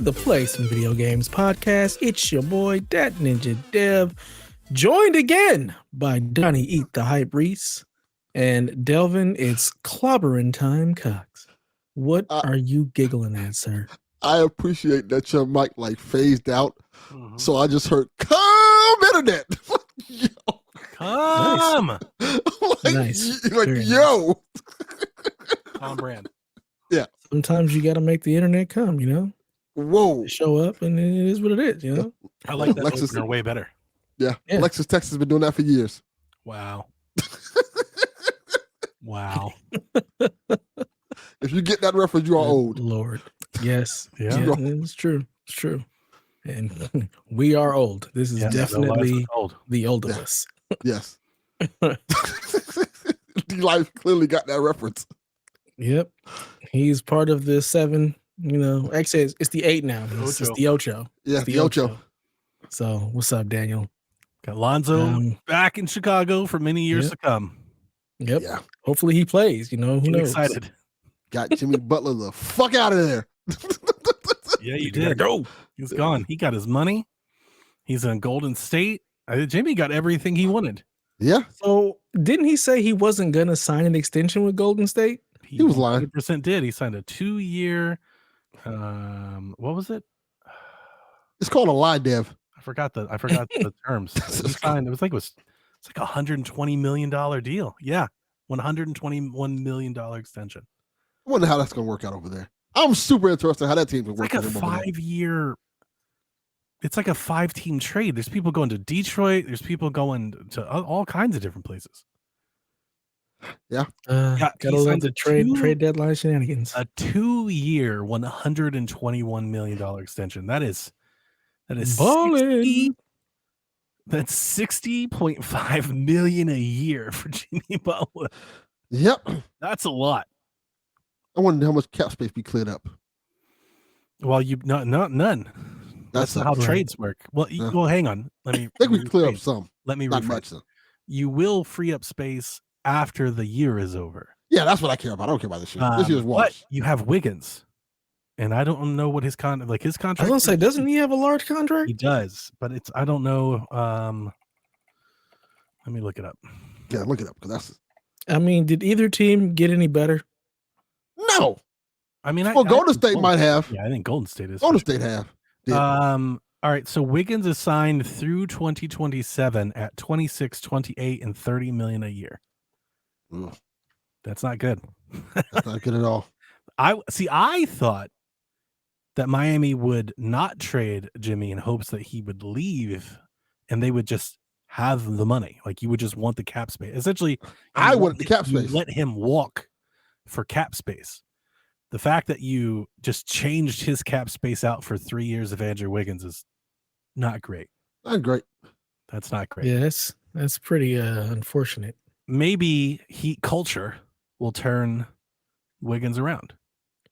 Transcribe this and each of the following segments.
the Play Some Video Games podcast. It's your boy, Dat Ninja Dev, joined again by Donnie Eat the Hype Reese and Delvin. It's clobbering time, Cox. What are you giggling at, sir? I appreciate that your mic phased out, so I just heard "come internet." Yo. Come, nice. Yo, on brand. Yeah. Sometimes you got to make the internet come. Whoa, show up, and it is what it is. I like that opener way better. Yeah. Lexus Texas has been doing that for years. Wow. Wow. If you get that reference, you are old. Lord. Yes. Yeah. It's true. It's true. And we are old. This is definitely the old of us. Yes. D-Life clearly got that reference. Yep. He's part of the 7, actually it's the 8 now. It's the Ocho. Yeah, the Ocho. So what's up, Daniel? Got Lonzo back in Chicago for many years to come. Yep. Yeah. Hopefully he plays, who knows? Excited. Got Jimmy Butler the fuck out of there. Yeah, you did. Go. He's gone. He got his money. He's in Golden State. Jimmy got everything he wanted. Yeah. So didn't he say he wasn't going to sign an extension with Golden State? He was lying. 100% did. He signed a 2-year. What was it? It's called a lie, Dev. I forgot the terms. He signed. It's like a $120 million deal. Yeah, $121 million extension. I wonder how that's going to work out over there. I'm super interested in how that team will work. Like a 5-year. It's like a 5-team trade. There's people going to Detroit. There's people going to all kinds of different places. Yeah. Gotta love the trade deadline shenanigans. A 2-year, $121 million extension. That is balling. That's $60.5 million a year for Jimmy Butler. Yep. That's a lot. I wonder how much cap space we cleared up. Well, none. That's not how trades work. Well, well, hang on. I think we clear up some. Let me not rephrase. much. Though. You will free up space after the year is over. Yeah, that's what I care about. I don't care about this year. This year's wash. But you have Wiggins, and I don't know what his contract. His contract. I was gonna say, doesn't he have a large contract? He does, but I don't know. Let me look it up. Yeah, look it up because that's. I mean, did either team get any better? No. I mean, Golden State might have. Yeah, I think Golden State is. Golden State have. Yeah. All right, so Wiggins is signed through 2027 at 26, 28, and $30 million a year. Ugh. That's not good. That's not good at all. I thought that Miami would not trade Jimmy in hopes that he would leave and they would just have the money. Like you would just want the cap space. Essentially, I want the cap space. Let him walk for cap space. The fact that you just changed his cap space out for 3 years of Andrew Wiggins is not great. Not great. That's not great. Yeah, that's pretty unfortunate. Maybe Heat culture will turn Wiggins around.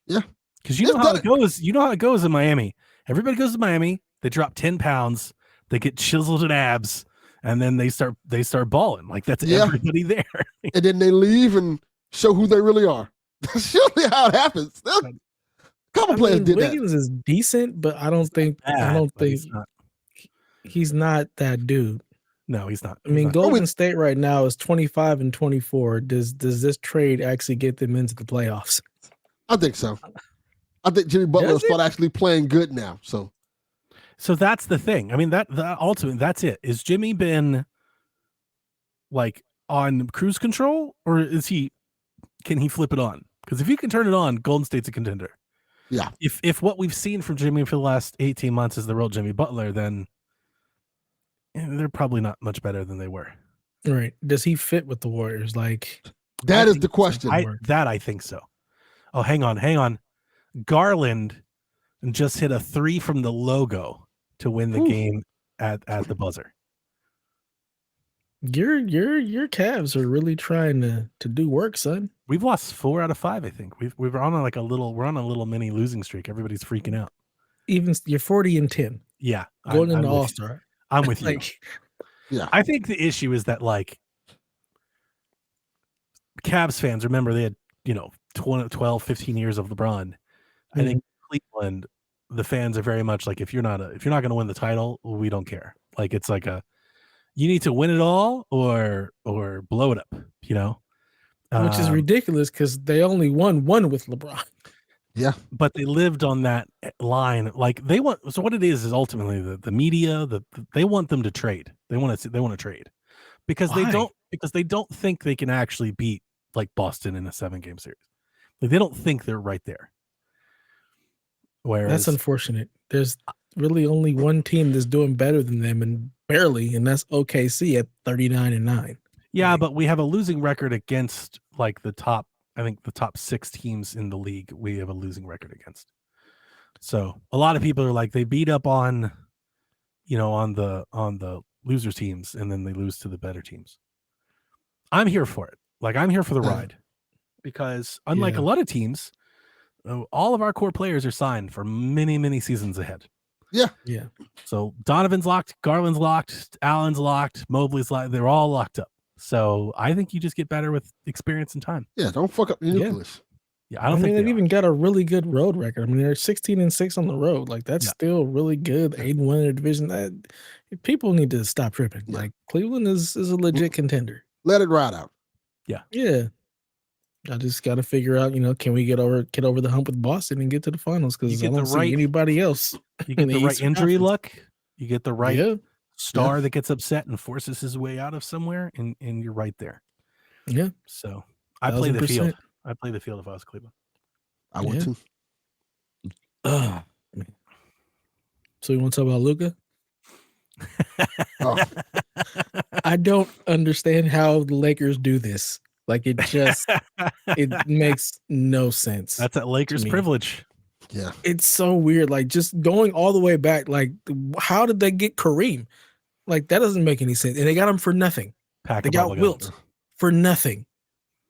Yeah. Because you know how it goes. You know how it goes in Miami. Everybody goes to Miami, they drop 10 pounds, they get chiseled in abs, and then they start balling. Like that's everybody there. And then they leave and show who they really are. That's usually how it happens. A couple players did that. Wiggins is decent, but I don't think he's not that dude. No, he's not. I mean, Golden State right now is 25 and 24. Does this trade actually get them into the playoffs? I think so. I think Jimmy Butler is actually playing good now. So that's the thing. I mean, that ultimately that's it. Is Jimmy been like on cruise control, or can he flip it on? Because if he can turn it on, Golden State's a contender. Yeah. If what we've seen from Jimmy for the last 18 months is the real Jimmy Butler, then they're probably not much better than they were. Right. Does he fit with the Warriors? That is the question. I think so. Oh, hang on. Garland just hit a 3 from the logo to win the game at the buzzer. Your Cavs are really trying to do work, son. We've lost 4 out of 5, I think. We're on a little mini losing streak. Everybody's freaking out. Even you're 40 and 10. Yeah. Going into All-Star. I'm with you. Yeah. I think the issue is that Cavs fans, remember they had, 12, 15 years of LeBron. I think Cleveland the fans are very much like, if you're not going to win the title, we don't care. Like it's like you need to win it all or blow it up, you know. Which is ridiculous because they only won one with LeBron. Yeah, but they lived on that line. Like they want. So what it is ultimately the media. They want them to trade. They want to trade because Why? they don't think they can actually beat like Boston in a 7-game series. Like they don't think they're right there. Whereas that's unfortunate. There's really only one team that's doing better than them, and barely, and that's OKC at 39-9. Yeah, Like, but we have a losing record against like the top. I think the top 6 teams in the league we have a losing record against. So a lot of people are like they beat up on, on the loser teams and then they lose to the better teams. I'm here for it. Like I'm here for the ride because unlike a lot of teams, all of our core players are signed for many, many seasons ahead. Yeah. So Donovan's locked, Garland's locked, Allen's locked, Mobley's locked. They're all locked up. So I think you just get better with experience and time. Yeah, don't fuck up your nucleus. Yeah, I don't think they've even got a really good road record. I mean, they're 16-6 on the road. Like that's still really good. 8-1 in the division. People need to stop tripping. Yeah. Like Cleveland is a legit contender. Let it ride out. Yeah. I just got to figure out, can we get over the hump with Boston and get to the finals? Because I don't see anybody else. You get the right injury luck. You get the right star that gets upset and forces his way out of somewhere, and you're right there. Yeah. So I play the field. I play the field if I was Cleveland. I would too. So you want to talk about Luka? Oh. I don't understand how the Lakers do this. Like it makes no sense. That's that Lakers privilege. Yeah. It's so weird. Like just going all the way back, like how did they get Kareem? Like that doesn't make any sense. And they got him for nothing. They got Wilt for nothing.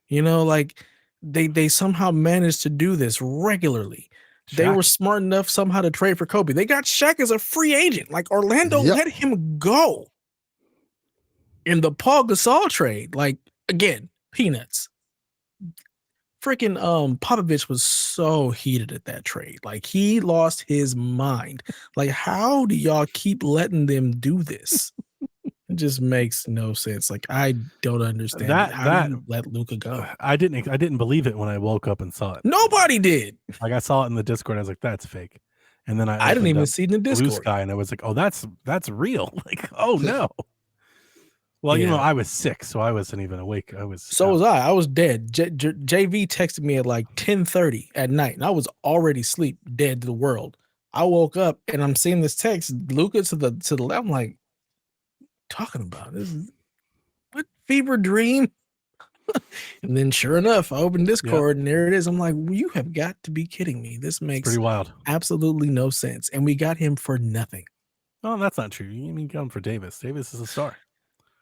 Like they somehow managed to do this regularly. Shaq. They were smart enough somehow to trade for Kobe. They got Shaq as a free agent. Like Orlando let him go. In the Paul Gasol trade, like again, peanuts. Freaking Popovich was so heated at that trade. Like he lost his mind. Like how do y'all keep letting them do this? It just makes no sense. Like I don't understand how do you let Luka go. I didn't believe it when I woke up and saw it. Nobody did. Like I saw it in the Discord. I was like, that's fake. And then I didn't even see it in the Discord. Blue Sky, and I was like, oh, that's real. Like, oh no. Well, I was sick, so I wasn't even awake. Was I. I was dead. JV texted me at like 10:30 at night, and I was already asleep, dead to the world. I woke up and I'm seeing this text, Luka to the left. I'm like, talking about this is what fever dream. And then sure enough, I opened Discord and there it is. I'm like, well, you have got to be kidding me. This makes pretty wild. Absolutely no sense. And we got him for nothing. Oh, that's not true. You got him for Davis. Davis is a star.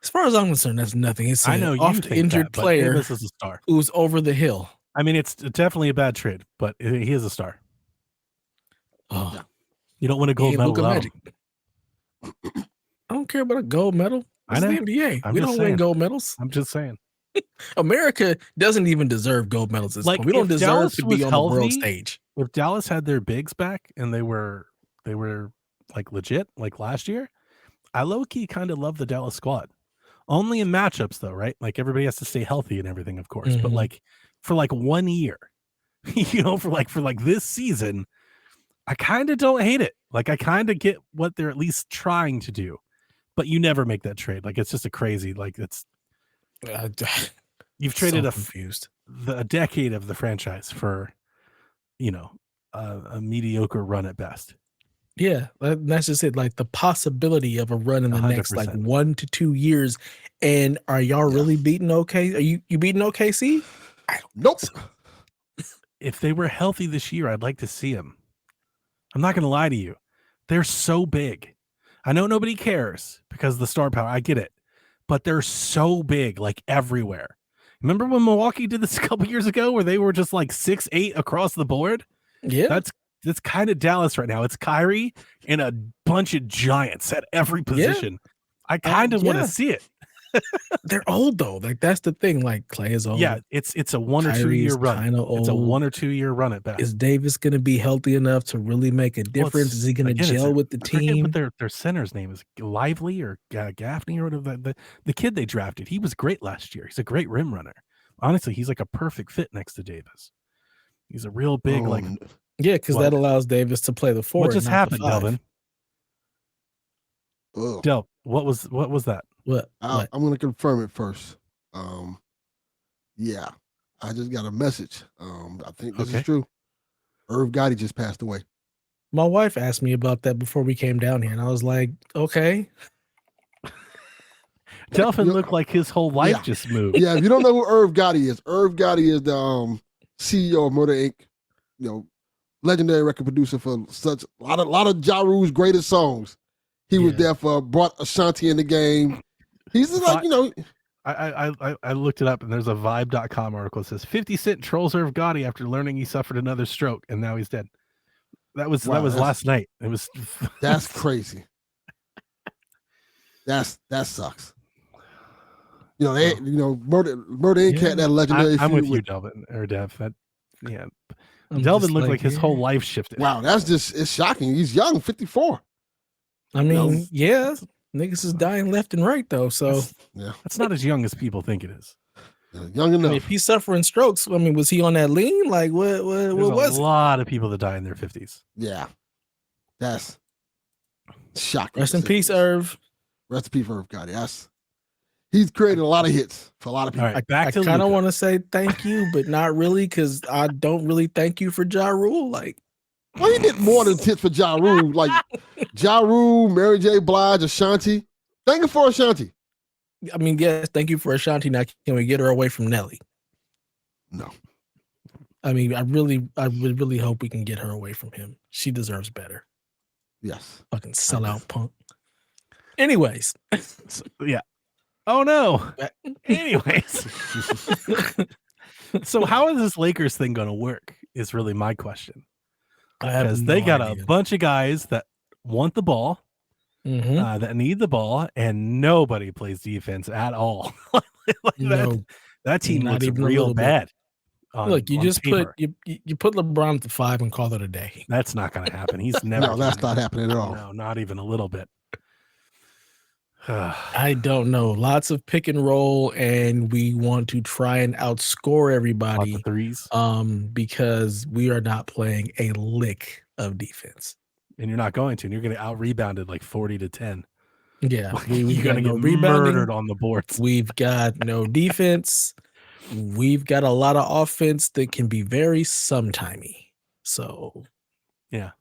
As far as I'm concerned, that's nothing. It's I know you oft injured player Davis is a star who's over the hill. I mean, it's definitely a bad trade, but he is a star. Oh, you don't win a gold medal without him. I don't care about a gold medal. It's the NBA. We don't win gold medals. I'm just saying. America doesn't even deserve gold medals. Like we don't deserve to be on the world stage. If Dallas had their bigs back and they were like legit, like last year, I low-key kind of love the Dallas squad. Only in matchups though, right? Like everybody has to stay healthy and everything, of course. Mm-hmm. But like for like 1 year, for like this season, I kind of don't hate it. Like I kind of get what they're at least trying to do. But you never make that trade. Like it's just a crazy, like it's you've traded a decade of the franchise for, a mediocre run at best. Yeah, that's just it. Like the possibility of a run in the 100%. Next like 1 to 2 years. And are y'all really beating OK? Are you beating OKC? Nope. If they were healthy this year, I'd like to see them. I'm not going to lie to you. They're so big. I know nobody cares because of the star power. I get it. But they're so big, like everywhere. Remember when Milwaukee did this a couple years ago where they were just like 6'8" across the board? Yeah. That's kind of Dallas right now. It's Kyrie and a bunch of giants at every position. I kind of want to see it. They're old though. Like that's the thing. Like Clay is old. Yeah, it's a 1 or 2 Kyrie year is run. kind of old. It's a 1 or 2 year run at best. Is Davis going to be healthy enough to really make a difference? Is he going to gel with the I forget team? what their center's name is, Lively or Gaffney or whatever. The kid they drafted, he was great last year. He's a great rim runner. Honestly, he's like a perfect fit next to Davis. He's a real big yeah, because that allows Davis to play the 4. What just happened, Delvin? Del, what was that? What? I'm going to confirm it first. Yeah, I just got a message. I think this is true. Irv Gotti just passed away. My wife asked me about that before we came down here, and I was like, okay. Delvin looked like his whole life just moved. Yeah, if you don't know who Irv Gotti is the CEO of Murder Inc. Legendary record producer for such a lot of Ja Rule's greatest songs. He was there brought Ashanti in the game. He's just like, I looked it up, and there's a Vibe.com article that says 50 Cent trolls Irv Gotti after learning he suffered another stroke and now he's dead. That was last night. It was that's crazy. That sucks. Murder Inc. had that legendary. I'm with you, Delvin or Dev. Delvin looked like his whole life shifted. Wow, it's shocking. He's young, 54. I mean, niggas is dying left and right though. So that's not as young as people think it is. Young enough. I mean, if he's suffering strokes, I mean, was he on that lean? Like, what was a lot of people that die in their 50s. Yeah, that's shocking. Rest in peace, Irv. Rest in peace, Irv Gotti. He's created a lot of hits for a lot of people. All right, I kind of want to say thank you, but not really, because I don't really thank you for Ja Rule. Like, well, he did more than hits for Ja Rule. Like Ja Rule, Mary J. Blige, Ashanti. Thank you for Ashanti. I mean, yes, thank you for Ashanti. Now, can we get her away from Nelly? No. I mean, I would really hope we can get her away from him. She deserves better. Yes. Fucking sellout punk. Anyways. Yeah. Oh no. Anyways. So how is this Lakers thing going to work is really my question. Because they got a bunch of guys that want the ball, that need the ball, and nobody plays defense at all. That team looks real bad. Look, you just put LeBron at the 5 and call it a day. That's not going to happen. He's never. No, that's not happening at all. No, not even a little bit. I don't know. Lots of pick and roll, and we want to try and outscore everybody. Lots of threes. Because we are not playing a lick of defense. And you're not going to, and you're going to out rebounded like 40-10. Yeah, you're going to get murdered on the boards. We've got no defense. We've got a lot of offense that can be very sometimey. So, yeah,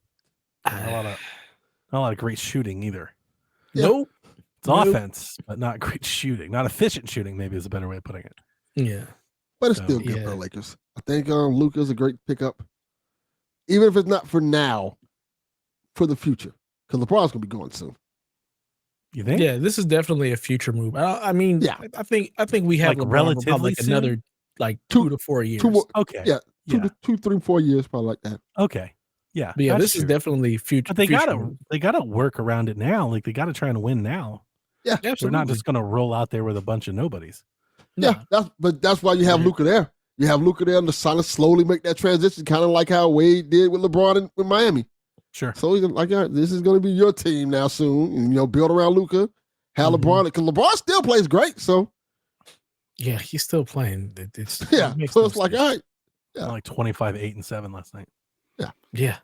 not a lot of great shooting either. Nope. It's offense, but not great shooting. Not efficient shooting, maybe is a better way of putting it. Yeah. But it's still good for the Lakers. I think Luka's a great pickup. Even if it's not for now, for the future. Because LeBron's going to be going soon. You think? Yeah, this is definitely a future move. I mean, I think we have like relatively soon? Another 2 to 4 years. Okay. Yeah. 2, 3, 4 years, probably like that. Okay. Yeah. But yeah, this is definitely future. But they gotta work around it now. Like they gotta try and win now. Yeah, absolutely. They're not just gonna roll out there with a bunch of nobodies. Yeah, that's why you have Luka there. You have Luka there to slowly make that transition, kind of like how Wade did with LeBron in Miami. Sure. So he's like, all right, this is going to be your team now soon, and build around Luka. Have LeBron, because LeBron still plays great. So yeah, he's still playing. So it's like, all right, like 25, 8, and 7 last night. Yeah.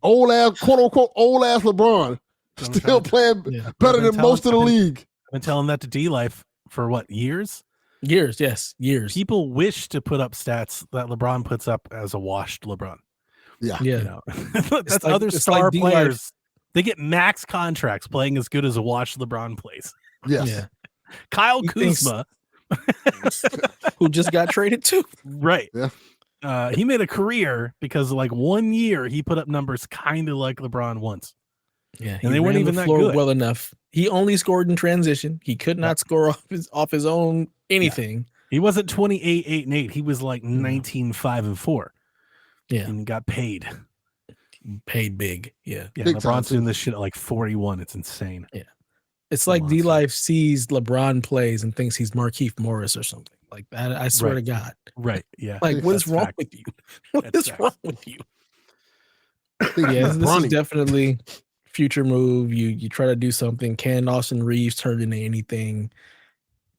Old ass, quote unquote, old ass LeBron still playing better than most of the league. I've been telling that to D-Life for what, years? Years, yes, years. People wish to put up stats that LeBron puts up as a washed LeBron. Yeah. That's other star players. They get max contracts playing as good as a washed LeBron plays. Yes. Yeah. Kyle Kuzma, who just got traded too. Right. Yeah. He made a career because like 1 year he put up numbers kind of like LeBron once. Yeah, and they weren't even that good. Well enough. He only scored in transition. He could not score off his own anything. Yeah. He wasn't 28, 8, and 8. He was like 19, 5, and 4. Yeah, and got paid big. Yeah. LeBron's doing this shit at like 41. It's insane. Yeah. It's a like monster. D-Life sees LeBron plays and thinks he's Markieff Morris or something like that. I swear to God. Right. Yeah. Like, what is That's wrong fact. with you? What That's is wrong facts. with you? Think Yeah, he's this is Bronny. definitely future move. You try to do something. Can Austin Reeves turn into anything?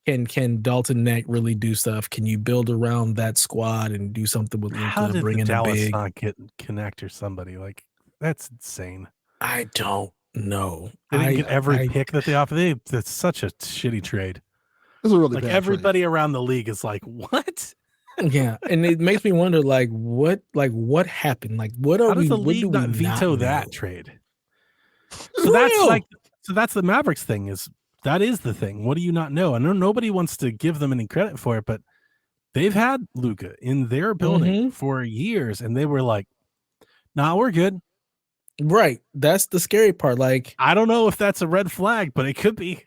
Can Dalton Neck really do stuff? Can you build around that squad and do something with How Luka? did Bring the in a Dallas big. not get Connect or somebody? Like, that's insane. I don't know. They didn't get every I pick that they offered. That's such a shitty trade. This is a really Like bad everybody around the league is like, what? yeah, and it makes me wonder, what happened? Like, what are How does we? the What do league we not veto know? that trade? It's So that's real. that's the Mavericks thing. That is the thing. What do you not know? I know nobody wants to give them any credit for it, but they've had Luka in their building for years, and they were like, "Nah, we're good." Right. That's the scary part. Like, I don't know if that's a red flag, but it could be.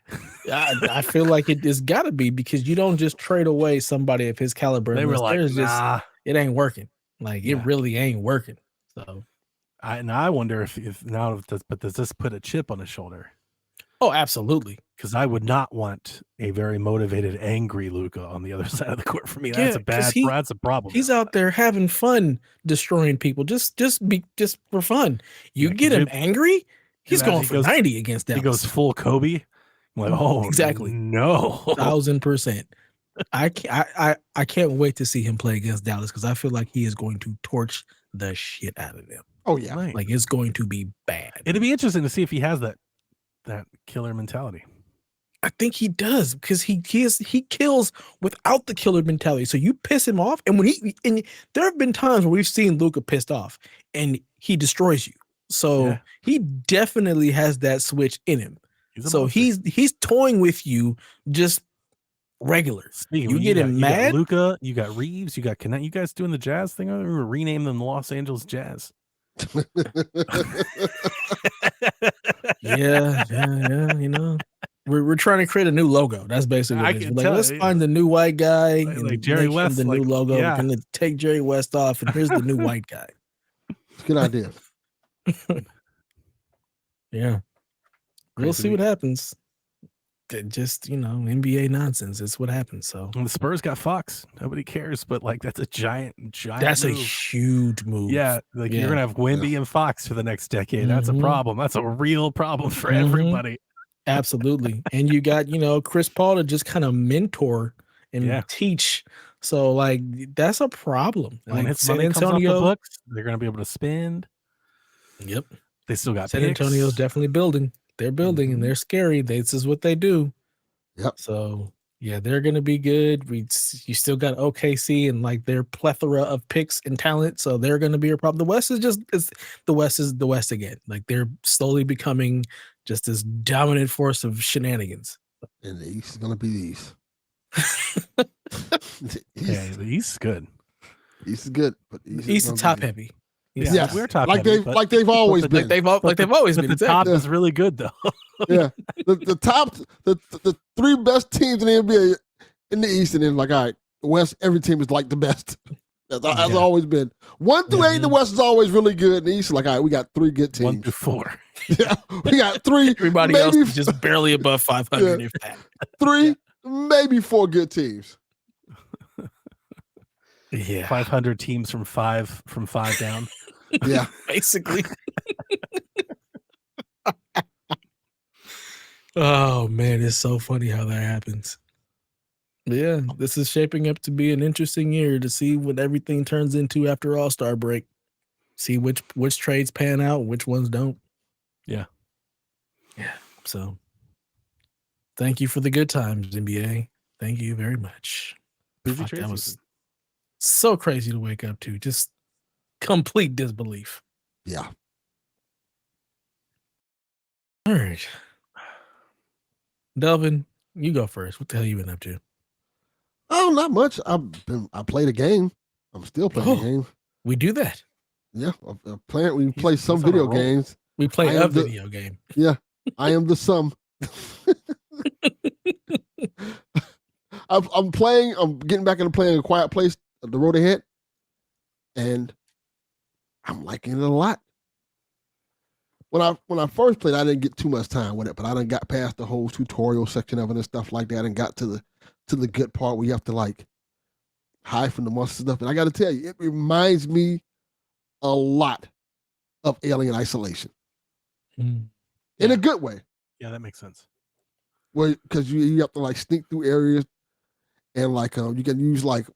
I feel like it's got to be, because you don't just trade away somebody of his caliber. They were unless like, there's "Nah." it ain't working. Like, it Yeah. really ain't working. So, I wonder if now, but does this put a chip on his shoulder? oh, absolutely. Because I would not want a very motivated, angry Luka on the other side of the court for me. Yeah, That's a 'cause that's a problem. He's out there having fun destroying people, just for fun. You Yeah, get him angry, he's imagine going he for goes- 90 against He Dallas. goes full Kobe. I'm like, oh, Exactly. no. 1,000%. I can't wait to see him play against Dallas, because I feel like he is going to torch the shit out of them. Oh yeah. Right. Like, it's going to be bad. It'd be interesting to see if he has that killer mentality. I think he does, because he kills without the killer mentality. So you piss him off, and there have been times where we've seen Luka pissed off and he destroys you. So Yeah. he definitely has that switch in him. He's a So monster. he's toying with you just regular. Speaking You of, get him you got mad. Luka, you got Reeves, you got Connect. You guys doing the Jazz thing? Or rename them Los Angeles Jazz. Yeah. You know, we're trying to create a new logo. That's basically what it is. We're like, let's find the new white guy and like Jerry make him West, the new like, logo. yeah. We're gonna take Jerry West off, and here's the new white guy. Good idea. Yeah. We'll Crazy see what week. happens. Just, NBA nonsense. It's what happens. So And the Spurs got Fox. Nobody cares, but like that's a giant that's move. a huge move. Yeah, like you're gonna have Wemby and Fox for the next decade. That's a Mhm. problem. That's a real problem for Mhm. everybody. Absolutely. And you got, Chris Paul to just kind of mentor and teach. So, like, that's a problem. And when Like, his San money comes off the Antonio. books, they're gonna be able to spend. Yep. They still got San picks. Antonio's definitely building. They're building, and they're scary. This is what they do. Yep. So, yeah, they're going to be good. You still got OKC and like their plethora of picks and talent, so they're going to be a problem. The West is the West again. Like, they're slowly becoming just this dominant force of shenanigans. And the East is gonna be the East. Yeah, the East is good. East is good, but East is top heavy. Yes, we're top like heavy, they've always been. Like they've always been. The top is really good though. Yeah, the top, the three best teams in the NBA in the East, and then like, all right, the West, every team is like the best. That's always been. 1 through 8 in the West is always really good. In the East, like, all right, we got 3 good teams. 1 through 4. Yeah, we got 3. Everybody else is just barely above 500. Yeah. If that. 3, maybe 4 good teams. Yeah, 500 teams from five down. Yeah, basically. Oh man, it's so funny how that happens. Yeah, this is shaping up to be an interesting year to see what everything turns into after All-Star break. See which trades pan out, which ones don't. Yeah. So, thank you for the good times, NBA. Thank you very much. Busy Fuck, trade that was season. so crazy to wake up to. Just complete disbelief. yeah. All right. Delvin, you go first. What the hell you been up to? Oh, not much. I played a game. I'm still playing a game. We do that. Yeah, we play some he's on a video roll. games. We play I a am the- video game. Yeah, I am the sum. I'm playing. I'm getting back into playing A Quiet Place, The Road Ahead, and I'm liking it a lot. when I first played, I didn't get too much time with it, but I done got past the whole tutorial section of it and stuff like that, and got to the good part where you have to like hide from the monsters and stuff. And I got to tell you, it reminds me a lot of Alien Isolation in a good way. Yeah, that makes sense. Well, because you have to like sneak through areas and like you can use like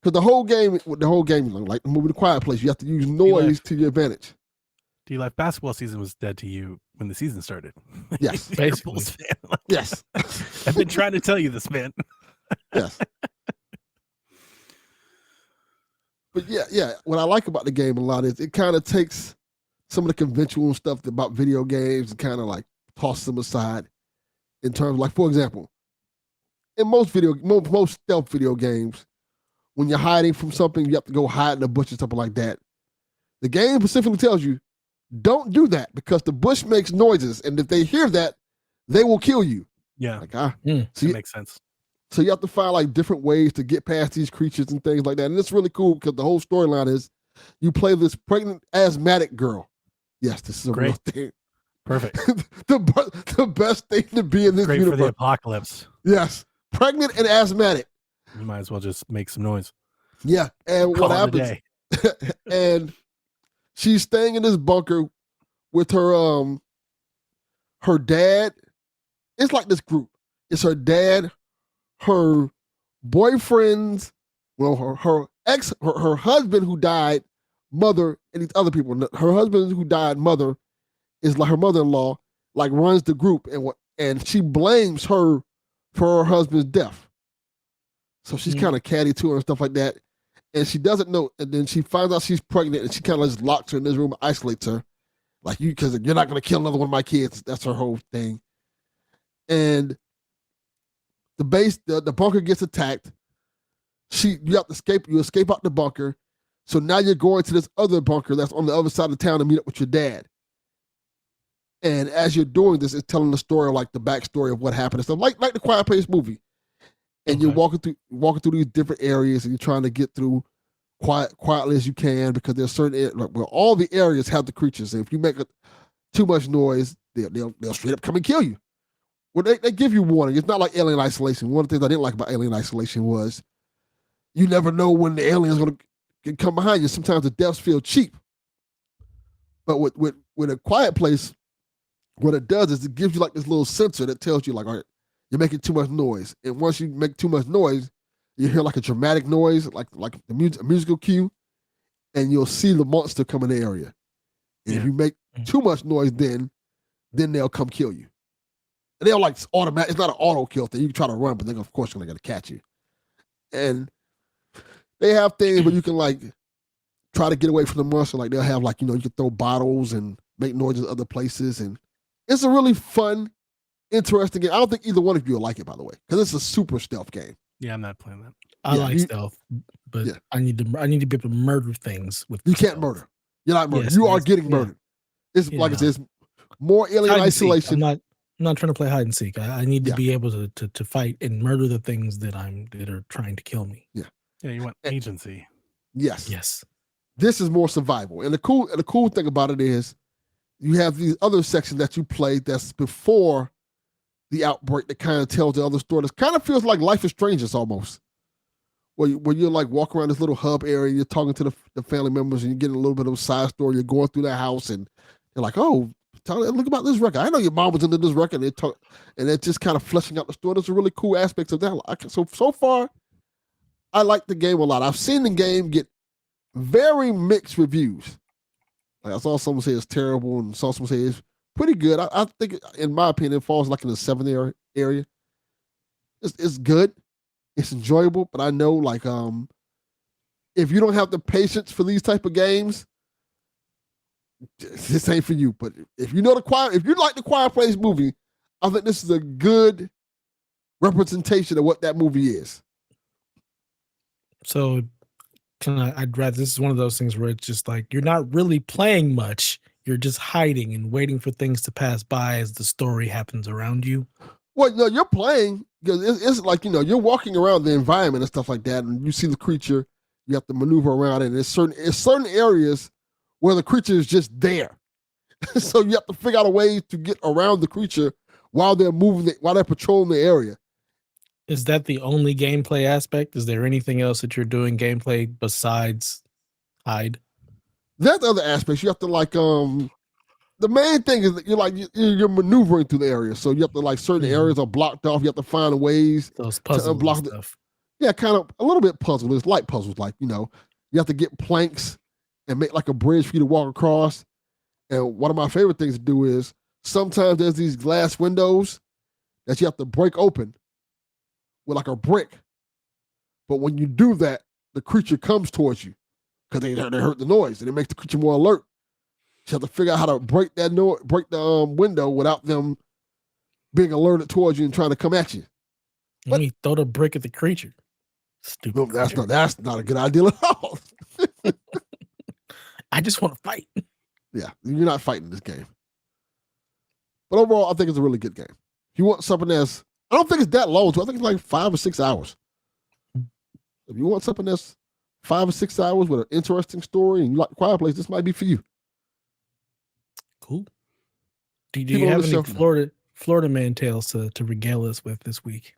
because the whole game like the movie The Quiet Place, you have to use noise to your advantage. Do you like basketball season was dead to you when the season started? Yes, basically. Yes, I've been trying to tell you this, man. Yes. But yeah. What I like about the game a lot is it kind of takes some of the conventional stuff about video games and kind of like tosses them aside. In terms of like, for example, in most stealth video games, when you're hiding from something, you have to go hide in a bush or something like that. The game specifically tells you, don't do that because the bush makes noises, and if they hear that, they will kill you. Yeah, like that makes sense. So you have to find like different ways to get past these creatures and things like that. And it's really cool because the whole storyline is you play this pregnant asthmatic girl. Yes, this is a real thing. Perfect. the best thing to be in this Great universe. for the apocalypse. Yes, pregnant and asthmatic. You might as well just make some noise. Yeah, and what happens? And she's staying in this bunker with her her dad. It's like this group. It's her dad, her boyfriend's, well, her husband who died, mother, and these other people. Her husband who died, mother, is like her mother-in-law, like runs the group, and she blames her for her husband's death. So she's kind of catty to her and stuff like that. And she doesn't know. And then she finds out she's pregnant, and she kind of just locks her in this room, isolates her. Like, because you're not going to kill another one of my kids. That's her whole thing. And the bunker gets attacked. You have to escape. You escape out the bunker. So now you're going to this other bunker that's on the other side of town to meet up with your dad. And as you're doing this, it's telling the story of like the backstory of what happened and stuff, like the Quiet Place movie. And you're walking through these different areas, and you're trying to get through quietly as you can, because there's certain all the areas have the creatures. And if you make too much noise, they'll straight up come and kill you. Well, they give you warning. It's not like Alien Isolation. One of the things I didn't like about Alien Isolation was you never know when the alien's going to come behind you. Sometimes the deaths feel cheap. But with A Quiet Place, what it does is it gives you like this little sensor that tells you like, all right, you're making too much noise. And once you make too much noise, you hear like a dramatic noise, like a musical cue, and you'll see the monster come in the area. And if you make too much noise, then they'll come kill you. And they'll like automatic. It's not an auto kill thing. You can try to run, but they're of course going to catch you. And they have things where you can like try to get away from the monster. Like they'll have like, you can throw bottles and make noises other places. And it's a really fun, interesting game. I don't think either one of you will like it, by the way, because it's a super stealth game. Yeah, I'm not playing that. I like stealth, but I need to be able to murder things with. You can't murder. You're not murdered. You are getting murdered. It's like I said, it's more Alien Isolation. I'm not trying to play hide and seek. I need to be able to fight and murder the things that are trying to kill me. Yeah. Yeah, you want agency. Yes. Yes. This is more survival. And the cool thing about it is you have these other sections that you play that's before the outbreak that kind of tells the other story. It kind of feels like Life is Strangers almost. Where you're like walking around this little hub area, you're talking to the family members, and you're getting a little bit of a side story. You're going through their house, and you're like, oh, look about this record. I know your mom was into this record. And they're just kind of fleshing out the story. There's a really cool aspects of that. So far, I like the game a lot. I've seen the game get very mixed reviews. Like I saw someone say it's terrible, and saw someone say it's pretty good. I think, in my opinion, it falls like in the 7 area. It's good. It's enjoyable, but I know like if you don't have the patience for these type of games, this ain't for you. But if you like the Quiet Place movie, I think this is a good representation of what that movie is. So I'd rather, this is one of those things where it's just like you're not really playing much. You're just hiding and waiting for things to pass by as the story happens around you. Well, no, you're playing because it's like, you're walking around the environment and stuff like that, and you see the creature, you have to maneuver around it. And there's certain areas where the creature is just there. So you have to figure out a way to get around the creature while they're moving, while they're patrolling the area. Is that the only gameplay aspect? Is there anything else that you're doing gameplay besides hide? That's the other aspects. You have to like the main thing is that you're maneuvering through the area. So you have to like certain areas are blocked off. You have to find ways Those to puzzles unblock and it. stuff. Yeah, kind of a little bit puzzle. It's light puzzles, like you have to get planks and make like a bridge for you to walk across. And one of my favorite things to do is sometimes there's these glass windows that you have to break open with like a brick. But when you do that, the creature comes towards you because they heard the noise and it makes the creature more alert. You have to figure out how to break that break the window without them being alerted towards you and trying to come at you. Let me throw the brick at the creature. Stupid. No, that's not a good idea at all. I just want to fight. Yeah, you're not fighting this game. But overall, I think it's a really good game. If you want something that's, I don't think it's that long, so I think it's like 5 or 6 hours. If you want something that's 5 or 6 hours with an interesting story and you like Quiet Place, this might be for you. Cool. Do you have any Florida man tales to regale us with this week?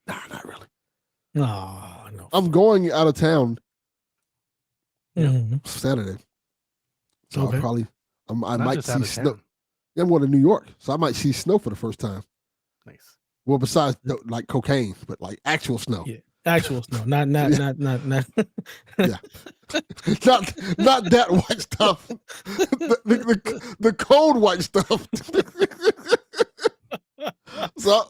Nah, not really. Oh, no. I'm going out of town Saturday. So Okay. I Not might just see out of snow. town. Yeah, I'm going to New York, so I might see snow for the first time. Nice. Well, besides like cocaine, but like actual snow. Yeah, actual snow, not. Yeah. not not that white stuff. The cold white stuff. so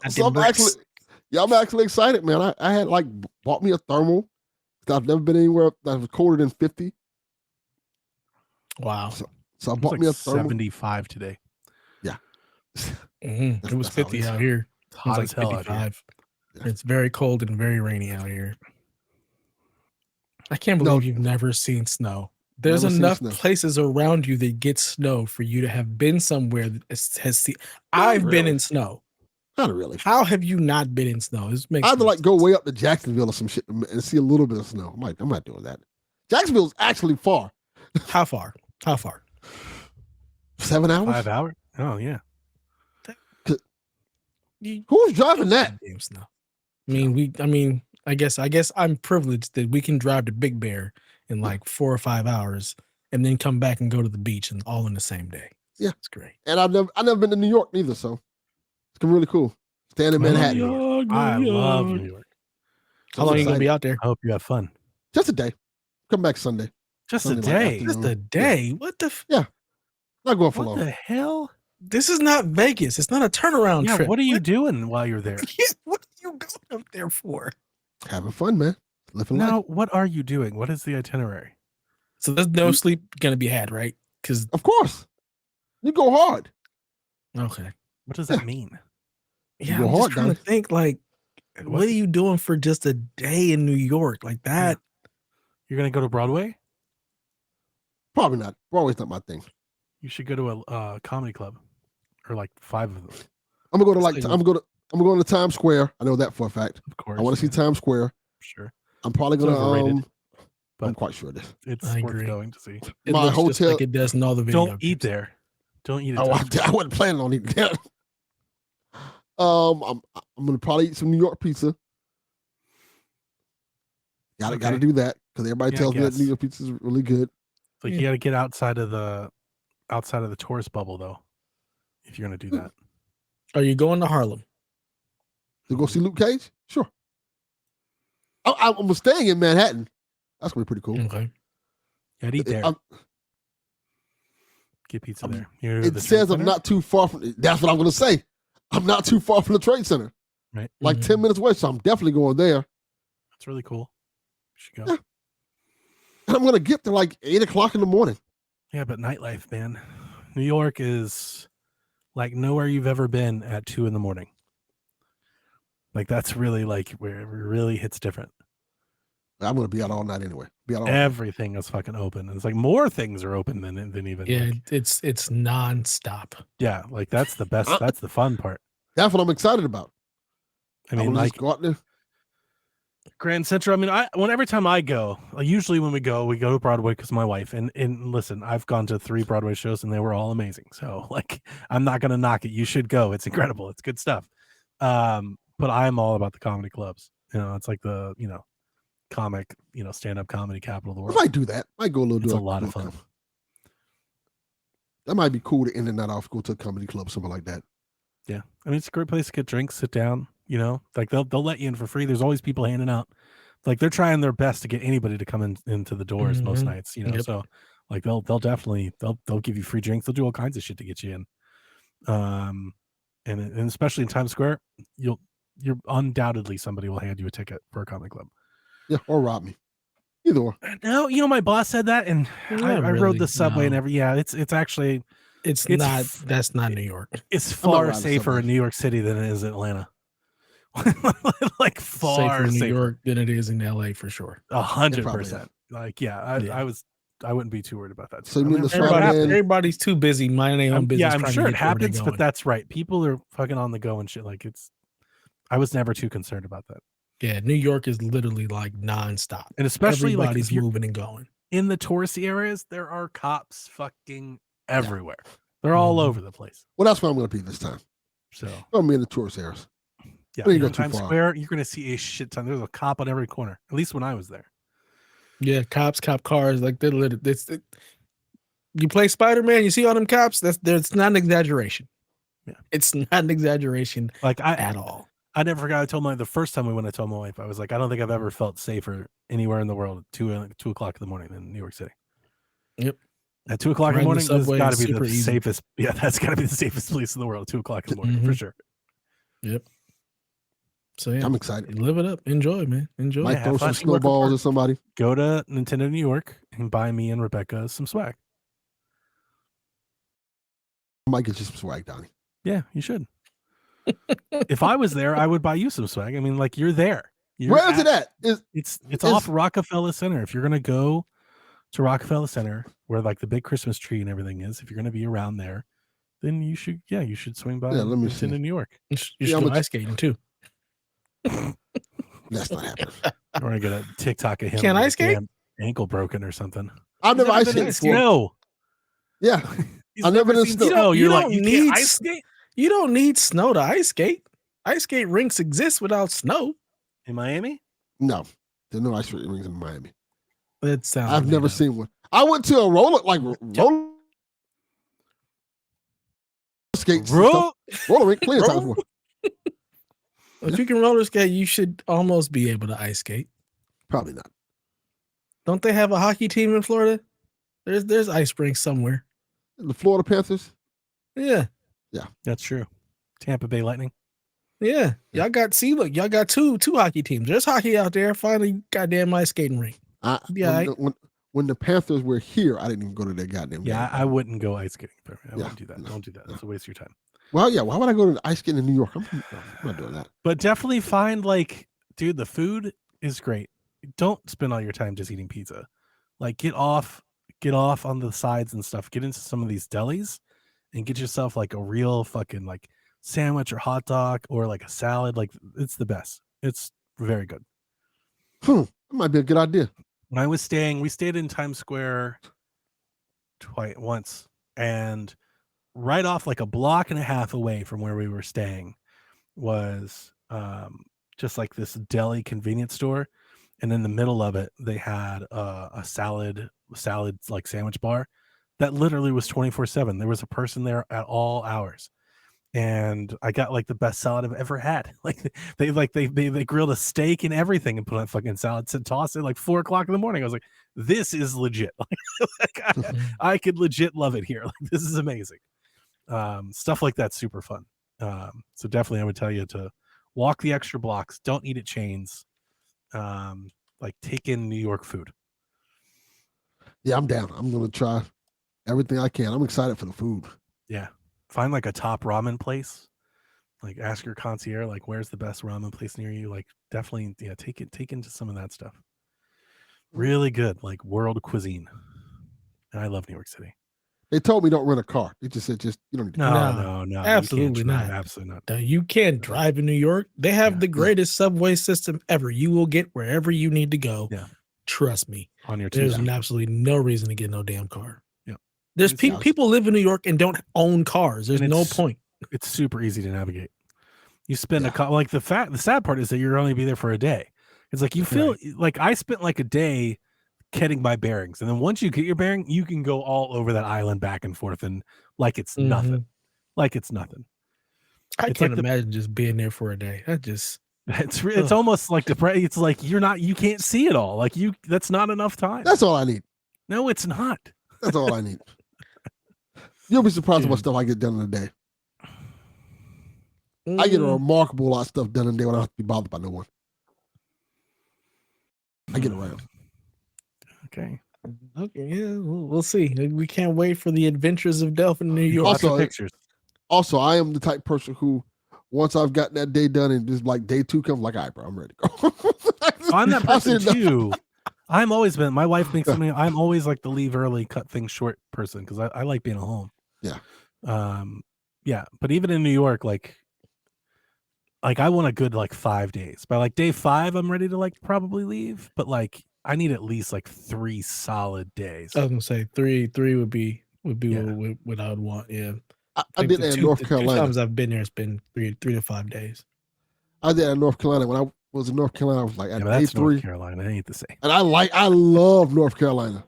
I'm actually excited, man. I had like bought me a thermal. I've never been anywhere that was colder than 50. Wow. So I bought me a thermal. 75 today. Yeah. It was 50 out here. It's hot It as was like hell out here. 55. Yeah. It's very cold and very rainy out here. I can't believe you've never seen snow. There's enough places around you that get snow for you to have been somewhere that has seen. I've been in snow. Not really. How have you not been in snow? This makes I had to like sense. go way up to Jacksonville or some shit and see a little bit of snow. I'm not doing that. Jacksonville's actually far. How far? 7 hours? 5 hours? Oh yeah. Who's driving that? Snow. I guess I'm privileged that we can drive to Big Bear in like 4 or 5 hours and then come back and go to the beach and all in the same day. Yeah, it's great. And I've never been to New York either, so it's really cool. Staying in Manhattan. I love New York. How long are you gonna be out there? I hope you have fun. Just a day. Come back Sunday. Just Sunday, a day. Just a day. Yeah. What the? Yeah. Not going for long. What the hell? This is not Vegas. It's not a turnaround trip. What are you doing while you're there? What are you going up there for? Having fun, man. Living life. Now, what are you doing? What is the itinerary? So there's no sleep gonna be had, right? Because of course, you go hard. Okay. What does that mean? Yeah, I'm just trying to think. Like, what are you doing for just a day in New York like that? You're gonna go to Broadway? Probably not. Broadway's not my thing. You should go to a comedy club, or like 5 of them. I'm gonna go to I'm going to Times Square. I know that for a fact. Of course, I want to see Times Square. Sure. I'm probably gonna. But I'm quite sure this. It's worth going to see. My hotel, just like it does in all the videos. Don't eat there. Don't eat it. Oh, I wasn't planning on eating there. I'm gonna probably eat some New York pizza. Gotta do that because everybody tells me that New York pizza is really good. Like you got to get outside of the tourist bubble though, if you're gonna do that. Are you going to Harlem to go see Luke Cage? Sure. I'm staying in Manhattan. That's gonna be pretty cool. Okay. I'd eat there. Get pizza there. It says I'm not too far from. That's what I'm gonna say. I'm not too far from the Trade Center. Right. Like 10 minutes away, so I'm definitely going there. That's really cool. You should go. Yeah. And I'm gonna get there like 8 o'clock in the morning. Yeah, but nightlife, man. New York is like nowhere you've ever been at 2 a.m. Like that's really like where it really hits different. I'm gonna be out all night anyway. Everything is fucking open. It's like more things are open than even. Yeah, like, it's nonstop. Yeah, like that's the best. That's the fun part. That's what I'm excited about. I mean, like go out there. Grand Central. I mean, every time I go, usually when we go to Broadway because my wife and listen, I've gone to 3 Broadway shows and they were all amazing. So like, I'm not gonna knock it. You should go. It's incredible. It's good stuff. But I'm all about the comedy clubs. It's like the comic, stand-up comedy capital of the I world. might do that. I might go a little. It's a lot of fun. That might be cool to end the night off, go to a comedy club, something like that. Yeah, I mean, it's a great place to get drinks, sit down. Like they'll let you in for free. There's always people handing out. Like they're trying their best to get anybody to come into the doors most nights. Yep. So like they'll definitely they'll give you free drinks. They'll do all kinds of shit to get you in. And especially in Times Square, you're undoubtedly somebody will hand you a ticket for a comedy club. Yeah, or rob me. Either or. No, my boss said that, and I rode the subway and every. Yeah, it's actually not. That's not New York. It's far safer in New York City than it is in Atlanta. Like far safer in New York than it is in LA for sure. 100%. Like, I wouldn't be too worried about that. So everybody's too busy minding their own business. Yeah, I'm sure it happens, but that's right. People are fucking on the go and shit. Like I was never too concerned about that. Yeah, New York is literally like nonstop, and especially everybody's moving and going. In the touristy areas, there are cops fucking everywhere. Yeah. They're all over the place. Well, that's where I'm going to be this time. So I'm going to be in the tourist areas. Yeah, in Times Square, you're going to see a shit ton. There's a cop on every corner. At least when I was there. Yeah, cop cars. Like they're literally. You play Spider-Man, you see all them cops. That's not an exaggeration. Yeah, it's not an exaggeration. Like at all. I never forgot. I told the first time I told my wife, I was like, I don't think I've ever felt safer anywhere in the world at 2 o'clock in the morning than New York City. Yep. At 2 o'clock in the morning, that's got to be the safest. Yeah, that's got to be the safest place in the world. 2 o'clock in the morning for sure. Yep. So yeah, I'm excited. Live it up. Enjoy, man. Enjoy. Might throw some snowballs at somebody. Go to Nintendo New York and buy me and Rebecca some swag. I might get you some swag, Donnie. Yeah, you should. If I was there, I would buy you some swag. I mean, like you're there. Where is it at? It's off Rockefeller Center. If you're gonna go to Rockefeller Center, where like the big Christmas tree and everything is, if you're gonna be around there, then you should swing by. Let me see. In New York. You should go ice skating too. That's not happening. I want to get a TikTok of him. Can I skate? Ankle broken or something. I've never ice skated. No. Yeah. I've never been snow. Oh, you're like, you can't ice skate? You don't need snow to ice skate. Ice skate rinks exist without snow. In Miami? No. There's no ice skate rinks in Miami. That sounds I've never seen one. I went to a roller skates. Roller rink plenty of times before. If you can roller skate, you should almost be able to ice skate. Probably not. Don't they have a hockey team in Florida? There's ice rinks somewhere. The Florida Panthers? Yeah. Yeah. That's true. Tampa Bay Lightning. Yeah. Y'all got y'all got two hockey teams. There's hockey out there. Finally goddamn ice skating rink. When the Panthers were here, I didn't even go to their goddamn game. I wouldn't go ice skating. I wouldn't do that. No. Don't do that. That's a waste of your time. Well, yeah. Why would I go to ice skating in New York? I'm not doing that. But definitely find dude, the food is great. Don't spend all your time just eating pizza. Like get off on the sides and stuff. Get into some of these delis and get yourself like a real fucking like sandwich or hot dog or like a salad. Like it's the best. It's very good. That might be a good idea. When I was staying, we stayed in Times Square once, and right off like a block and a half away from where we were staying was just like this deli convenience store, and in the middle of it they had a salad like sandwich bar that literally was 24/7. There was a person there at all hours, and I got like the best salad I've ever had. Like they grilled a steak and everything and put on fucking salad and tossed it like 4 o'clock in the morning. I was like, this is legit. I could legit love it here. Like this is amazing. Stuff like that's super fun. So definitely I would tell you to walk the extra blocks. Don't eat at chains. Like take in New York food. Yeah, I'm down. I'm going to try everything I can. I'm excited for the food. Yeah. Find like a top ramen place. Like ask your concierge, like where's the best ramen place near you? Like definitely, yeah, take into some of that stuff. Really good, like world cuisine. And I love New York City. They told me don't rent a car. They just said you don't need to. No. Absolutely not. Absolutely not. No, you can't drive in New York. They have the greatest subway system ever. You will get wherever you need to go. Yeah. Trust me. On your There's Tuesday. absolutely no reason to get no damn car. Yeah. There's people live in New York and don't own cars. There's no point. It's super easy to navigate. You spend the sad part is that you're only be there for a day. It's like you feel like I spent like a day getting my bearings, and then once you get your bearing, you can go all over that island back and forth, and like it's nothing. Like it's nothing. I can't imagine just being there for a day. It's almost like it's like you can't see it all. Like that's not enough time. That's all I need. No, it's not. That's all I need. You'll be surprised about stuff I get done in a day. I get a remarkable lot of stuff done in a day when I don't have to be bothered by no one. I get around. Okay. Yeah, we'll see. We can't wait for the adventures of Delphin in New York. Also, pictures. Also, I am the type of person who, once I've gotten that day done and just like day 2 comes, like, all right, bro, I'm ready to go. I'm that person too. I'm always been. My wife makes me. I'm always like the leave early, cut things short person because I like being at home. Yeah. Yeah. But even in New York, like I want a good like 5 days. By like day 5, I'm ready to like probably leave. But like I need at least like 3 solid days. I was gonna say three would be what I would want. Yeah. I did that in North Carolina. 2 times I've been there, it's been 3 to 5 days. I did that in North Carolina. When I was in North Carolina, I was like at day that's 3. North Carolina. It ain't the same. And I love North Carolina.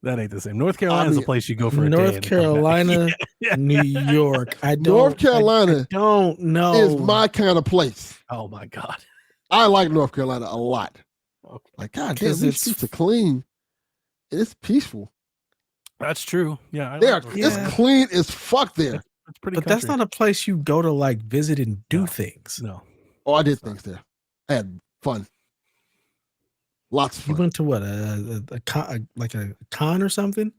That ain't the same. North Carolina is a place you go for a day. North Carolina, New York. North Carolina don't know. Is my kind of place. Oh my God. I like North Carolina a lot. Okay. Like, God damn, these streets are clean. It's peaceful. That's true. Yeah. It's clean as fuck there. It's pretty but that's not a place you go to like visit and do things. No. Oh, I did things there. I had fun. Lots of fun. You went to what, a con or something?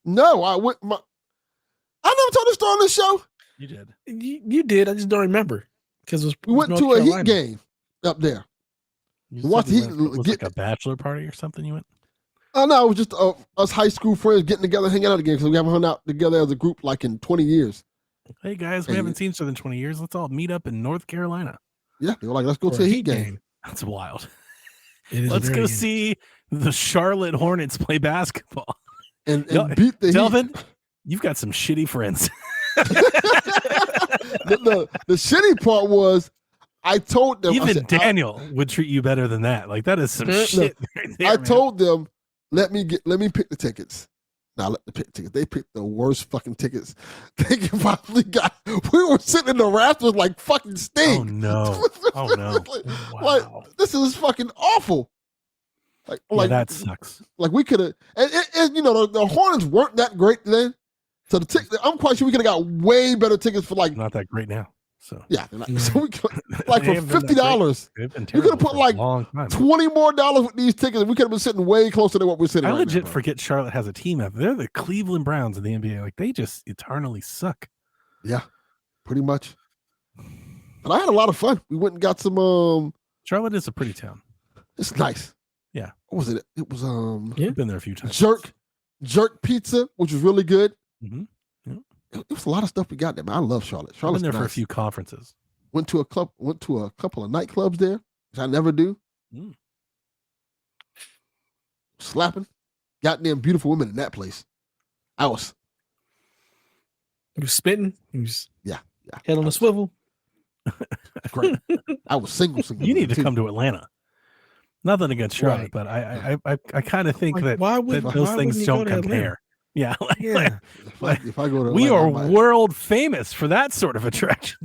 No, I went. I never told this story on this show. You did. You did. I just don't remember because we went to a Heat game up there. Was like a bachelor party or something? You went? Oh no, it was just us high school friends getting together, hanging out again because we haven't hung out together as a group like in 20 years. Hey guys, we haven't seen each other in 20 years. Let's all meet up in North Carolina. Yeah, they were like, let's go to a Heat game. That's wild. Let's go see the Charlotte Hornets play basketball. And beat the Delvin, Heat. You've got some shitty friends. the shitty part was I told them. Even Daniel would treat you better than that. Like that is some shit. Right there, I told them, let me pick the tickets. Now let me pick tickets. They picked the worst fucking tickets they could possibly got. We were sitting in the rafters like fucking Sting. Oh no! Oh no! Like this is fucking awful. Like that sucks. Like we could have, and you know the Hornets weren't that great then. So the ticket, I'm quite sure we could have got way better tickets for like not that great now. So yeah, so we could, like for $50, we could have put like $20 more with these tickets. We could have been sitting way closer than what we're sitting. I legit forget Charlotte has a team out there. They're the Cleveland Browns in the NBA. Like they just eternally suck. Yeah, pretty much. But I had a lot of fun. We went and got some. Charlotte is a pretty town. It's nice. Yeah. What was it? It was You've been there a few times. Jerk pizza, which was really good. Mm-hmm. Yeah. It was a lot of stuff we got there, man. I love Charlotte. I've been there for a few conferences. Went to a couple of nightclubs there, which I never do. Slapping. Goddamn beautiful women in that place. You was spitting. You was head on a swivel. Great. I was single. You need to come to Atlanta. Nothing against Charlotte, but I kind of think that those things don't compare. Yeah, if I go to Atlanta, we are world famous for that sort of attraction.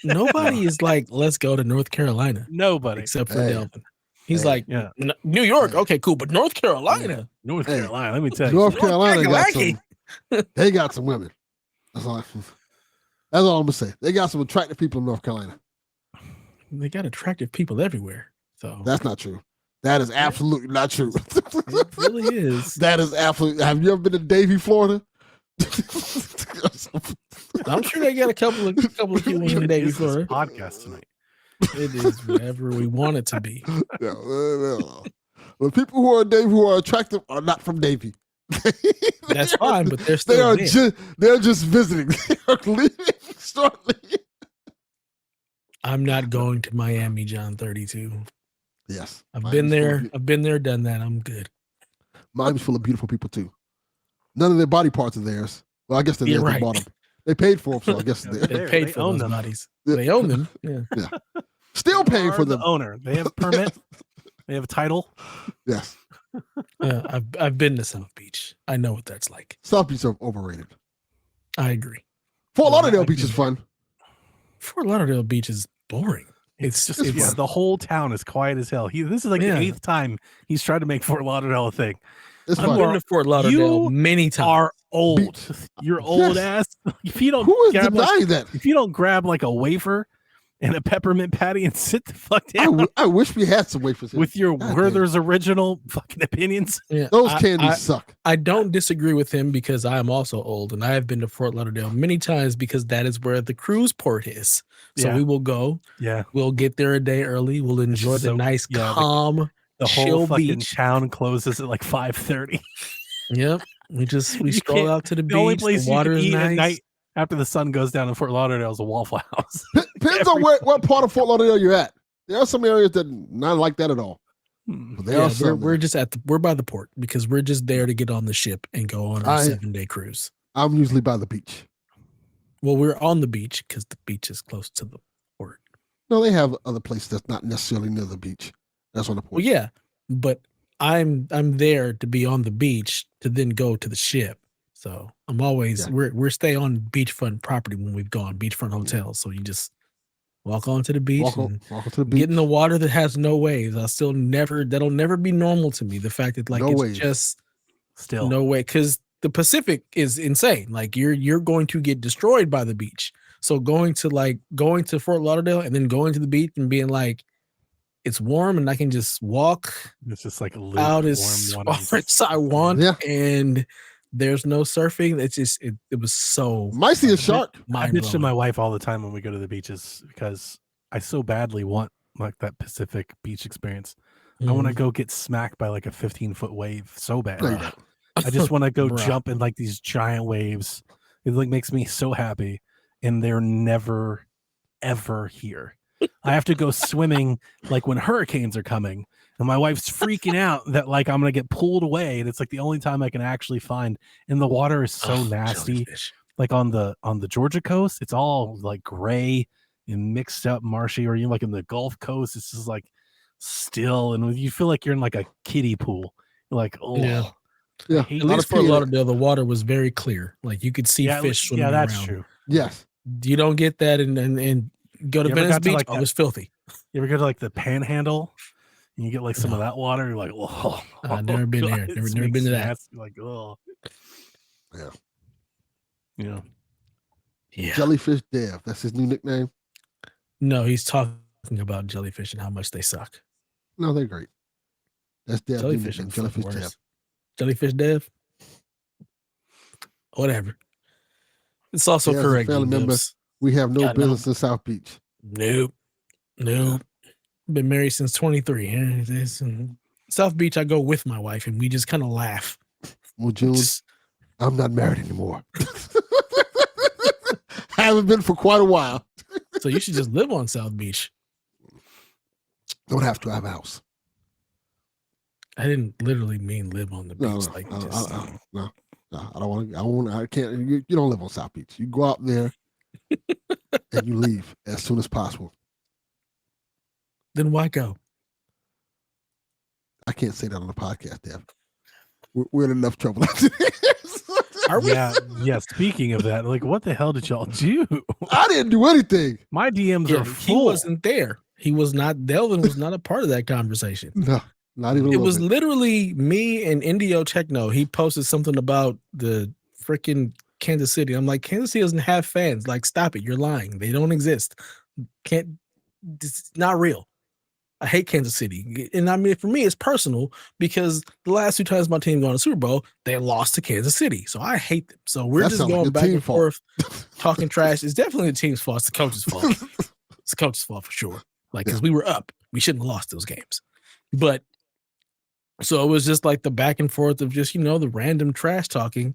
Nobody is like, let's go to North Carolina. Nobody except for Delvin. He's like, New York, okay, cool, but North Carolina, North Carolina. Let me tell you, North Carolina got some. They got some women. That's all I'm gonna say. They got some attractive people in North Carolina. They got attractive people everywhere. So that's not true. That is absolutely not true. It really is. That is absolutely. Have you ever been to Davie, Florida? I'm sure they got a couple of people in Davie, Florida. Podcast tonight. It is whatever we want it to be. No. The people who are in Davie who are attractive are not from Davie. That's fine, but they're they still are there. they're just visiting. They are leaving shortly. I'm not going to Miami, John 32. Yes, I've been there. I've been there, done that. I'm good. Miami's full of beautiful people too. None of their body parts are theirs. Well, I guess they're theirs. Right. They bought them. They paid for them, so I guess They paid for those bodies. Yeah. They own them. Yeah. Still paying for the them. owner. They have a permit. They have a title. Yes. I've been to South Beach. I know what that's like. South Beach are overrated. I agree. Fort Lauderdale Beach is fun. Fort Lauderdale Beach is boring. It's just the whole town is quiet as hell. This is like the 8th time he's tried to make Fort Lauderdale a thing. It's I've fun. been to Fort Lauderdale many times. Are old. You're old ass. If you don't Who is grab denying that? If you don't grab like a wafer and a peppermint patty and sit the fuck down. I wish we had some wafers here. With your Werther's original fucking opinions. Yeah, those candies suck. I don't disagree with him because I am also old and I have been to Fort Lauderdale many times because that is where the cruise port is. So we will go. Yeah. We'll get there a day early. We'll enjoy the nice, calm, the chill whole fucking beach. town closes at like 5:30. Yep. We stroll out to the beach. The only place the water you can is eat nice. at night after the sun goes down in Fort Lauderdale is a Waffle House. Depends on what part of Fort Lauderdale you're at. There are some areas that not like that at all. But there are some. We're just we're by the port because we're just there to get on the ship and go on our 7-day cruise. I'm usually by the beach. Well, we're on the beach because the beach is close to the port. No, they have other places that's not necessarily near the beach. That's on the port. Well, yeah, but I'm there to be on the beach to then go to the ship. So I'm always we're stay on beachfront property when we've gone beachfront hotels. So you just walk onto the beach, get in the water that has no waves. That'll never be normal to me. The fact that like it's just still no way because the Pacific is insane. Like you're going to get destroyed by the beach. So going to Fort Lauderdale and then going to the beach and being like, it's warm and I can just walk. It's just like a out as far as I want, and there's no surfing. It's just it was so. Might see a shark. I bitch to my wife all the time when we go to the beaches because I so badly want like that Pacific beach experience. I want to go get smacked by like a 15-foot wave so bad. I just want to go jump in like these giant waves. It like makes me so happy, and they're never ever here. I have to go swimming like when hurricanes are coming, and my wife's freaking out that like I'm gonna get pulled away, and it's like the only time I can actually find. And the water is so nasty. Jellyfish. Like on the Georgia coast, it's all like gray and mixed up, marshy. Or you like in the Gulf Coast, it's just like still, and you feel like you're in like a kiddie pool. You're like, oh yeah. At least for Lauderdale, the water was very clear. Like you could see fish swimming around. Yeah, that's true. Yes, you don't get that and go to Venice Beach. It was filthy. You ever go to like the Panhandle and you get like some of that water? You're like, oh, I've never been there. Never been to that. Like, oh, yeah. Jellyfish Dev. That's his new nickname. No, he's talking about jellyfish and how much they suck. No, they're great. That's Dev. Jellyfish. Jellyfish Dev. Jellyfish Dev. Whatever. It's also correct. Family member. We have no business in South Beach. Nope. Been married since 23. South Beach, I go with my wife, and we just kind of laugh. Well, June, I'm not married anymore. Haven't been for quite a while. So you should just live on South Beach. Don't have to have a house. I didn't literally mean live on the beach. No, I don't want. I can't. You don't live on South Beach. You go out there and you leave as soon as possible. Then why go? I can't say that on the podcast, Dev. We're in enough trouble. Are we? Yeah. Speaking of that, like, what the hell did y'all do? I didn't do anything. My DMs are full. He wasn't there. He was not. Delvin was not a part of that conversation. No, not even. It was literally me and Indio Techno. He posted something about the freaking Kansas City. I'm like, Kansas City doesn't have fans. Like, stop it. You're lying. They don't exist. It's not real. I hate Kansas City. And I mean, for me, it's personal because the last 2 times my team gone to Super Bowl, they lost to Kansas City. So I hate them. So we're just going back and forth, talking trash. It's definitely the team's fault. It's the coach's fault. It's the coach's fault for sure. Like, because we were up. We shouldn't have lost those games. But So it was just like the back and forth of just, the random trash talking.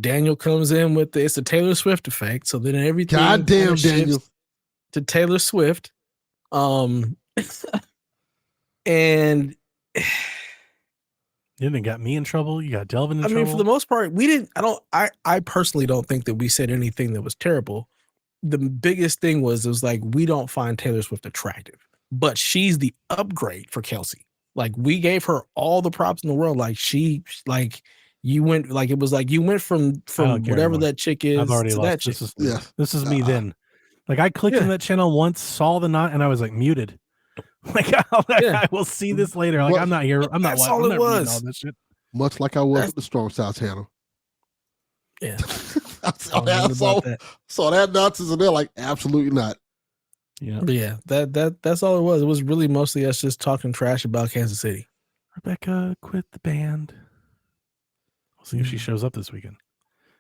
Daniel comes in with it's a Taylor Swift effect. So then everything Goddamn, shifts Daniel. to Taylor Swift. And you didn't got me in trouble. You got Delvin in trouble. I mean, for the most part, we didn't. I personally don't think that we said anything that was terrible. The biggest thing was like we don't find Taylor Swift attractive, but she's the upgrade for Kelsey. Like we gave her all the props in the world. Like you went it was like you went from whatever that chick is. I've already to lost. That chick. This is me then. Like I clicked in that channel once, saw the knot, and I was like muted. Like I will see this later. Like I'm not here. I'm not watching. I'm not reading all this shit. Much like I was with the Strong South channel. Yeah. I saw that nonsense and they're like, absolutely not. Yeah. But yeah, that's all it was. It was really mostly us just talking trash about Kansas City. Rebecca quit the band. We'll see if she shows up this weekend.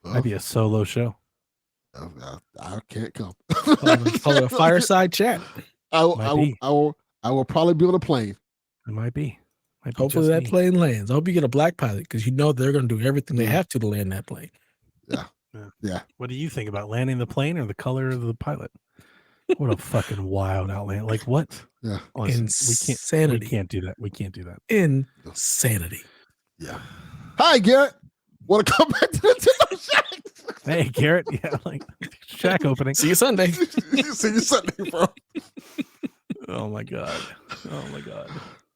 Might be a solo show. I can't come. Call it a fireside chat. I will probably be on a plane. It might be. Hopefully that plane lands. I hope you get a black pilot because they're going to do everything they have to land that plane. Yeah. What do you think about landing the plane or the color of the pilot? What a fucking wild outland! Like what? Yeah, insanity. We can't do that. We can't do that. Insanity. Yeah. Hi, Garrett. Want to come back to the Nintendo Shack? Hey, Garrett. Yeah, like Shack opening. See you Sunday. See you Sunday, bro. Oh my god.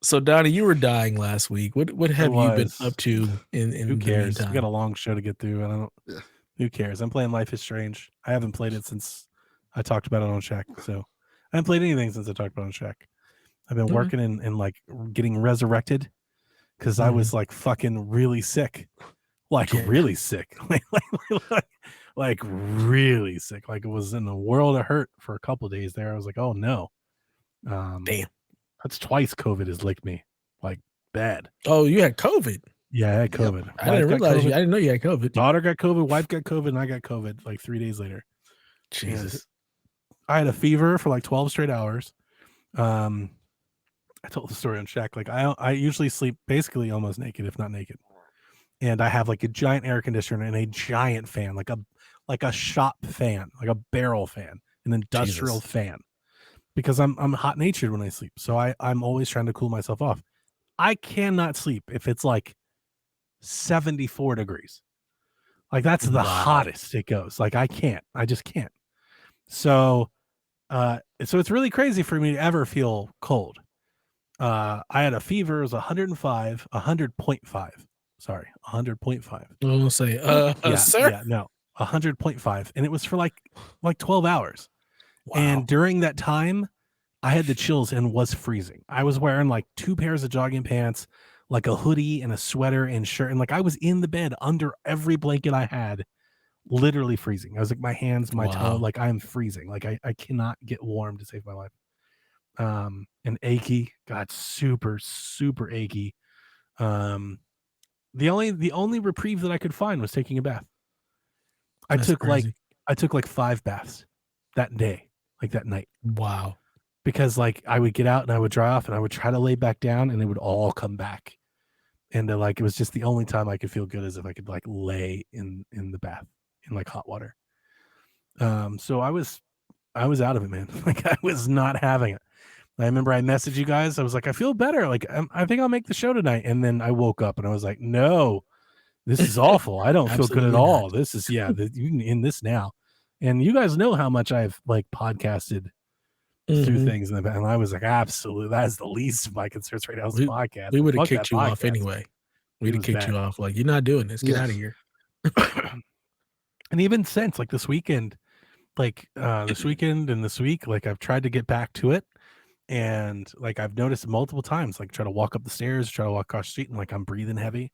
So Donnie, you were dying last week. What have you been up to in Who cares? The meantime? We got a long show to get through. I don't know. Yeah. Who cares? I'm playing Life is Strange. I haven't played it since I talked about it on Shack. So I haven't played anything since I talked about it on Shack. I've been working and like getting resurrected because I was like fucking really sick. Like really sick. like really sick. Like it was in a world of hurt for a couple of days there. I was like, oh no. Damn. That's twice COVID has licked me. Like bad. Oh, you had COVID? Yeah, I had COVID. Yep. I didn't realize I didn't know you had COVID. Daughter got COVID, wife got COVID, and I got COVID like 3 days later. Jesus. And I had a fever for like 12 straight hours. I told the story on Shack. Like I usually sleep basically almost naked, if not naked. And I have like a giant air conditioner and a giant fan, like a shop fan, like a barrel fan, an industrial fan. Because I'm hot natured when I sleep. So I'm always trying to cool myself off. I cannot sleep if it's like 74 degrees. Like that's the hottest it goes. Like I just can't. So it's really crazy for me to ever feel cold. I had a fever. It was 100.5. Sorry, 100.5. I'll say, sir? Yeah, no, 100.5. And it was for like 12 hours. Wow. And during that time, I had the chills and was freezing. I was wearing like 2 pairs of jogging pants, like a hoodie and a sweater and shirt. And like I was in the bed under every blanket I had, literally freezing. I was like my hands, my toe, like I'm freezing. Like I cannot get warm to save my life. And achy, God, super, super achy. The only reprieve that I could find was taking a bath. I took like 5 baths that day, like that night. Wow. Because like I would get out and I would dry off and I would try to lay back down and it would all come back. And like it was just the only time I could feel good as if I could like lay in the bath in like hot water. So I was out of it, man. Like I was not having it. I remember I messaged you guys. I was like, I feel better. Like I think I'll make the show tonight. And then I woke up and I was like, no, this is awful. I don't feel good at all. This is you can end this now. And you guys know how much I've like podcasted through things and I was like, absolutely, that is the least of my concerns right now. Is the podcast. We would have kicked you off anyway. We'd have kicked you off. Like, you're not doing this. Get out of here. And even since like this weekend, like this weekend and this week, like I've tried to get back to it. And like I've noticed multiple times, like try to walk up the stairs, try to walk across the street, and like I'm breathing heavy.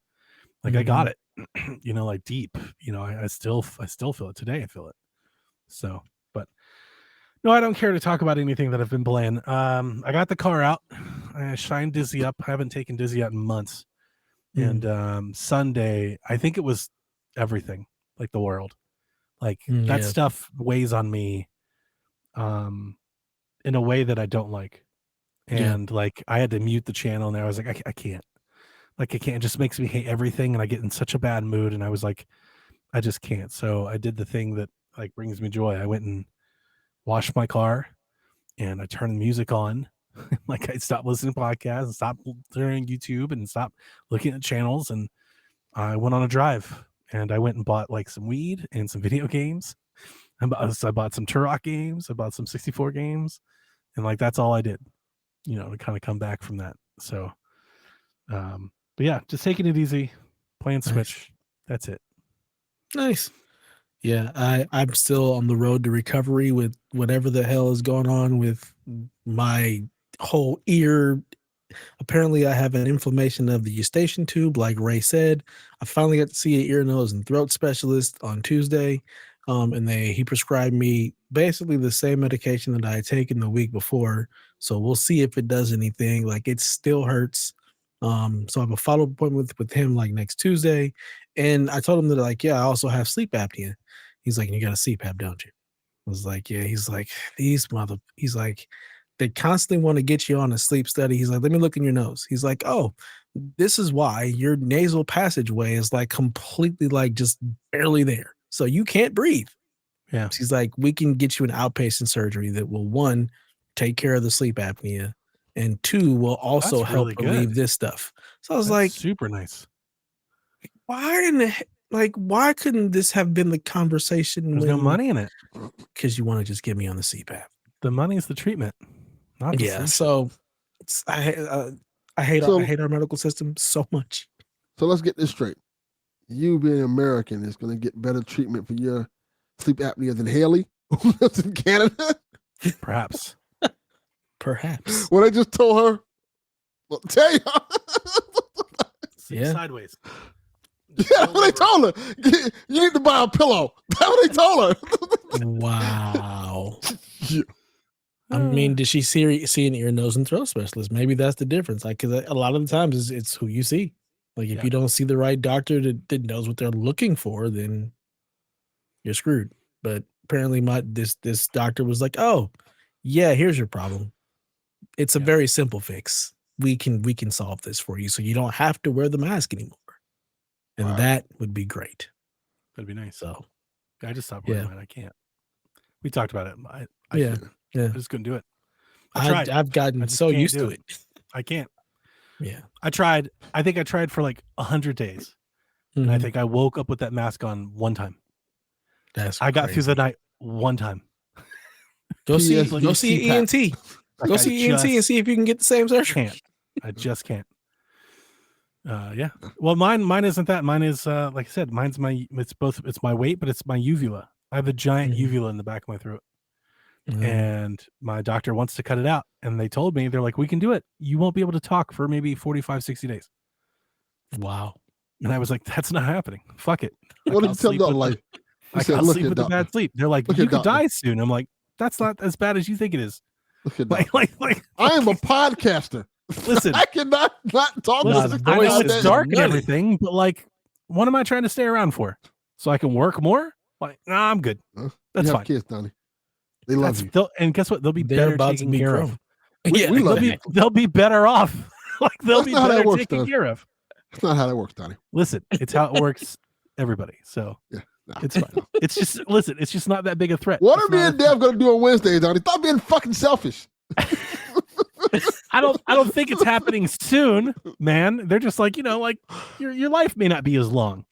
Like I got it, like deep. I still feel it today. I feel it. So, but no, I don't care to talk about anything that I've been playing. I got the car out. I shined Dizzy up. I haven't taken Dizzy out in months. And Sunday, I think it was everything, like the world. Like that stuff weighs on me in a way that I don't like. And like I had to mute the channel and I was like, I can't. Like I can't. It just makes me hate everything, and I get in such a bad mood. And I was like, I just can't. So I did the thing that like brings me joy. I went and washed my car, and I turned the music on. Like I stopped listening to podcasts, and stopped turning YouTube, and stopped looking at channels, and I went on a drive. And I went and bought like some weed and some video games. I bought some Turok games. I bought some 64 games, and like that's all I did, to kind of come back from that. So, but yeah, just taking it easy, playing Switch. That's it. Nice. Yeah, I'm still on the road to recovery with whatever the hell is going on with my whole ear. Apparently, I have an inflammation of the eustachian tube, like Ray said. I finally got to see an ear, nose, and throat specialist on Tuesday, and he prescribed me basically the same medication that I had taken the week before. So we'll see if it does anything. Like it still hurts. So I have a follow-up appointment with him like next Tuesday, and I told him that like, yeah, I also have sleep apnea. He's like, you got a CPAP, don't you? I was like, yeah. He's like, he's like, they constantly want to get you on a sleep study. He's like, let me look in your nose. He's like, oh, this is why your nasal passageway is like completely like just barely there. So you can't breathe. Yeah. He's like, we can get you an outpatient surgery that will, one, take care of the sleep apnea, and two, will also That's help really relieve good. this stuff. So I was That's like, super nice. why couldn't this have been the conversation? There's no money in it. Because you want to just get me on the CPAP. The money is the treatment, not the solution. So I hate our medical system so much. So let's get this straight. You being American is going to get better treatment for your sleep apnea than Haley, who lives in Canada? Perhaps. What I just told her, well, tell you. Yeah. Sideways. Yeah, what they told her. You need to buy a pillow. That's what they told her. Wow. Yeah. I mean, did she see an ear, nose, and throat specialist? Maybe that's the difference. Like, because a lot of the times it's who you see. Like, if you don't see the right doctor that knows what they're looking for, then you're screwed. But apparently, this doctor was like, "Oh, yeah, here's your problem. It's a very simple fix. We can solve this for you, so you don't have to wear the mask anymore." And that would be great. That'd be nice. So, I just stopped wearing mine. I can't. We talked about it. I just couldn't do it. I've gotten so used to it. I can't. Yeah. I tried. I think I tried for like 100 days. And I think I woke up with that mask on one time. I got through the night one time. Go see ENT. Go see ENT and see if you can get the same surgery. I just can't. Yeah. Well, mine isn't that. Mine is like I said, it's my weight, but it's my uvula. I have a giant uvula in the back of my throat. And my doctor wants to cut it out. And they told me, they're like, we can do it. You won't be able to talk for maybe 45, 60 days. Wow. And I was like, that's not happening. Fuck it. What did you tell them? Like, I'll sleep with a bad sleep. They're like, you could die soon. I'm like, that's not as bad as you think it is. Like, I am a podcaster. Listen, I cannot not talk. Listen, I know it's dark and everything, but like, what am I trying to stay around for? So I can work more? Like, nah, I'm good. That's fine. Kids, Donnie. They love you. And guess what? They'll be better taken care of. We love you. They'll be better off. Like they'll be better taken care of. That's not how that works, Donnie. Listen, it's how it works. Everybody. So it's fine. It's just it's just not that big a threat. What are me and Dev gonna do on Wednesday, Donnie? Stop being fucking selfish. I don't think it's happening soon, man. They're just like, like your life may not be as long.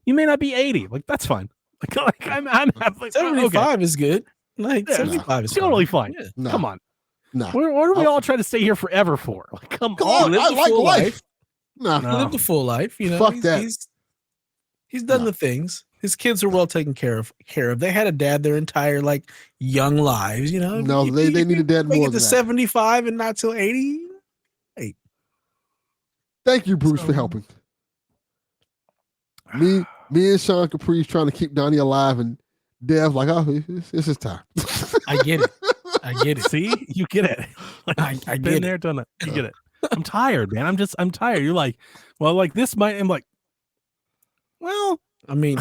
You may not be 80. Like that's fine. Like I'm like 75 is good. Like 75 is totally fine. Yeah. Come on. No. What are we all trying to stay here forever for? Like, come on. I like life. No. Live the full life. Fuck that. He's done the things. His kids are well taken care of. They had a dad their entire like young lives. No, they need a dad more than that. 75 and not till 80. Hey. Thank you, Bruce, for helping. Me and Sean Caprice trying to keep Donnie alive, and Dev like, oh, this is time. I get it. See, you get it. Like, I get been it. there, done it. You get it. I'm tired, man. I'm tired. You're like, well, like this might. I'm like, well, I mean,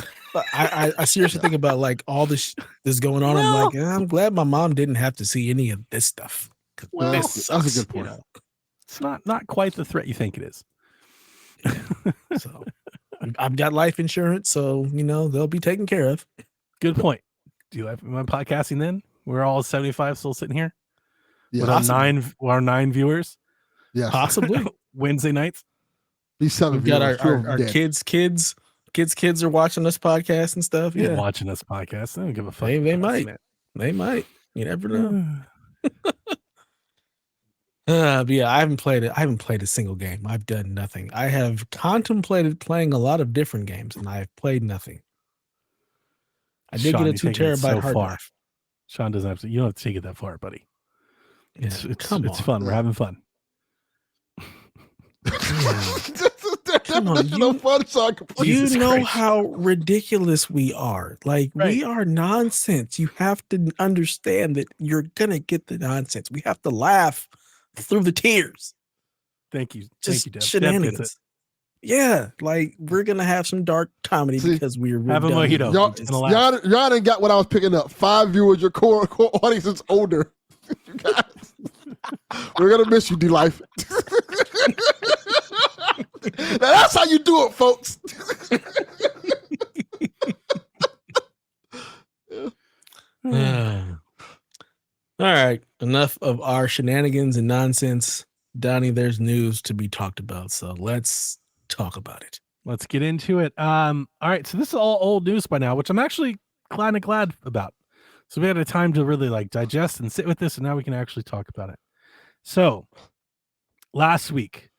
I seriously think about like all this going on. I'm like, I'm glad my mom didn't have to see any of this stuff. Well, that's a good point. It's not quite the threat you think it is. So I've got life insurance, so they'll be taken care of. Good point. Do you am I podcasting then? We're all 75 still sitting here Yeah. with Possibly. our nine viewers Yes. Possibly. Wednesday nights. These 7 We've got viewers, our kids are watching us podcast and stuff. Yeah, Yeah, watching us podcast. I don't give a fuck. they about us, might. man. They might. You never know. Mm. But yeah, I haven't played it. I haven't played a single game. I've done nothing. I have contemplated playing a lot of different games, and I've played nothing. I did Sean, get a you're 2 taking it terabyte so hard far. drive. Sean doesn't have to. You don't have to take it that far, buddy. It's Come on. fun. We're having fun. Come on, you know how ridiculous we are. Like, we are nonsense. You have to understand that you're gonna get the nonsense. We have to laugh through the tears. Thank you. Just Thank you, Deb. shenanigans. Deb gets it. Yeah, like we're gonna have some dark comedy because we're Have a dumb. mojito. Y'all, And a laugh. y'all didn't got what I was picking up. 5 viewers, your core audience is older. You guys, we're gonna miss you, D-Life. Now that's how you do it, folks. All right, enough of our shenanigans and nonsense. Donnie, there's news to be talked about, so let's talk about it. Let's get into it. All right, so this is all old news by now, which I'm actually glad about. So we had a time to really like digest and sit with this, and now we can actually talk about it. So last week,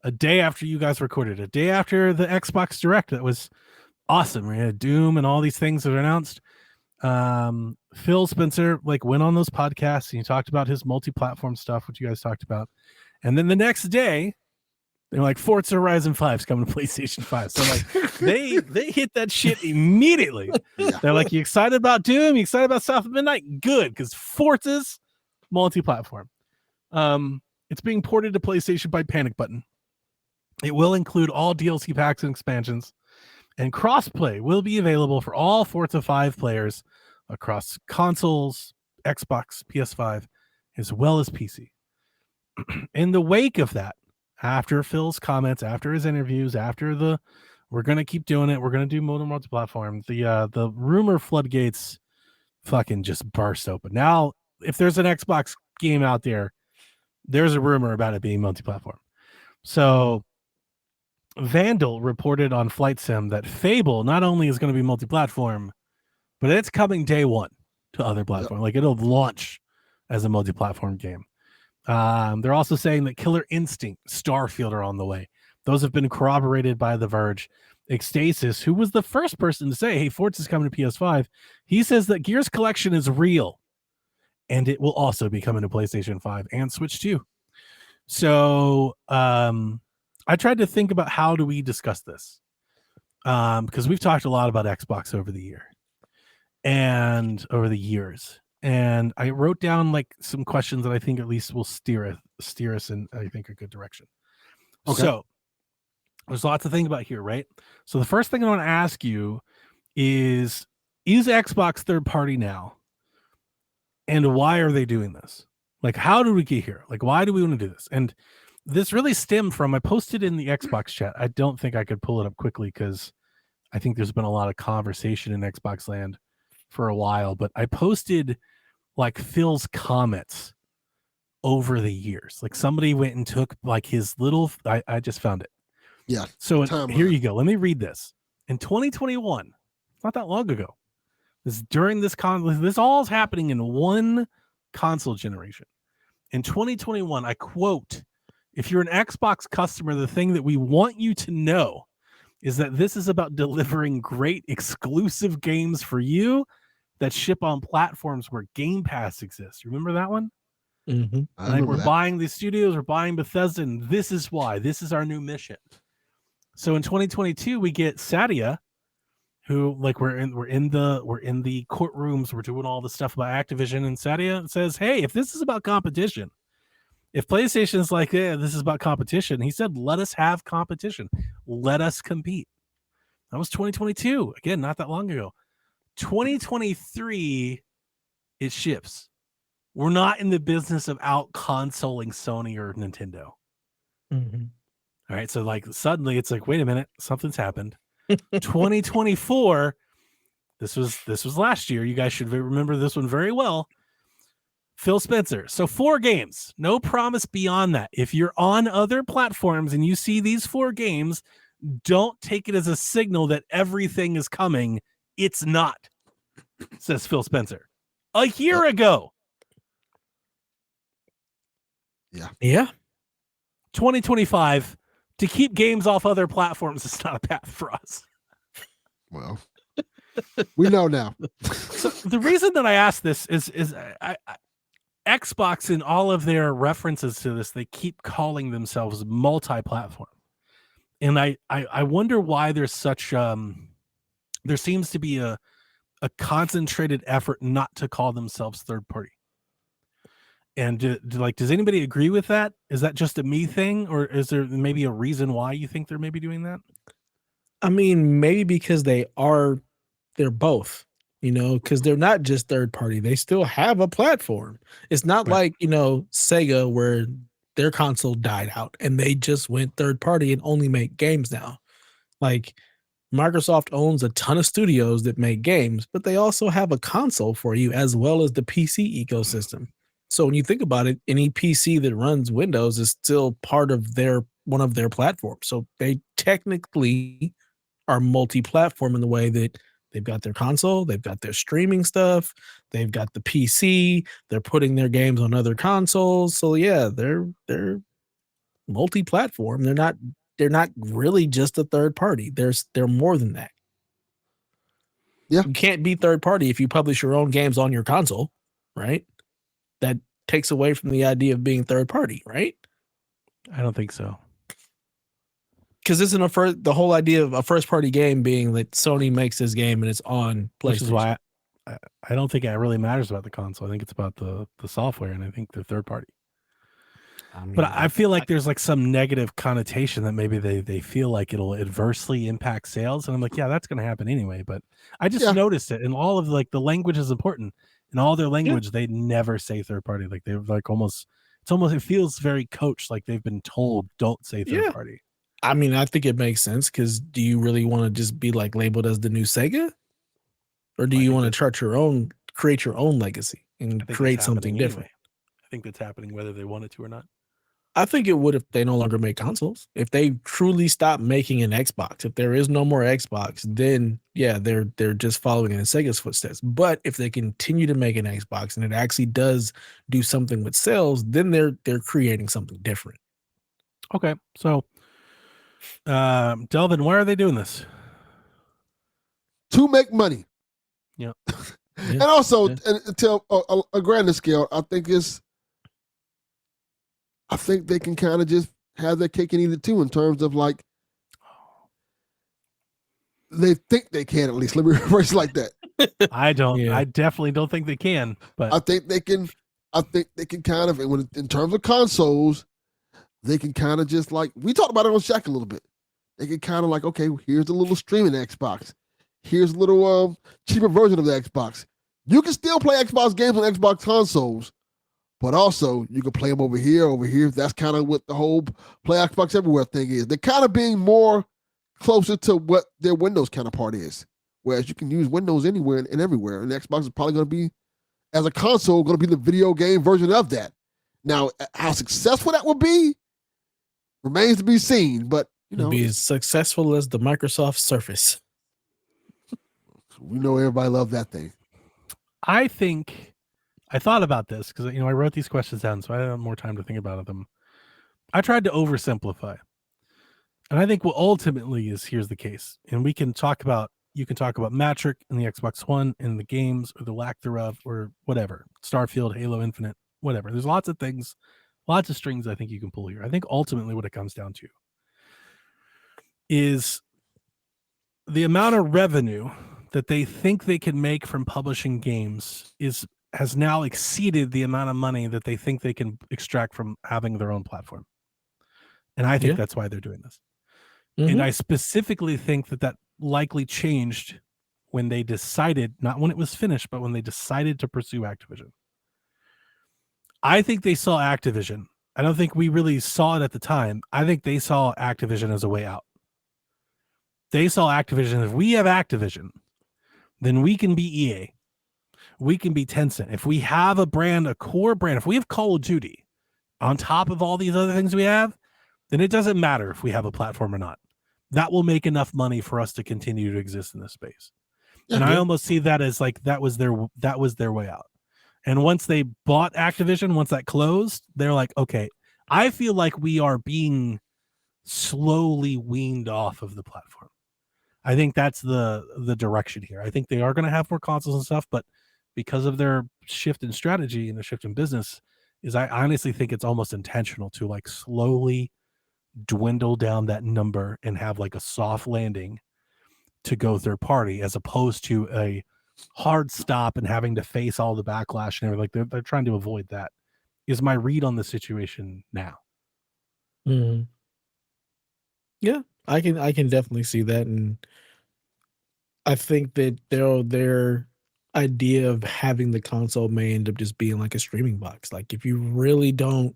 a day after you guys recorded, a day after the Xbox Direct, that was awesome. We had Doom and all these things that were announced. Phil Spencer went on those podcasts and he talked about his multi-platform stuff, which you guys talked about. And then the next day, they're like, Forza Horizon 5 is coming to PlayStation 5. So they hit that shit immediately. Yeah. They're like, you excited about Doom? You excited about South of Midnight? Good, because Forza's multi-platform. It's being ported to PlayStation by Panic Button. It will include all DLC packs and expansions, and crossplay will be available for all Forza 5 players across consoles, Xbox, PS5, as well as PC. In the wake of that, after Phil's comments, after his interviews, after we're going to keep doing it, we're going to do multi-platform, the rumor floodgates fucking just burst open. Now, if there's an Xbox game out there, there's a rumor about it being multi-platform. So Vandal reported on Flight Sim that Fable not only is going to be multi-platform, but it's coming day one to other platforms. Yep. It'll launch as a multi-platform game. They're also saying that Killer Instinct, Starfield are on the way. Those have been corroborated by The Verge. Ecstasis, who was the first person to say, hey, Forza's coming to PS5, he says that Gears Collection is real, and it will also be coming to PlayStation 5 and Switch 2. So I tried to think about how do we discuss this, because we've talked a lot about Xbox over the years, and I wrote down some questions that I think at least will steer us in, I think, a good direction. Okay. So there's lots to think about here, right? So the first thing I want to ask you is Xbox third party now, and why are they doing this? How did we get here? Why do we want to do this? And this really stemmed from, I posted in the Xbox chat. I don't think I could pull it up quickly because I think there's been a lot of conversation in Xbox land for a while, but I posted Phil's comments over the years. Somebody went and took his little, I just found it. Yeah. So here you go. Let me read this. In 2021, not that long ago, this all is happening in one console generation. In 2021, I quote, if you're an Xbox customer, the thing that we want you to know is that this is about delivering great exclusive games for you that ship on platforms where Game Pass exists. Remember that one? Mm-hmm. We're buying these studios, we're buying Bethesda, and this is why. This is our new mission. So in 2022, we get Sadia, who we're in the courtrooms, we're doing all the stuff about Activision, and Sadia says, hey, if this is about competition, if PlayStation's this is about competition, he said, let us have competition. Let us compete. That was 2022. Again, not that long ago. 2023, it shifts. We're not in the business of out consoling Sony or Nintendo. Mm-hmm. All right, so like suddenly it's like, wait a minute, something's happened. 2024. This was last year. You guys should remember this one very well. Phil Spencer. So 4 games, no promise beyond that. If you're on other platforms and you see these 4 games, don't take it as a signal that everything is coming. It's not, says Phil Spencer a year ago. Yeah. 2025, to keep games off other platforms is not a path for us. Well, we know now. So the reason that I asked this is Xbox, in all of their references to this, they keep calling themselves multi-platform. And I wonder why there's such there seems to be a concentrated effort not to call themselves third party. And does anybody agree with that? Is that just a me thing, or is there maybe a reason why you think they're maybe doing that? I mean, maybe because they're both, because they're not just third party. They still have a platform. It's not Right. like, Sega, where their console died out and they just went third party and only make games now. Like, Microsoft owns a ton of studios that make games, but they also have a console for you as well as the PC ecosystem. So when you think about it, any PC that runs Windows is still part of one of their platforms. So they technically are multi-platform in the way that they've got their console, they've got their streaming stuff, they've got the PC, they're putting their games on other consoles. So yeah, they're multi-platform. They're not really just a third party. They're more than that. Yeah. You can't be third party if you publish your own games on your console, right? That takes away from the idea of being third party, right? I don't think so. Because isn't the whole idea of a first party game being that Sony makes this game and it's on PlayStation? Which is why I don't think it really matters about the console. I think it's about the software, and I think they're third party. But I feel like there's like some negative connotation that maybe they feel like it'll adversely impact sales. And I'm like, yeah, that's going to happen anyway. But I just noticed it. And all of like the language is important. In all their language, they never say third party. Like they're like it feels very coached. Like they've been told, don't say third party. I mean, I think it makes sense, because do you really want to just be like labeled as the new Sega? Or do you want to create your own legacy and create something different? I think that's happening whether they wanted to or not. I think it would if they no longer make consoles. If they truly stop making an Xbox, if there is no more Xbox, then yeah, they're just following in Sega's footsteps. But if they continue to make an Xbox and it actually does do something with sales, then they're creating something different. Okay, so Delvin, why are they doing this? To make money. Yeah. And also, until a grander scale, I think they can kind of just have their cake and eat it too, in terms of like, they think they can, at least. Let me rephrase it like that. I don't. Yeah. I definitely don't think they can. But I think they can kind of, in terms of consoles, they can kind of just like, we talked about it on Shaq a little bit. They can kind of like, okay, here's a little streaming Xbox. Here's a little cheaper version of the Xbox. You can still play Xbox games on Xbox consoles, but also you can play them over here. That's kind of what the whole play Xbox everywhere thing is. They're kind of being more closer to what their Windows counterpart is. Whereas you can use Windows anywhere and everywhere. And Xbox is probably going to be, as a console, going to be the video game version of that. Now, how successful that will be remains to be seen. But, it'll be as successful as the Microsoft Surface. We know everybody loves that thing. I think I thought about this because I wrote these questions down, so I had more time to think about them. I tried to oversimplify, and I think what ultimately here's the case. And you can talk about Matric and the Xbox One and the games or the lack thereof or whatever, Starfield, Halo Infinite, whatever. There's lots of things, lots of strings I think you can pull here. I think ultimately what it comes down to is the amount of revenue that they think they can make from publishing games has now exceeded the amount of money that they think they can extract from having their own platform. And I think that's why they're doing this. Mm-hmm. And I specifically think that likely changed when they decided, not when it was finished, but when they decided to pursue Activision. I think they saw Activision I don't think we really saw it at the time. I think they saw Activision as a way out. They saw Activision. If we have Activision, then we can be EA. We can be Tencent. If we have a brand, a core brand, if we have Call of Duty on top of all these other things we have, then it doesn't matter if we have a platform or not. That will make enough money for us to continue to exist in this space. And I almost see that as like that was their way out. And once they bought Activision, once that closed, they're like, okay, I feel like we are being slowly weaned off of the platform. I think that's the direction here. I think they are going to have more consoles and stuff, but because of their shift in strategy and the shift in business, I honestly think it's almost intentional to like slowly dwindle down that number and have like a soft landing to go third party, as opposed to a hard stop and having to face all the backlash and everything. Like they're trying to avoid that. Is my read on the situation now. Mm-hmm. Yeah, I can definitely see that, and I think that their idea of having the console may end up just being like a streaming box. Like if you really don't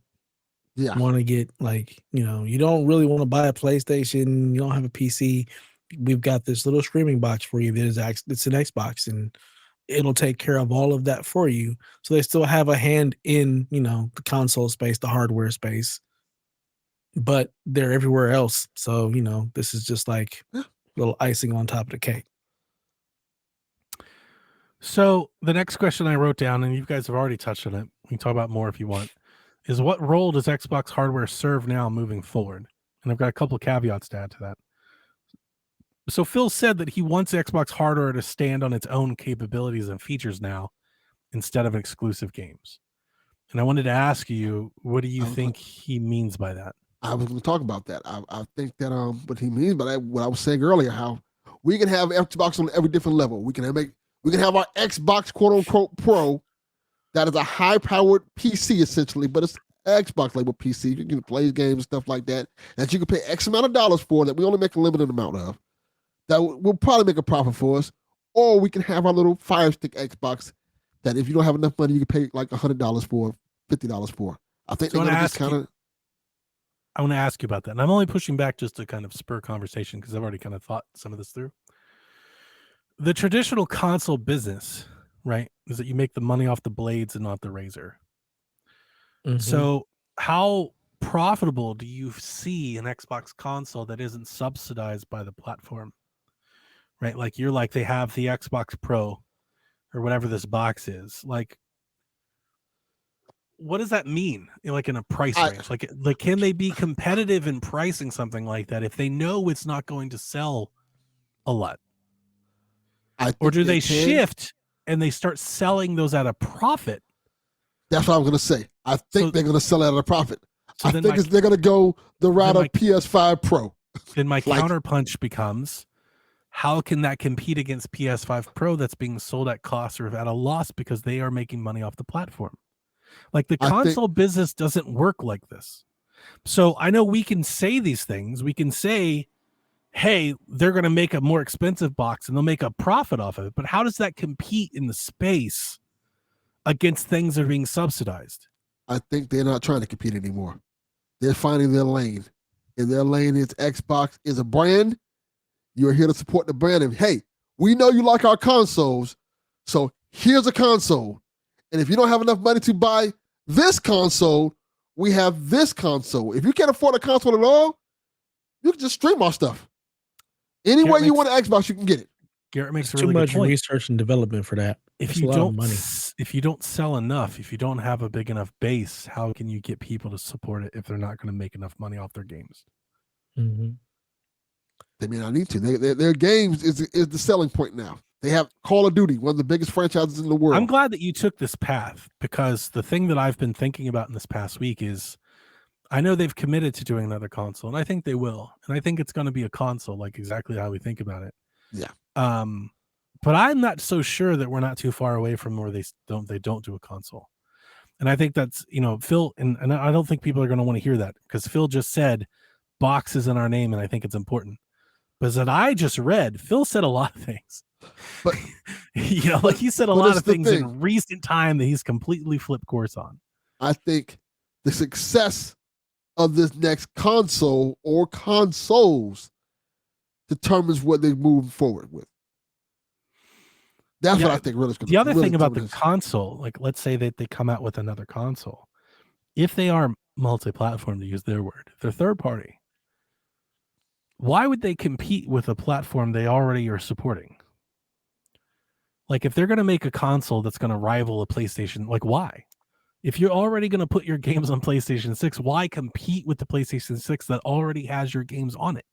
want to get like, you don't really want to buy a PlayStation, you don't have a PC, we've got this little streaming box for you. It's an Xbox, and it'll take care of all of that for you. So they still have a hand in, the console space, the hardware space, but they're everywhere else. So, this is just like a little icing on top of the cake. So the next question I wrote down, and you guys have already touched on it, we can talk about more if you want, is what role does Xbox hardware serve now moving forward? And I've got a couple of caveats to add to that. So Phil said that he wants Xbox hardware to stand on its own capabilities and features now instead of exclusive games. And I wanted to ask you, what do you think he means by that? I was going to talk about that. I think that what he means by that, what I was saying earlier, how we can have Xbox on every different level. We can have our Xbox quote unquote Pro, that is a high powered PC essentially, but it's Xbox label PC. You can play games and stuff like that you can pay X amount of dollars for, that we only make a limited amount of. That will probably make a profit for us. Or we can have our little Fire Stick Xbox that if you don't have enough money, you can pay like $100 for, $50 for. I think they're going to just kind of. I want to ask you about that. And I'm only pushing back just to kind of spur conversation because I've already kind of thought some of this through. The traditional console business, right, is that you make the money off the blades and not the razor. Mm-hmm. So how profitable do you see an Xbox console that isn't subsidized by the platform? Right? Like they have the Xbox Pro or whatever this box is. Like, what does that mean? Like in a price range? Like can they be competitive in pricing something like that if they know it's not going to sell a lot? Or do they shift and they start selling those at a profit? That's what I'm going to say. I think they're going to sell it at a profit. I think they're going to go the route of PS5 Pro. Then my counterpunch becomes, how can that compete against PS5 Pro that's being sold at cost or at a loss because they are making money off the platform? Like the console business doesn't work like this. So I know we can say these things. We can say, hey, they're going to make a more expensive box and they'll make a profit off of it. But how does that compete in the space against things that are being subsidized? I think they're not trying to compete anymore. They're finding their lane. And their lane is Xbox is a brand. You're here to support the brand. And hey, we know you like our consoles. So here's a console. And if you don't have enough money to buy this console, we have this console. If you can't afford a console at all, you can just stream our stuff. Any way you want an Xbox, you can get it. Garrett makes too much research and development for that. If you don't sell enough, if you don't have a big enough base, how can you get people to support it if they're not going to make enough money off their games? Mm-hmm. They may not need to. Their games is the selling point now. They have Call of Duty, one of the biggest franchises in the world. I'm glad that you took this path, because the thing that I've been thinking about in this past week is, I know they've committed to doing another console, and I think they will. And I think it's going to be a console, like exactly how we think about it. Yeah. But I'm not so sure that we're not too far away from where they don't do a console. And I think that's, Phil, and I don't think people are going to want to hear that, because Phil just said box is in our name, and I think it's important. But as I just read, Phil said a lot of things. But like he said a lot of things in recent time that he's completely flipped course on. I think the success of this next console or consoles determines what they move forward with. That's what I think really is going to. The other thing about the console, like let's say that they come out with another console, if they are multi-platform, to use their word, if they're third party, why would they compete with a platform they already are supporting? Like if they're going to make a console that's going to rival a PlayStation, like why? If you're already going to put your games on PlayStation 6, why compete with the PlayStation 6 that already has your games on it?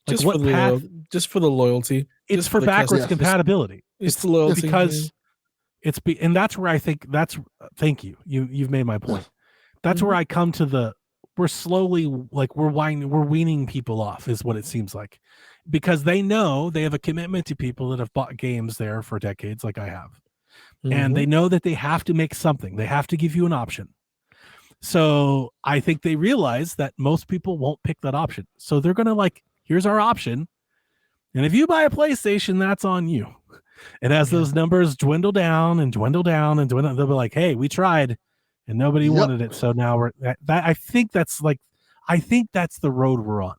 Like just, what path? Just for the loyalty. It's for backwards compatibility. It's the loyalty. Because and that's where I think thank you. You've made my point. That's where I come to we're slowly, like we're weaning people off is what it seems like, because they know they have a commitment to people that have bought games there for decades, like I have. And they know that they have to make something. They have to give you an option. So I think they realize that most people won't pick that option. So they're going to here's our option. And if you buy a PlayStation, that's on you. And as those numbers dwindle down and dwindle down and dwindle, they'll be like, hey, we tried and nobody wanted it. So now I think that's the road we're on.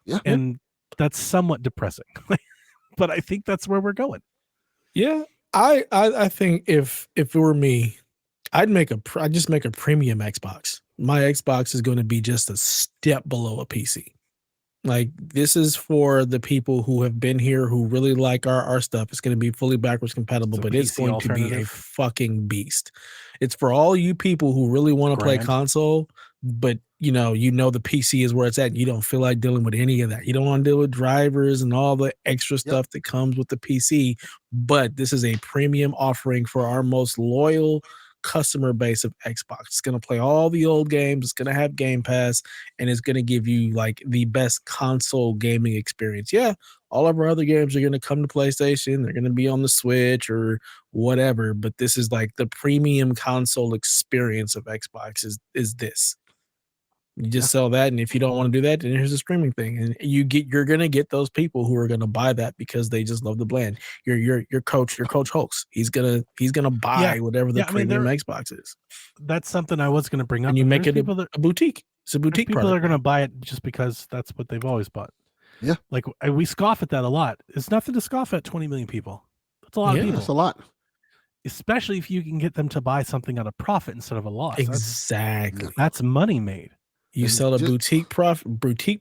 Yeah. And that's somewhat depressing, but I think that's where we're going. Yeah. I think if it were me, I'd just make a premium Xbox. My Xbox is going to be just a step below a PC. Like this is for the people who have been here, who really like our stuff. It's going to be fully backwards compatible, but it's going to be a fucking beast. It's for all you people who really want to play console, but you know the PC is where it's at. You don't feel like dealing with any of that. You don't want to deal with drivers and all the extra stuff that comes with the PC. But this is a premium offering for our most loyal customer base of Xbox. It's going to play all the old games. It's going to have Game Pass, and it's going to give you like the best console gaming experience. Yeah, all of our other games are going to come to PlayStation. They're going to be on the Switch or whatever, but this is like the premium console experience of Xbox is this. You just sell that, and if you don't want to do that, then here's a streaming thing, and you're gonna get those people who are gonna buy that because they just love the brand. Your coach Hulks, he's gonna buy whatever the premium Xbox is. That's something I was gonna bring up. And you make it a boutique. It's a boutique. People that are gonna buy it just because that's what they've always bought. Yeah, like we scoff at that a lot. It's nothing to scoff at. 20 million people. That's a lot of people. That's a lot. Especially if you can get them to buy something at a profit instead of a loss. Exactly. That's money made. You sell a boutique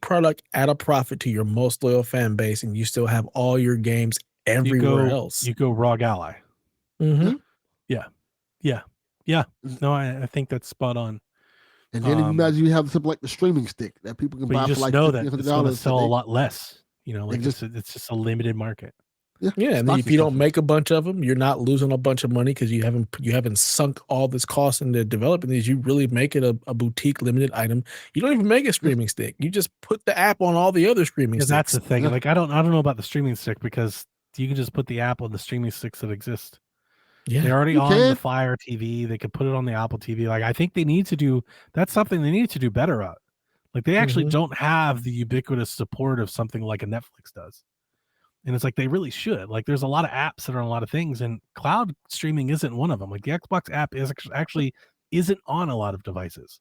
product at a profit to your most loyal fan base, and you still have all your games everywhere else. You go ROG Ally. Mm-hmm. Yeah. No, I think that's spot on. And then imagine you have something like the streaming stick that people can buy for like know that it's going to sell a lot less. You know, like it's just a limited market. Yeah, and then if you don't make a bunch of them, you're not losing a bunch of money because you haven't sunk all this cost into developing these. You really make it a boutique limited item. You don't even make a streaming stick. You just put the app on all the other streaming sticks. That's the thing. Like I don't know about the streaming stick because you can just put the app on the streaming sticks that exist. Yeah, they're already on the Fire TV. They could put it on the Apple TV. Like I think they need to do. That's something they need to do better at. Like they actually don't have the ubiquitous support of something like a Netflix does. And it's like they really should. Like there's a lot of apps that are on a lot of things, and cloud streaming isn't one of them. Like the Xbox app isn't on a lot of devices.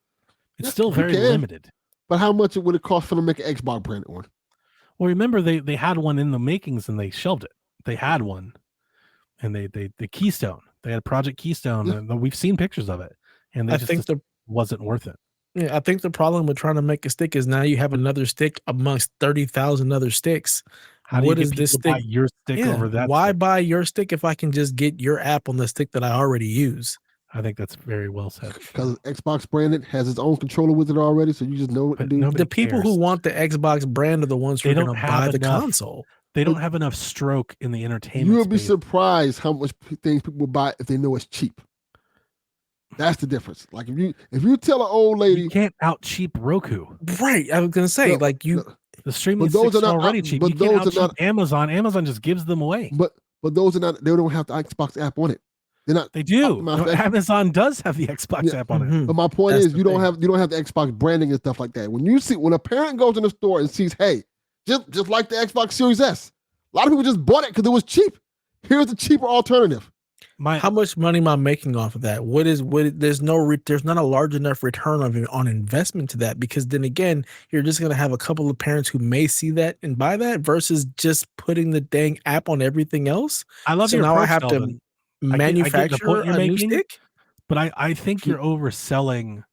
It's still very limited. But how much would it cost for them to make an Xbox brand one? Well, remember they had one in the makings and they shelved it. They had one, and the Keystone. They had Project Keystone, and we've seen pictures of it, and it wasn't worth it. Yeah, I think the problem with trying to make a stick is now you have another stick amongst 30,000 other sticks. How do you get this stick? Buy your stick over that? Why buy your stick if I can just get your app on the stick that I already use? I think that's very well said. Because Xbox branded has its own controller with it already, so you just know what to do. The people who want the Xbox brand are the ones who are going to buy the console. They don't have enough stroke in the entertainment. You will be surprised how much things people will buy if they know it's cheap. That's the difference. Like if you tell an old lady, you can't out cheap Roku. Right. I was going to say the streaming sticks are already cheap. But those are not Amazon. Amazon just gives them away. But those are not. They don't have the Xbox app on it. They're not. They do. Amazon does have the Xbox app on it. But my point is, you don't have the Xbox branding and stuff like that. When a parent goes in the store and sees, hey, just like the Xbox Series S, a lot of people just bought it because it was cheap. Here's the cheaper alternative. How much money am I making off of that? There's not a large enough return on investment to that, because then again, you're just going to have a couple of parents who may see that and buy that versus just putting the dang app on everything else. I love So your now I approach, have Delvin. to I get the manufacture point you're a new making, stick. but I think you're overselling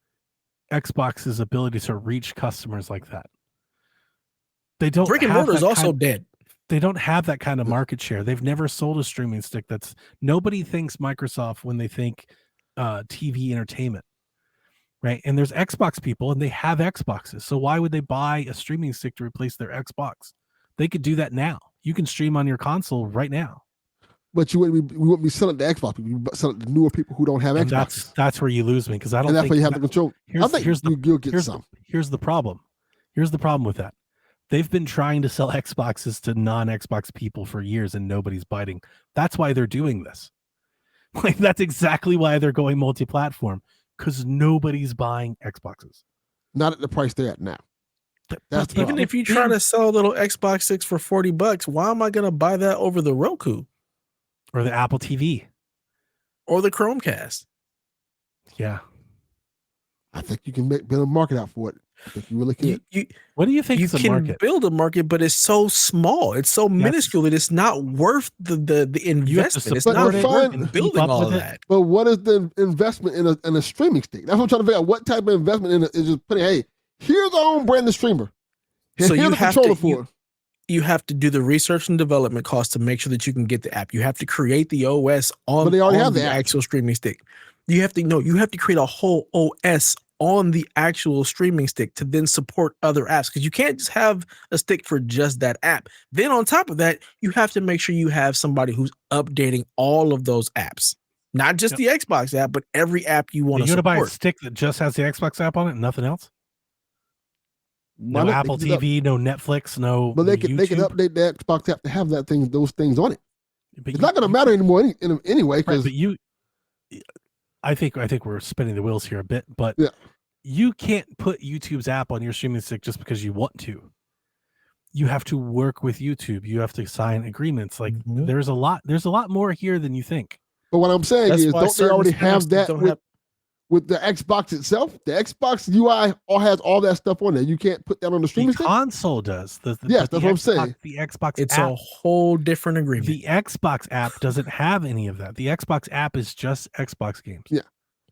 Xbox's ability to reach customers like that. They don't Brick and have mortar is that also kind, dead. they don't have that kind of market share. They've never sold a streaming stick. Nobody thinks Microsoft when they think TV entertainment, right? And there's Xbox people and they have Xboxes. So why would they buy a streaming stick to replace their Xbox? They could do that now. You can stream on your console right now. But we wouldn't be selling the Xbox people. We selling the newer people who don't have and Xboxes. That's where you lose me, because I don't and that's think where you have to control. I think you'll get some. Here's the problem. Here's the problem with that. They've been trying to sell Xboxes to non-Xbox people for years and nobody's biting. That's why they're doing this. Like, that's exactly why they're going multi-platform, because nobody's buying Xboxes. Not at the price they're at now. That's even if you try to sell a little Xbox 6 for $40, why am I going to buy that over the Roku? Or the Apple TV? Or the Chromecast? Yeah. I think you can build a market out for it. I think you really can. What do you think you can build a market, but it's so small. It's so minuscule that it's not worth the investment. It's not worth building all of that. But what is the investment in a streaming stick? That's what I'm trying to figure out. What type of investment is just putting, hey, here's our own brand of streamer. So here's you the have controller to, for it. You have to do the research and development costs to make sure that you can get the app. You have to create the OS on the actual streaming stick. You have to create a whole OS on the actual streaming stick to then support other apps, because you can't just have a stick for just that app. Then on top of that, you have to make sure you have somebody who's updating all of those apps, not just the Xbox app, but every app you want to support. You buy a stick that just has the Xbox app on it and nothing else? No Apple TV, no Netflix, no. But they can update the Xbox app to have those things on it. But it's not going to matter anymore anyway. Because I think we're spinning the wheels here a bit, but you can't put YouTube's app on your streaming stick just because you want to. You have to work with YouTube. You have to sign agreements. Like there's a lot more here than you think. But what I'm saying is, don't they already have that with the Xbox itself? The Xbox UI has all that stuff on there. You can't put that on the streaming stick? The console does. Yes, that's what I'm saying. The Xbox it's app, a whole different agreement. The Xbox app doesn't have any of that. The Xbox app is just Xbox games. Yeah.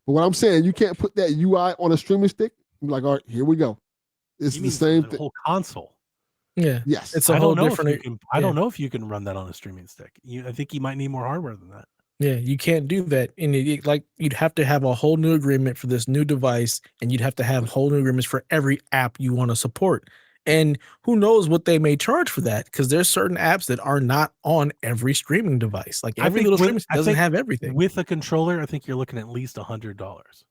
But what I'm saying, you can't put that UI on a streaming stick. I'm like, all right, here we go. It's the same thing. The whole console. Yeah. Yes. It's a whole different. I don't know if you can run that on a streaming stick. I think you might need more hardware than that. Yeah, you can't do that. And you'd have to have a whole new agreement for this new device, and you'd have to have whole new agreements for every app you want to support. And who knows what they may charge for that, because there's certain apps that are not on every streaming device. Like every little streaming doesn't have everything. With a controller, I think you're looking at least $100.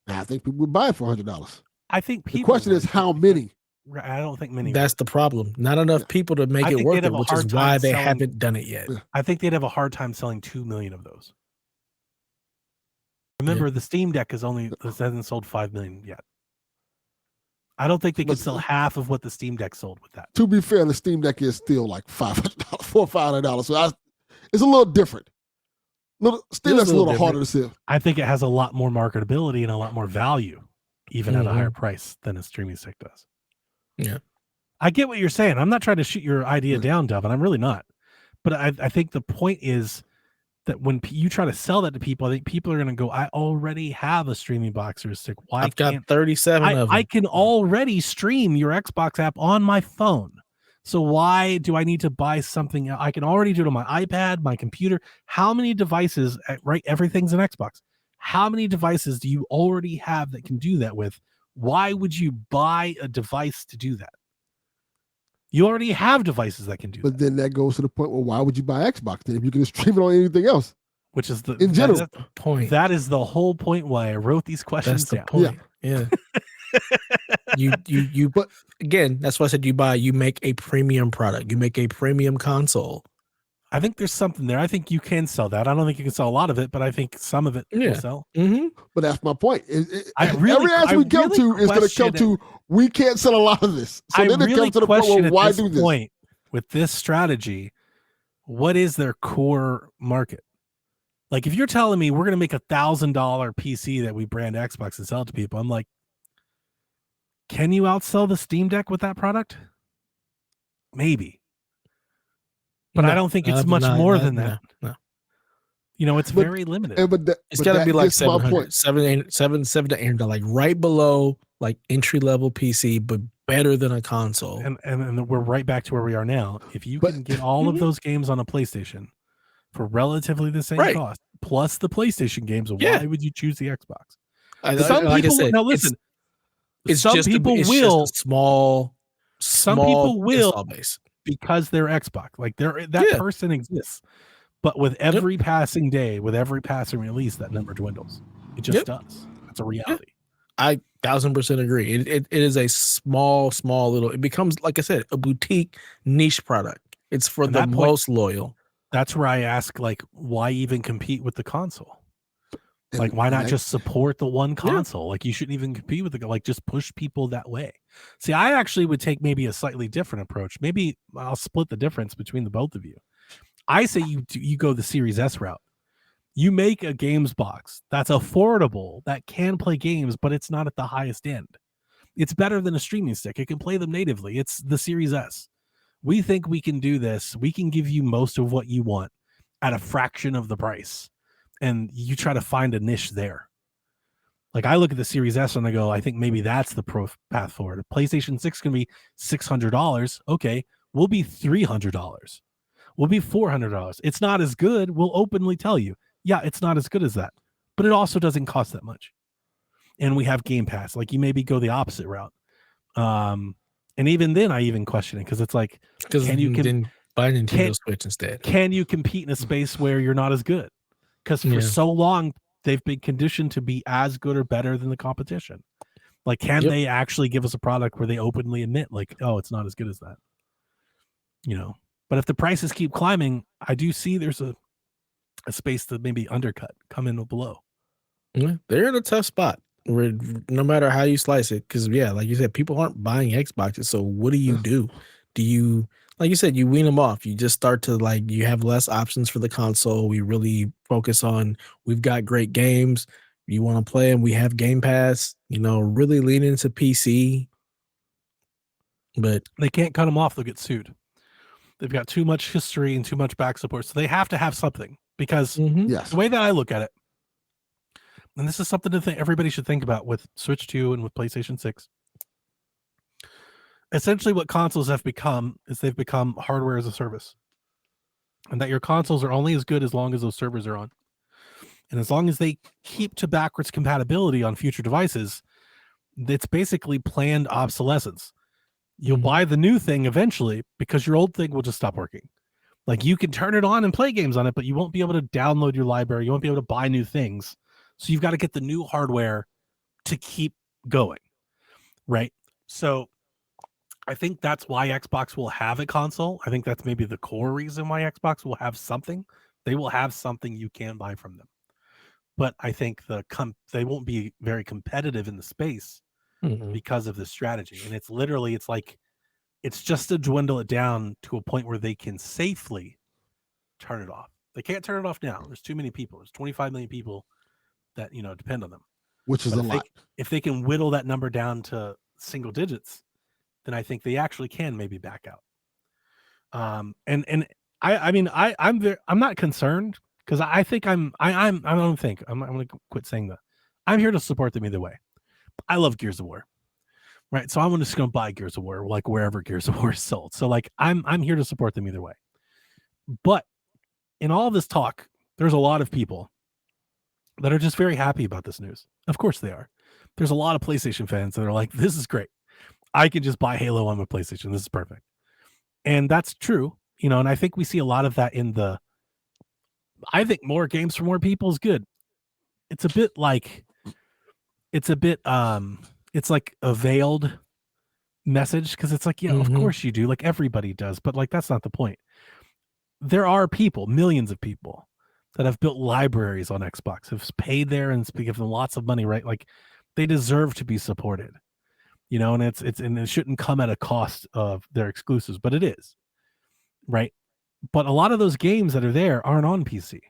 I think people would buy it for $100. I think the question is how many. I don't think many. That's the problem. Not enough people to make it worth it, which is why they haven't done it yet. I think they'd have a hard time selling 2 million of those. Remember, the Steam Deck hasn't sold 5 million yet. I don't think they could sell half of what the Steam Deck sold with that. To be fair, the Steam Deck is still like $500, $400 or $500. So it's a little different. Steam Deck's a little harder to sell. I think it has a lot more marketability and a lot more value, even at a higher price than a streaming stick does. Yeah. I get what you're saying. I'm not trying to shoot your idea down, Devin. I'm really not. But I think the point is that when you try to sell that to people, I think people are going to go, I already have a streaming box or a stick. Why I've got 37 of them. I can already stream your Xbox app on my phone. So why do I need to buy something? I can already do it on my iPad, my computer. How many devices, right? Everything's an Xbox. How many devices do you already have that can do that with? Why would you buy a device to do that? You already have devices that can do that. But then that goes to the point, well, why would you buy Xbox then if you can stream it on anything else? Which is in general. That's the point. That is the whole point why I wrote these questions down. That's the point. Yeah. But again, that's why I said you make a premium product. You make a premium console. I think there's something there. I think you can sell that. I don't think you can sell a lot of it, but I think some of it will sell. Mm-hmm. But that's my point. Every answer we come to is going to come to, we can't sell a lot of this. So then it comes to the point where why do this? With this strategy, what is their core market? Like, if you're telling me we're going to make $1,000 PC that we brand Xbox and sell it to people, I'm like, can you outsell the Steam Deck with that product? Maybe. But I don't think it's much more than that. No. It's very limited. It's got to be like $700, $700 like right below like entry level PC, but better than a console. And we're right back to where we are now. If you can get all of those games on a PlayStation for relatively the same cost, plus the PlayStation games, why would you choose the Xbox? Some people will because they're Xbox. Like that person exists. But with every passing day, with every passing release, that number dwindles. It just does. That's a reality. I 1000% agree. It is a small little. It becomes, like I said, a boutique niche product. It's for the most loyal. That's where I ask, like, why even compete with the console? Like, why not just support the one console? Like, you shouldn't even compete with like, just push people that way. See, I actually would take maybe a slightly different approach. Maybe I'll split the difference between the both of you. I say you go the Series S route. You make a games box that's affordable, that can play games, but it's not at the highest end. It's better than a streaming stick. It can play them natively. It's the Series S. We think we can do this. We can give you most of what you want at a fraction of the price. And you try to find a niche there. Like, I look at the Series S and I go, I think maybe that's the path forward. PlayStation 6 can be $600. Okay, we'll be $300. Will be $400. It's not as good. We'll openly tell you, yeah, it's not as good as that, but it also doesn't cost that much. And we have Game Pass. Like, you maybe go the opposite route. And even then, I even question it because it's like, can you buy Nintendo Switch instead? Can you compete in a space where you're not as good? Because for so long, they've been conditioned to be as good or better than the competition. Like, can they actually give us a product where they openly admit, like, oh, it's not as good as that? But if the prices keep climbing, I do see there's a space to maybe undercut, come in below. Yeah, they're in a tough spot, where no matter how you slice it, because like you said, people aren't buying Xboxes. So what do? Do you, like you said, you wean them off? You just start to, like, you have less options for the console. We really focus on, we've got great games. You want to play them, we have Game Pass. Really lean into PC. But they can't cut them off; they'll get sued. They've got too much history and too much back support. So they have to have something, because the way that I look at it, and this is something to think everybody should think about with Switch 2 and with PlayStation 6. Essentially what consoles have become is they've become hardware as a service. And that your consoles are only as good as long as those servers are on. And as long as they keep to backwards compatibility on future devices, it's basically planned obsolescence. You'll buy the new thing eventually because your old thing will just stop working. Like, you can turn it on and play games on it, but you won't be able to download your library. You won't be able to buy new things. So you've got to get the new hardware to keep going, right? So I think that's why Xbox will have a console. I think that's maybe the core reason why Xbox will have something. They will have something you can buy from them. But I think they won't be very competitive in the space because of this strategy. And it's just to dwindle it down to a point where they can safely turn it off. They can't turn it off now. There's too many people. There's 25 million people that, depend on them. Which is a lot. If they can whittle that number down to single digits, then I think they actually can maybe back out. I'm not concerned, because I think I'm going to quit saying that. I'm here to support them either way. I love Gears of War, right? So I'm just going to buy Gears of War, like, wherever Gears of War is sold. So, like, I'm here to support them either way. But in all this talk, there's a lot of people that are just very happy about this news. Of course they are. There's a lot of PlayStation fans that are like, this is great. I can just buy Halo on my PlayStation. This is perfect. And that's true, and I think we see a lot of that I think more games for more people is good. It's like a veiled message, because it's like, of course you do, like, everybody does, but, like, that's not the point. There are people, millions of people, that have built libraries on Xbox, have paid there and give them lots of money, right? Like, they deserve to be supported, and it shouldn't come at a cost of their exclusives, but it is, right? But a lot of those games that are there aren't on PC.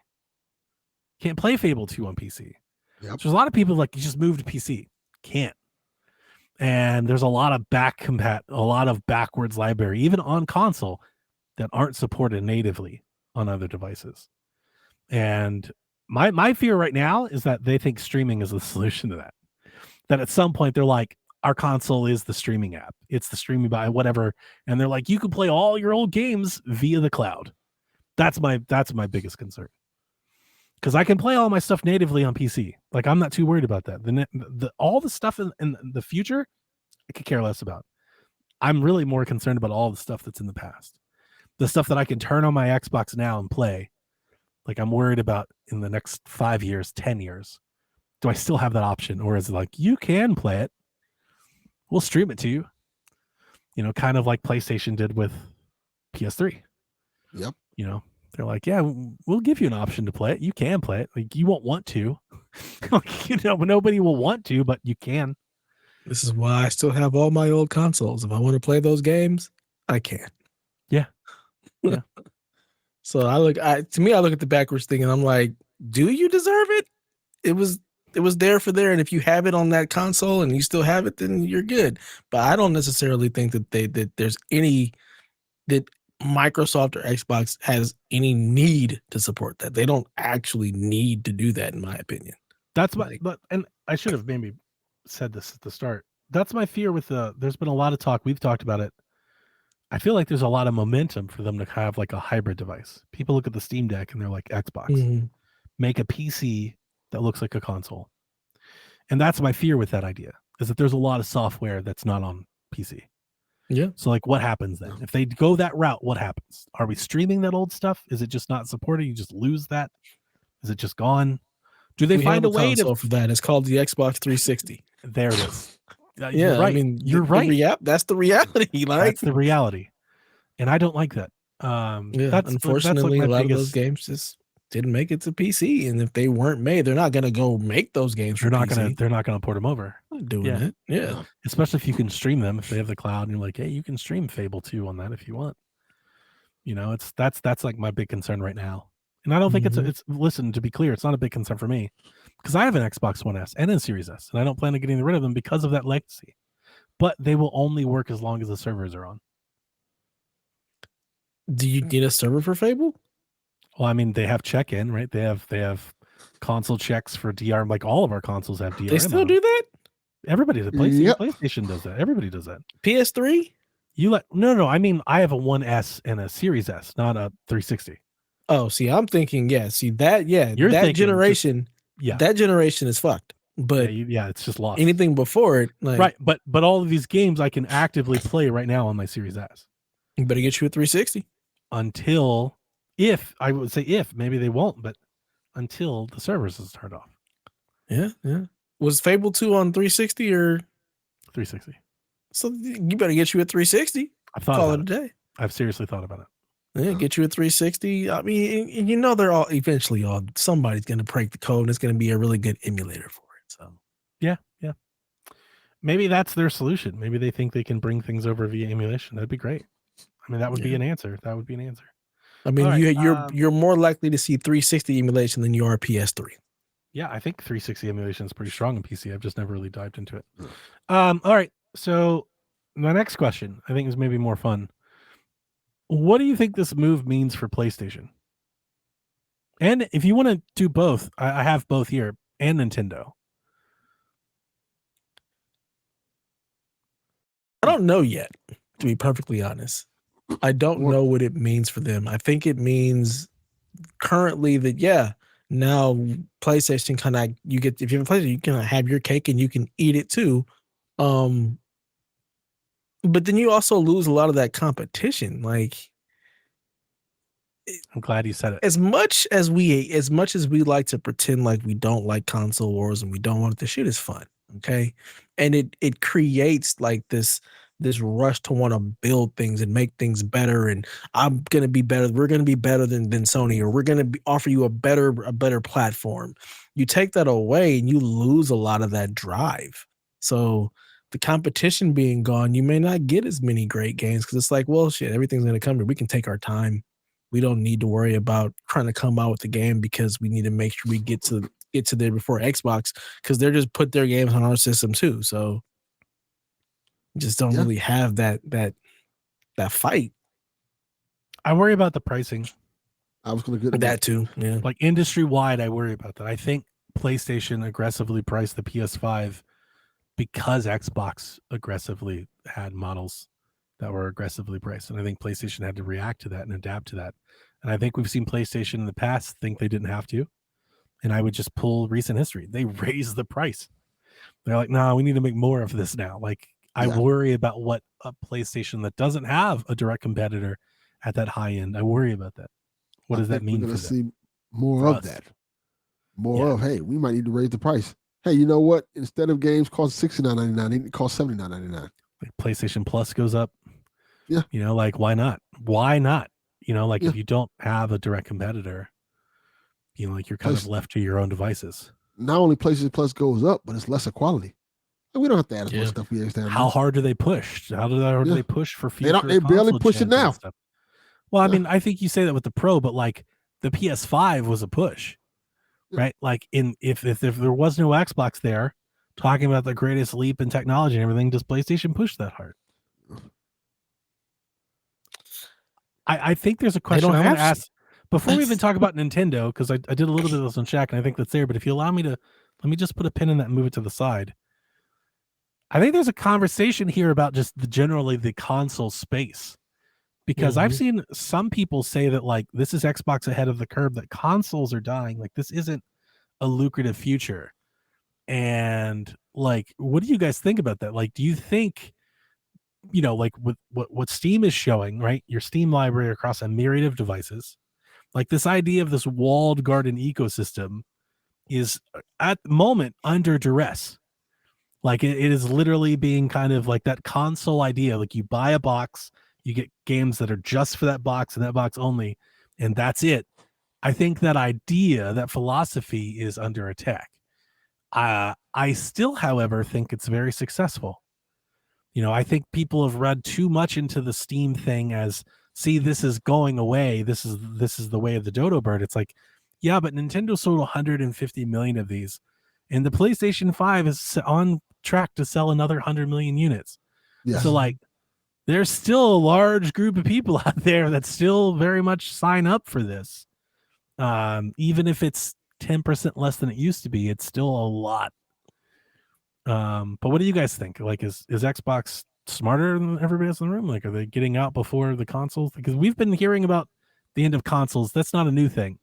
Can't play Fable 2 on PC. Yep. So there's a lot of people like, you just move to PC. Can't. And there's a lot of a lot of backwards library, even on console, that aren't supported natively on other devices. And my fear right now is that they think streaming is the solution to that. That at some point they're like, our console is the streaming app. It's the streaming by whatever. And they're like, you can play all your old games via the cloud. That's my biggest concern. Because I can play all my stuff natively on PC. Like, I'm not too worried about that. All the stuff in the future, I could care less about. I'm really more concerned about all the stuff that's in the past. The stuff that I can turn on my Xbox now and play. Like, I'm worried about in the next 5 years, 10 years. Do I still have that option? Or is it like, you can play it. We'll stream it to you. You know, kind of like PlayStation did with PS3. Yep. You know, they're like, yeah, we'll give you an option to play it. You can play it. Like, you won't want to. Like, you know, nobody will want to, but you can. This is why I still have all my old consoles. If I want to play those games, I can. Yeah. Yeah. So I look at the backwards thing and I'm like, do you deserve it? It was there for there. And if you have it on that console and you still have it, then you're good. But I don't necessarily think that there's any that Microsoft or Xbox has any need to support that. They don't actually need to do that, in my opinion. That's but and I should have maybe said this at the start. That's my fear with there's been a lot of talk. We've talked about it. I feel like there's a lot of momentum for them to have like a hybrid device. People look at the Steam Deck and they're like, Xbox, make a PC that looks like a console. And that's my fear with that idea, is that there's a lot of software that's not on PC. Yeah. So like, what happens then? If they go that route, what happens? Are we streaming that old stuff? Is it just not supported? You just lose that? Is it just gone? Do they find a way to for that? It's called the Xbox 360. There it is. Yeah, you're right. I mean, you're right. That's the reality. Like, that's the reality, and I don't like that. Unfortunately, a lot of those games just didn't make it to PC, and if they weren't made, they're not going to go make those games. They're not going to port them over. Not doing it. Yeah, especially if you can stream them. If they have the cloud, and you're like, hey, you can stream Fable 2 on that if you want. You know, that's like my big concern right now. And I don't think it's listen, to be clear, it's not a big concern for me because I have an Xbox One S and a Series S, and I don't plan on getting rid of them because of that legacy. But they will only work as long as the servers are on. Do you need a server for Fable? Well, I mean, they have check-in, right? They have console checks for DR. Like all of our consoles have DRM. They still do that? Everybody does. PlayStation does that. Everybody does that. PS3? No. I mean, I have a 1S and a Series S, not a 360. Oh, see, I'm thinking, that generation, that generation is fucked. But it's just lost. Anything before it, like, right? But all of these games I can actively play right now on my Series S. You better get you a 360. If maybe they won't, but until the servers is turned off. Yeah. Was Fable 2 on 360 or 360? So you better get you a 360. I've thought call it a day. I've seriously thought about it. Yeah, get you a 360. I mean, you know, they're all eventually somebody's going to break the code and it's going to be a really good emulator for it. So yeah. Maybe that's their solution. Maybe they think they can bring things over via emulation. That'd be great. I mean, that would be an answer. That would be an answer. I mean, you're more likely to see 360 emulation than you are PS3. Yeah, I think 360 emulation is pretty strong in PC. I've just never really dived into it. All right. So my next question, I think, is maybe more fun. What do you think this move means for PlayStation? And if you want to do both, I have both here, and Nintendo. I don't know yet, to be perfectly honest. I don't know what it means for them. I think it means currently that, now PlayStation if you have a PlayStation, you can have your cake and you can eat it too. But then you also lose a lot of that competition. Like, I'm glad you said it. As much as we like to pretend like we don't like console wars and we don't want it, the shit is fun. Okay. And it creates like this rush to want to build things and make things better. And I'm going to be better. We're going to be better than Sony, or we're going to offer you a better platform. You take that away and you lose a lot of that drive. So the competition being gone, you may not get as many great games because it's like, well, shit, everything's going to come here. We can take our time. we don't need to worry about trying to come out with the game because we need to make sure we get to there before Xbox, because they're just put their games on our system too. So just don't really have that fight. I worry about the pricing. I was going to get that too. Yeah, like industry wide, I worry about that. I think PlayStation aggressively priced the PS5 because Xbox aggressively had models that were aggressively priced, and I think PlayStation had to react to that and adapt to that. And I think we've seen PlayStation in the past think they didn't have to. And I would just pull recent history. They raised the price. They're like, no, we need to make more of this now. Like, I worry about what a PlayStation that doesn't have a direct competitor at that high end. I worry about that. What does that mean? We're going to see more of that. More of, hey, we might need to raise the price. Hey, you know what? Instead of games cost $69.99, they need to cost $79.99. Like PlayStation Plus goes up. Yeah. You know, like, why not? Why not? You know, like if you don't have a direct competitor, you know, like you're kind of left to your own devices. Not only PlayStation Plus goes up, but it's lesser quality. And we don't have to add as much stuff we used to have. How hard do they push? How do they push for future? They barely push it now. Well, I mean, I think you say that with the Pro, but like the PS5 was a push, right? Like if there was no Xbox there, talking about the greatest leap in technology and everything, does PlayStation push that hard? I think there's a question I want to ask before we even talk about Nintendo, because I did a little bit of this on Shaq, and I think that's there. But if you allow me to, let me just put a pin in that and move it to the side. I think there's a conversation here about just generally the console space, because I've seen some people say that like this is Xbox ahead of the curve, that consoles are dying, like this isn't a lucrative future. And like, what do you guys think about that? Like, do you think, you know, like with what Steam is showing, right? Your Steam library across a myriad of devices, like this idea of this walled garden ecosystem is at the moment under duress. Like it is literally being kind of like that console idea. Like you buy a box, you get games that are just for that box and that box only, and that's it. I think that idea, that philosophy is under attack. I still, however, think it's very successful. You know, I think people have read too much into the Steam thing as, see, this is going away. This is the way of the dodo bird. It's like, yeah, but Nintendo sold 150 million of these, and the PlayStation 5 is on track to sell another 100 million units. Yeah. So like, there's still a large group of people out there that still very much sign up for this. Even if it's 10% less than it used to be, it's still a lot. But what do you guys think? Like, is Xbox smarter than everybody else in the room? Like, are they getting out before the consoles? Because we've been hearing about the end of consoles. That's not a new thing.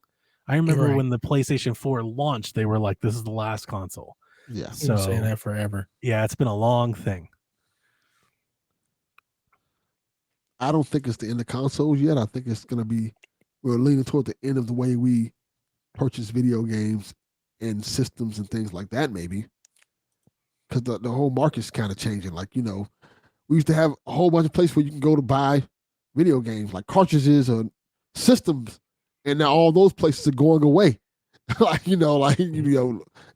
I remember when the PlayStation 4 launched, they were like, this is the last console. Yeah. So saying that forever. Yeah, it's been a long thing. I don't think it's the end of consoles yet. I think it's going to be, we're leaning toward the end of the way we purchase video games and systems and things like that, maybe. Because the whole market's kind of changing. Like, you know, we used to have a whole bunch of places where you can go to buy video games, like cartridges or systems, and now all those places are going away. like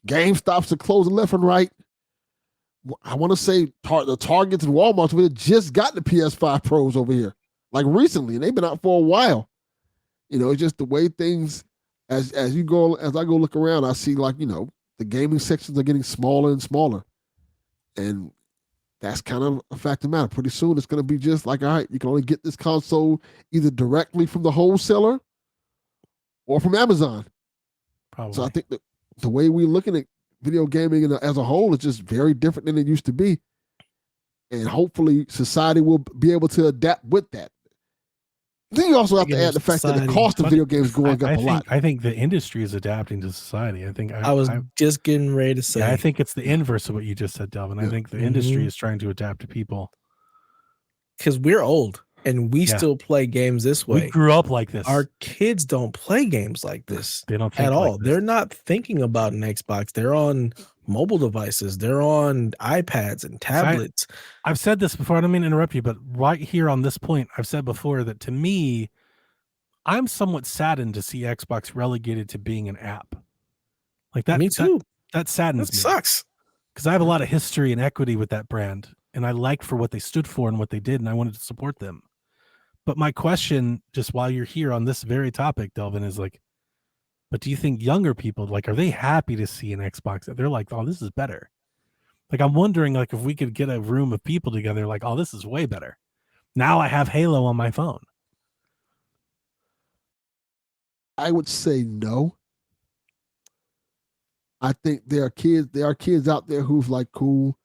GameStops are closing left and right. I want to say the Targets and Walmarts we just got the PS5 Pros over here, like recently, and they've been out for a while. You know, it's just the way things, as I go look around, I see, like, you know, the gaming sections are getting smaller and smaller. And that's kind of a fact of the matter. Pretty soon it's going to be just like, all right, you can only get this console either directly from the wholesaler or from Amazon. Probably. So I think that the way we're looking at video gaming as a whole is just very different than it used to be. And hopefully society will be able to adapt with that. Then you also have to add the fact that the cost of video games is going up a lot. I think the industry is adapting to society. I think I was just getting ready to say. Yeah, I think it's the inverse of what you just said, Delvin. I think the industry is trying to adapt to people. Because we're old and we still play games this way. We grew up like this. Our kids don't play games like this. They don't think at all. Like They're not thinking about an Xbox. They're on mobile devices. They're on iPads and tablets. I've said this before. I don't mean to interrupt you, but right here on this point, I've said before that to me, I'm somewhat saddened to see Xbox relegated to being an app. Like that. Me too. That saddens me. Sucks. Because I have a lot of history and equity with that brand, and I liked for what they stood for and what they did, and I wanted to support them. But my question, just while you're here on this very topic, Delvin, is like, but do you think younger people, like, are they happy to see an Xbox that they're like, oh, this is better? Like, I'm wondering, like, if we could get a room of people together, like, oh, this is way better. Now I have Halo on my phone. I would say no. I think there are kids out there who's like, cool,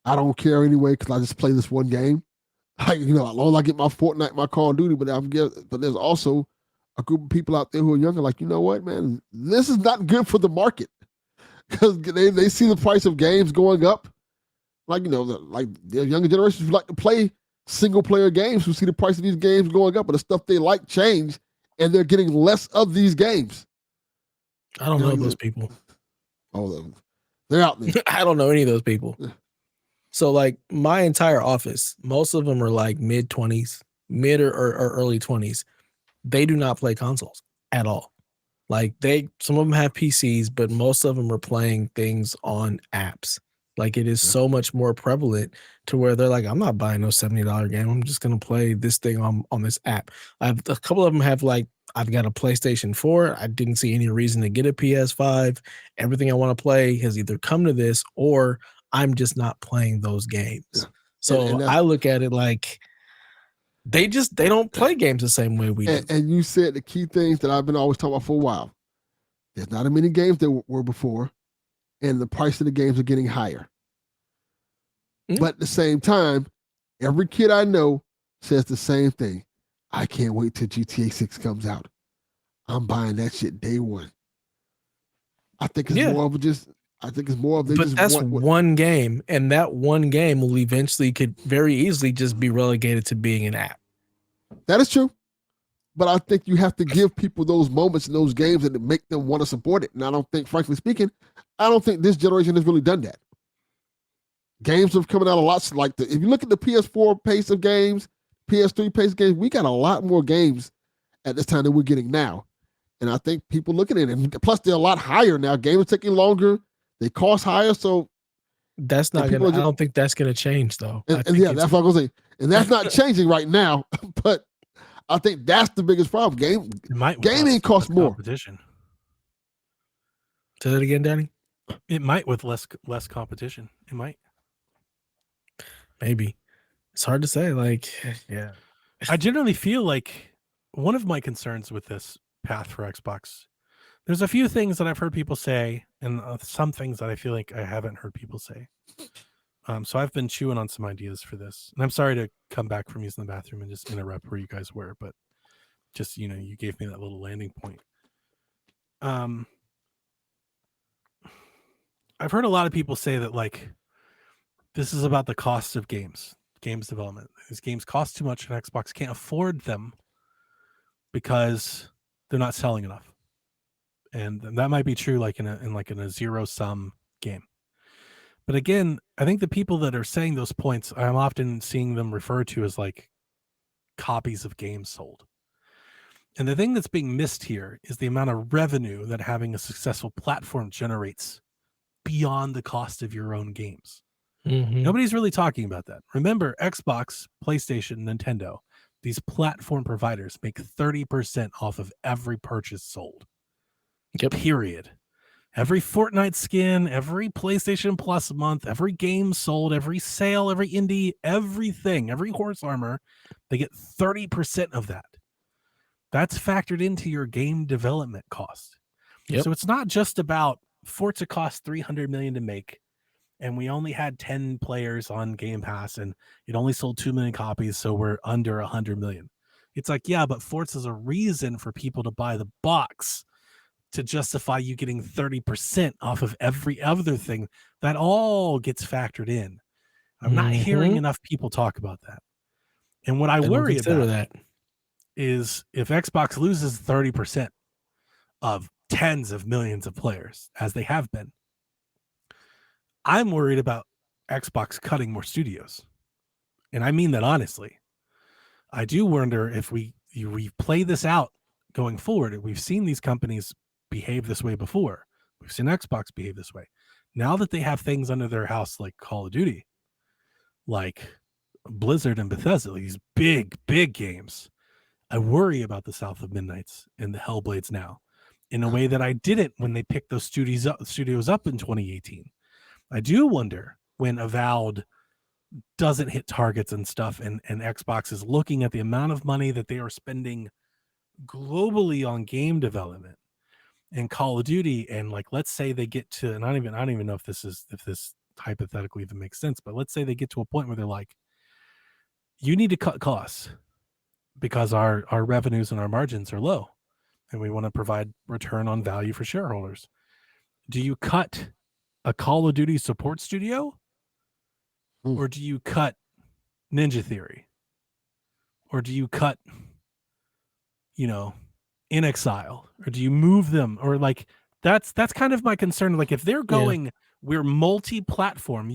I don't care anyway because I just play this one game. Like, as long as I get my Fortnite, my Call of Duty, but there's also a group of people out there who are younger, like, you know what, man, this is not good for the market because they see the price of games going up. Like, like the younger generations who like to play single player games who see the price of these games going up, but the stuff they like change, and they're getting less of these games. I don't know those people. Oh, they're out there. I don't know any of those people. So, like, my entire office, most of them are like mid-20s, mid or early 20s. They do not play consoles at all. Like, some of them have PCs, but most of them are playing things on apps. Like, it is so much more prevalent to where they're like, I'm not buying no $70 game. I'm just going to play this thing on this app. A couple of them have, like, I've got a PlayStation 4. I didn't see any reason to get a PS5. Everything I want to play has either come to this or I'm just not playing those games. Yeah. So and I look at it like they don't play games the same way we do. And you said the key things that I've been always talking about for a while. There's not as many games there were before, and the price of the games are getting higher. Mm-hmm. But at the same time, every kid I know says the same thing. I can't wait till GTA 6 comes out. I'm buying that shit day one. I think it's more of they but just that's want one game, and that one game will eventually could very easily just be relegated to being an app. That is true. But I think you have to give people those moments in those games and to make them want to support it. And I don't think, frankly speaking, this generation has really done that. Games have coming out a lot. Like if you look at the PS4 pace of games, PS3 pace of games, we got a lot more games at this time than we're getting now. And I think people looking at it, and plus they're a lot higher now. Games are taking longer. They cost higher. So that's not going to, I don't think that's going to change though. And yeah, that's what I'm going to say. And that's not changing right now, but I think that's the biggest problem. Gaming costs more. Competition. Say that again, Danny. It might with less competition. It might. Maybe. It's hard to say. Like, yeah. I generally feel like one of my concerns with this path for Xbox, there's a few things that I've heard people say, and some things that I feel like I haven't heard people say. So I've been chewing on some ideas for this, and I'm sorry to come back from using the bathroom and just interrupt where you guys were, but just, you gave me that little landing point. I've heard a lot of people say that, like, this is about the cost of games development. These games cost too much, and Xbox can't afford them because they're not selling enough. And that might be true, like in a zero-sum game. But again, I think the people that are saying those points, I'm often seeing them referred to as like copies of games sold. And the thing that's being missed here is the amount of revenue that having a successful platform generates beyond the cost of your own games. Mm-hmm. Nobody's really talking about that. Remember, Xbox, PlayStation, Nintendo, these platform providers make 30% off of every purchase sold. Yep. Period. Every Fortnite skin, every PlayStation Plus month, every game sold, every sale, every indie, everything, every horse armor, they get 30% of that. That's factored into your game development cost. Yep. So it's not just about Forza cost $300 million to make, and we only had 10 players on Game Pass, and it only sold 2 million copies, so we're under 100 million. It's like, yeah, but Forza's a reason for people to buy the box to justify you getting 30% off of every other thing. That all gets factored in. I'm not hearing enough people talk about that. And what I worry about is if Xbox loses 30% of tens of millions of players, as they have been, I'm worried about Xbox cutting more studios. And I mean that honestly. I do wonder if we play this out going forward. We've seen these companies behave this way before. We've seen Xbox behave this way. Now that they have things under their house like Call of Duty, like Blizzard and Bethesda, these big games, I worry about the South of Midnights and the Hellblades now in a way that I didn't when they picked those studios up in 2018. I do wonder when Avowed doesn't hit targets and stuff, and Xbox is looking at the amount of money that they are spending globally on game development and Call of Duty, and like, let's say they get to, and I don't even know if this hypothetically even makes sense, but let's say they get to a point where they're like, you need to cut costs because our revenues and our margins are low, and we want to provide return on value for shareholders. Do you cut a Call of Duty support studio, or do you cut Ninja Theory, or do you cut, In Exile, or do you move them, or like that's kind of my concern. Like if they're going, we're multi-platform,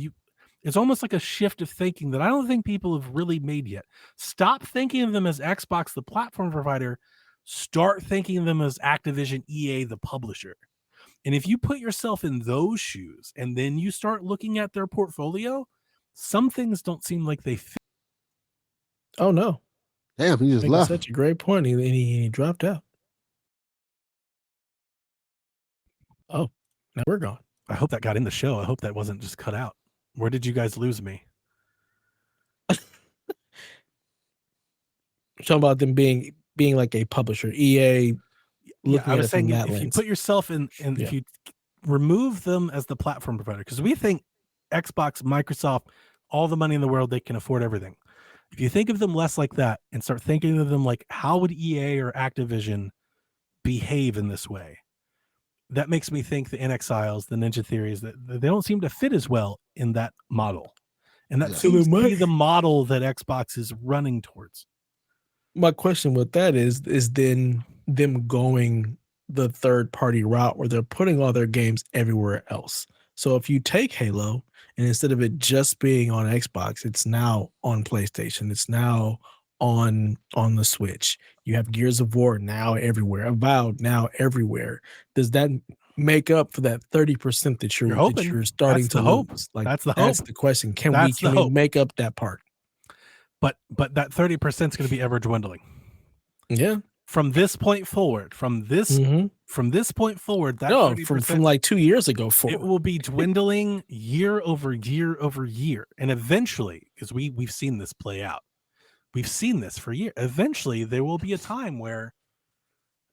it's almost like a shift of thinking that I don't think people have really made yet. Stop thinking of them as Xbox, the platform provider. Start thinking of them as Activision, EA, the publisher. And if you put yourself in those shoes and then you start looking at their portfolio, some things don't seem like they fit. Oh no! Damn, he just left. Such a great point. He dropped out. Oh, now we're gone. I hope that got in the show. I hope that wasn't just cut out. Where did you guys lose me? Talking about them being like a publisher, EA. I was saying if you put yourself in, and if you remove them as the platform provider, because we think Xbox, Microsoft, all the money in the world, they can afford everything. If you think of them less like that and start thinking of them like, how would EA or Activision behave in this way? That makes me think the In Exiles, the Ninja Theories, that they don't seem to fit as well in that model. And that seems to be the model that Xbox is running towards. My question with that is then them going the third party route where they're putting all their games everywhere else. So if you take Halo and instead of it just being on Xbox, it's now on PlayStation, it's now on the Switch. You have Gears of War now everywhere, Avowed now everywhere. Does that make up for that 30% that you're starting to lose? Like that's the hope. That's the question. Can we make up that part? But that 30% is going to be ever dwindling. Yeah. From this point forward, from this point forward, that 30%, from like 2 years ago forward, it will be dwindling year over year over year, and eventually, because we've seen this play out, we've seen this for years. Eventually, there will be a time where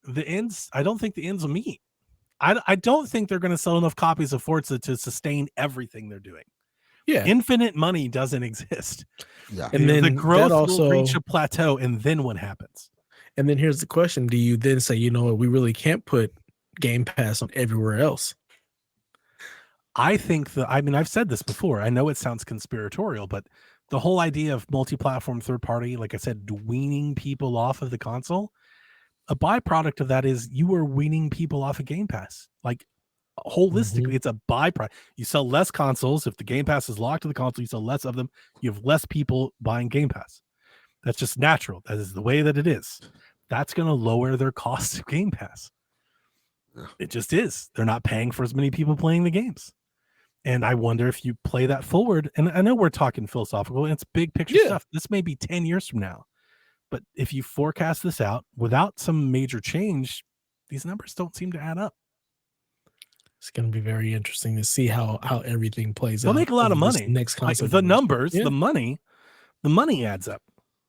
the ends. I don't think the ends will meet. I don't think they're going to sell enough copies of Forza to sustain everything they're doing. Yeah, infinite money doesn't exist. Yeah, and then the growth will reach a plateau, and then what happens? And then here's the question: do you then say, you know what, we really can't put Game Pass on everywhere else? I think I've said this before. I know it sounds conspiratorial, but the whole idea of multi-platform third party, like I said, weaning people off of the console, a byproduct of that is you are weaning people off of Game Pass. Like holistically, it's a byproduct. You sell less consoles. If the Game Pass is locked to the console, you sell less of them. You have less people buying Game Pass. That's just natural. That is the way that it is. That's going to lower their cost of Game Pass. It just is. They're not paying for as many people playing the games. And I wonder if you play that forward. And I know we're talking philosophical, and it's big picture stuff. This may be 10 years from now. But if you forecast this out without some major change, these numbers don't seem to add up. It's going to be very interesting to see how everything plays out. They'll make a lot of money. Next console, the numbers, the money adds up.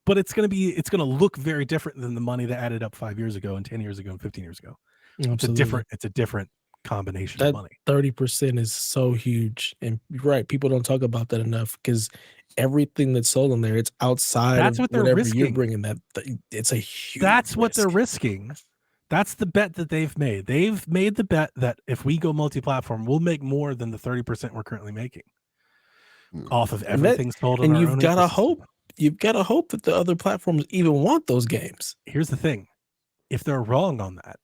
But it's going to look very different than the money that added up 5 years ago and 10 years ago and 15 years ago. Absolutely. It's a different combination of money. 30% is so huge. And you're right, people don't talk about that enough because everything that's sold on there, it's outside that's of what they're whatever risking. You're bringing. It's a huge That's what they're risking. That's the bet that they've made. They've made the bet that if we go multi-platform, we'll make more than the 30% we're currently making off of everything sold on our own. And you've got to hope that the other platforms even want those games. Here's the thing. If they're wrong on that,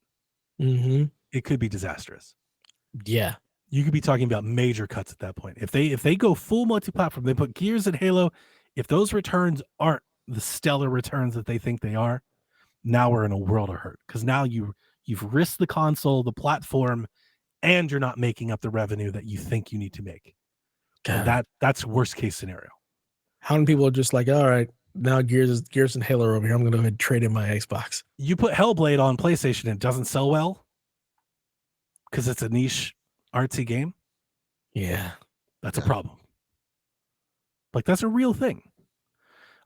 it could be disastrous. Yeah. You could be talking about major cuts at that point. If they go full multi-platform, they put Gears and Halo, if those returns aren't the stellar returns that they think they are, now we're in a world of hurt. Because now you've risked the console, the platform, and you're not making up the revenue that you think you need to make. That's worst case scenario. How many people are just like, all right, now Gears and Halo are over here. I'm gonna go ahead and trade in my Xbox. You put Hellblade on PlayStation and it doesn't sell well because it's a niche artsy game. Yeah. That's a problem. Like, that's a real thing.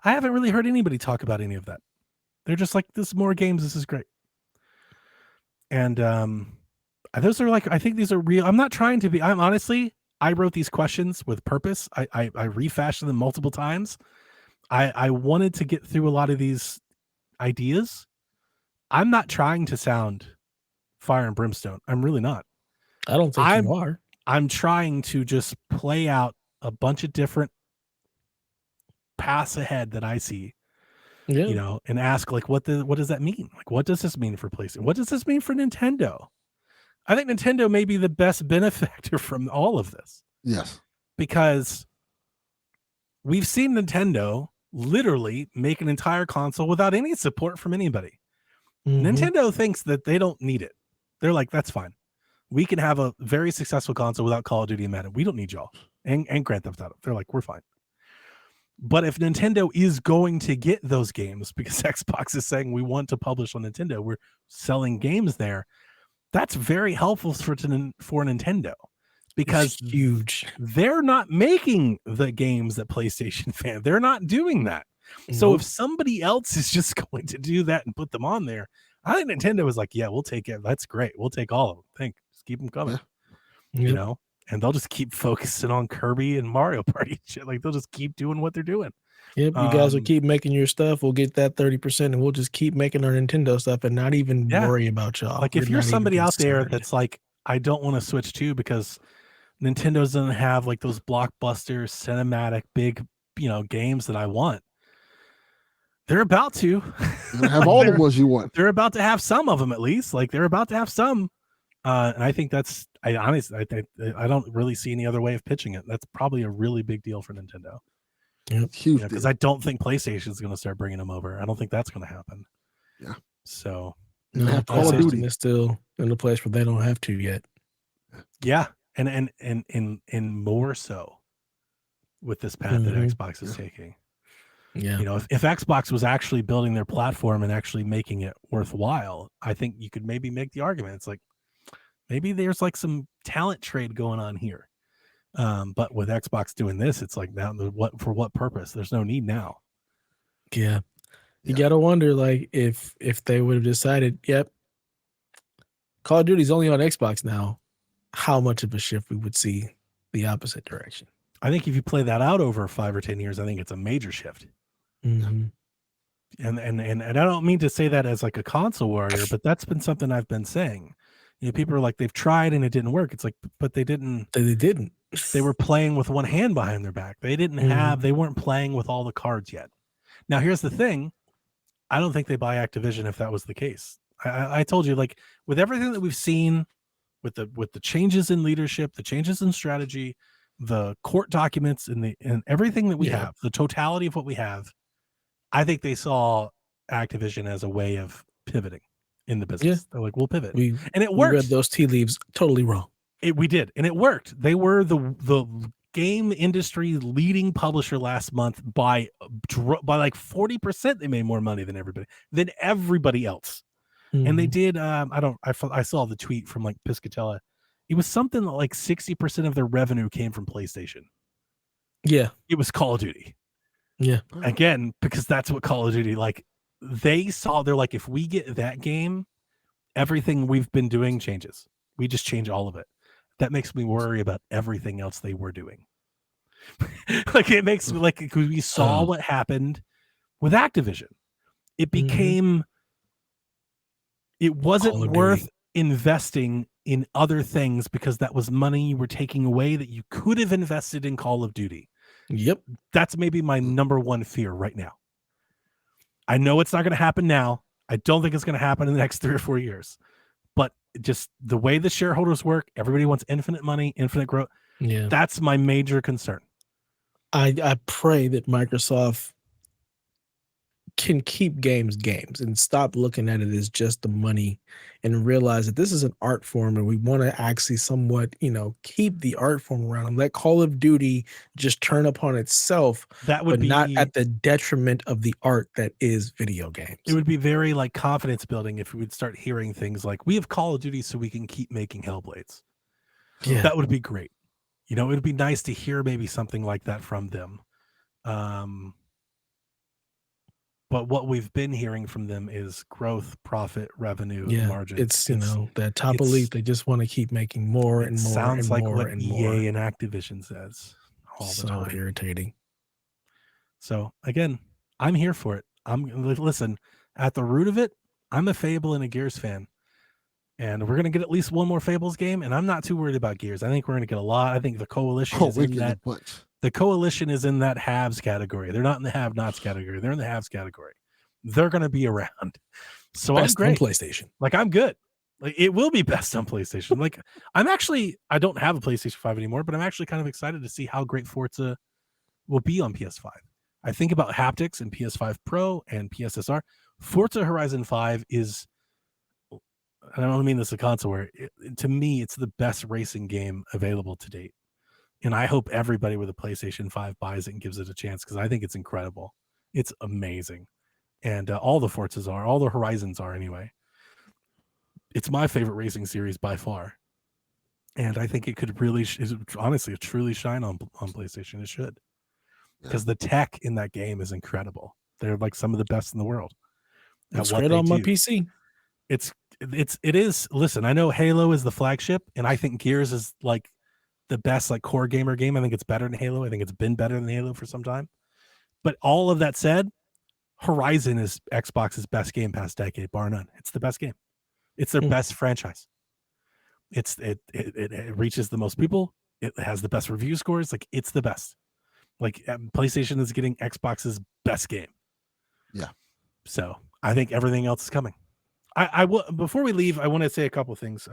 I haven't really heard anybody talk about any of that. They're just like, this is more games. This is great. And those are like, I think these are real. I'm not trying to be, I'm honestly, I wrote these questions with purpose. I refashioned them multiple times. I wanted to get through a lot of these ideas. I'm not trying to sound fire and brimstone. I'm really not. I don't think you are. I'm trying to just play out a bunch of different paths ahead that I see, you know, and ask like, what does that mean? Like, what does this mean for PlayStation? What does this mean for Nintendo? I think Nintendo may be the best benefactor from all of this. Yes. Because we've seen Nintendo literally make an entire console without any support from anybody. Mm-hmm. Nintendo thinks that they don't need it. They're like, that's fine. We can have a very successful console without Call of Duty and Madden. We don't need y'all. And Grand Theft Auto. They're like, we're fine. But if Nintendo is going to get those games, because Xbox is saying we want to publish on Nintendo, we're selling games there, that's very helpful for Nintendo. Because it's huge. They're not making the games that PlayStation fan. They're not doing that. Nope. So if somebody else is just going to do that and put them on there, I think Nintendo is like, yeah, we'll take it. That's great. We'll take all of them. Just keep them coming. Yeah. You know, and they'll just keep focusing on Kirby and Mario Party shit. Like, they'll just keep doing what they're doing. Yep, you guys will keep making your stuff. We'll get that 30%, and we'll just keep making our Nintendo stuff and not even worry about y'all. Like, if you're somebody out there that's like, I don't want to switch to because Nintendo doesn't have like those blockbuster cinematic big, you know, games that I want. They're about to have all the ones you want. They're about to have some of them, at least. Like, they're about to have some. And I think that's, I honestly don't really see any other way of pitching it. That's probably a really big deal for Nintendo. Yep. Huge. Because I don't think PlayStation is going to start bringing them over. I don't think that's going to happen. Yeah. So no, Call of Duty is still in the place where they don't have to yet. Yeah. And more so with this path that Xbox is taking. Yeah. You know, if Xbox was actually building their platform and actually making it worthwhile, I think you could maybe make the argument. It's like, maybe there's like some talent trade going on here. But with Xbox doing this, it's like, now for what purpose? There's no need now. Yeah. You got to wonder, like, if they would have decided, yep, Call of Duty's only on Xbox now, how much of a shift we would see the opposite direction. I think if you play that out over 5 or 10 years, I think it's a major shift. Mm-hmm. And I don't mean to say that as like a console warrior, but that's been something I've been saying. You know, people are like, they've tried and it didn't work. It's like, but they didn't. They didn't. They were playing with one hand behind their back. They didn't have. They weren't playing with all the cards yet. Now, here's the thing. I don't think they buy Activision if that was the case. I told you, like, with everything that we've seen, with the changes in leadership, the changes in strategy, the court documents, and everything that we have, the totality of what we have, I think they saw Activision as a way of pivoting in the business. Yeah. They're like, we'll pivot. And it worked. We read those tea leaves totally wrong. We did. And it worked. They were the game industry leading publisher last month by like 40%. They made more money than everybody else. Mm-hmm. And they did. I saw the tweet from like Piscatella. It was something like 60% of their revenue came from PlayStation. Yeah. It was Call of Duty. Yeah. Again, because that's what Call of Duty, like, they saw, they're like, if we get that game, everything we've been doing changes. We just change all of it. That makes me worry about everything else they were doing. Like, it makes me like, because we saw what happened with Activision. It became, it wasn't worth investing in other things because that was money you were taking away that you could have invested in Call of Duty. Yep. That's maybe my number one fear right now. I know it's not going to happen now. I don't think it's going to happen in the next 3 or 4 years. But just the way the shareholders work, everybody wants infinite money, infinite growth. Yeah. That's my major concern. I pray that Microsoft can keep games and stop looking at it as just the money and realize that this is an art form and we want to actually somewhat, keep the art form around and let Call of Duty just turn upon itself, That would but not be at the detriment of the art that is video games. It would be very like confidence building if we would start hearing things like, we have Call of Duty so we can keep making Hellblades. Yeah. That would be great. It would be nice to hear maybe something like that from them. But what we've been hearing from them is growth, profit, revenue, and margin. It's that top elite. They just want to keep making more and more. Sounds and like more what and EA more. and Activision says all the time. So irritating. So again, I'm here for it. Listen, at the root of it, I'm a Fable and a Gears fan. And we're going to get at least one more Fables game, and I'm not too worried about Gears. I think we're going to get a lot. I think the Coalition is in that. The Coalition is in that haves category. They're not in the have-nots category. They're in the haves category. They're going to be around. So best I'm great. On PlayStation. Like, I'm good. Like, it will be best on PlayStation. Like, I don't have a PlayStation 5 anymore, but I'm actually kind of excited to see how great Forza will be on PS5. I think about haptics and PS5 Pro and PSSR. Forza Horizon 5 is, I don't mean this a console where, to me, it's the best racing game available to date. And I hope everybody with a PlayStation 5 buys it and gives it a chance, because I think it's incredible. It's amazing. And all the Forzas are, all the Horizons are anyway. It's my favorite racing series by far. And I think it could really, honestly, truly shine on PlayStation. It should. Because the tech in that game is incredible. They're like some of the best in the world. It's great on my PC. It is. Listen, I know Halo is the flagship, and I think Gears is like the best like core gamer game. I think it's better than Halo. I think it's been better than Halo for some time. But all of that said, Horizon is Xbox's best game past decade, bar none. It's the best game. It's their best franchise. It reaches the most people. It has the best review scores. Like, it's the best. Like, PlayStation is getting Xbox's best game. Yeah. So I think everything else is coming. I will. Before we leave, I want to say a couple things.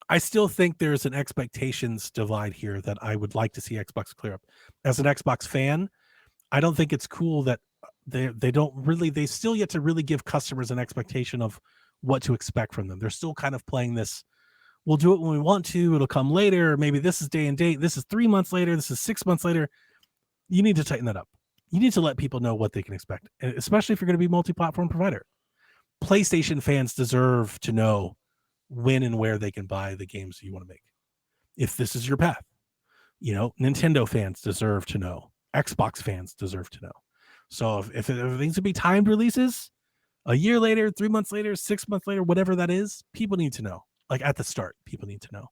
I still think there's an expectations divide here that I would like to see Xbox clear up. As an Xbox fan, I don't think it's cool that they still yet to really give customers an expectation of what to expect from them. They're still kind of playing this, we'll do it when we want to, it'll come later, maybe this is day and date, this is 3 months later, this is 6 months later. You need to tighten that up. You need to let people know what they can expect, and especially if you're going to be a multi-platform provider. PlayStation fans deserve to know when and where they can buy the games you want to make, if this is your path. Nintendo fans deserve to know. Xbox fans deserve to know. So if things would be timed releases, a year later, 3 months later, 6 months later, whatever that is, people need to know. Like, at the start, people need to know.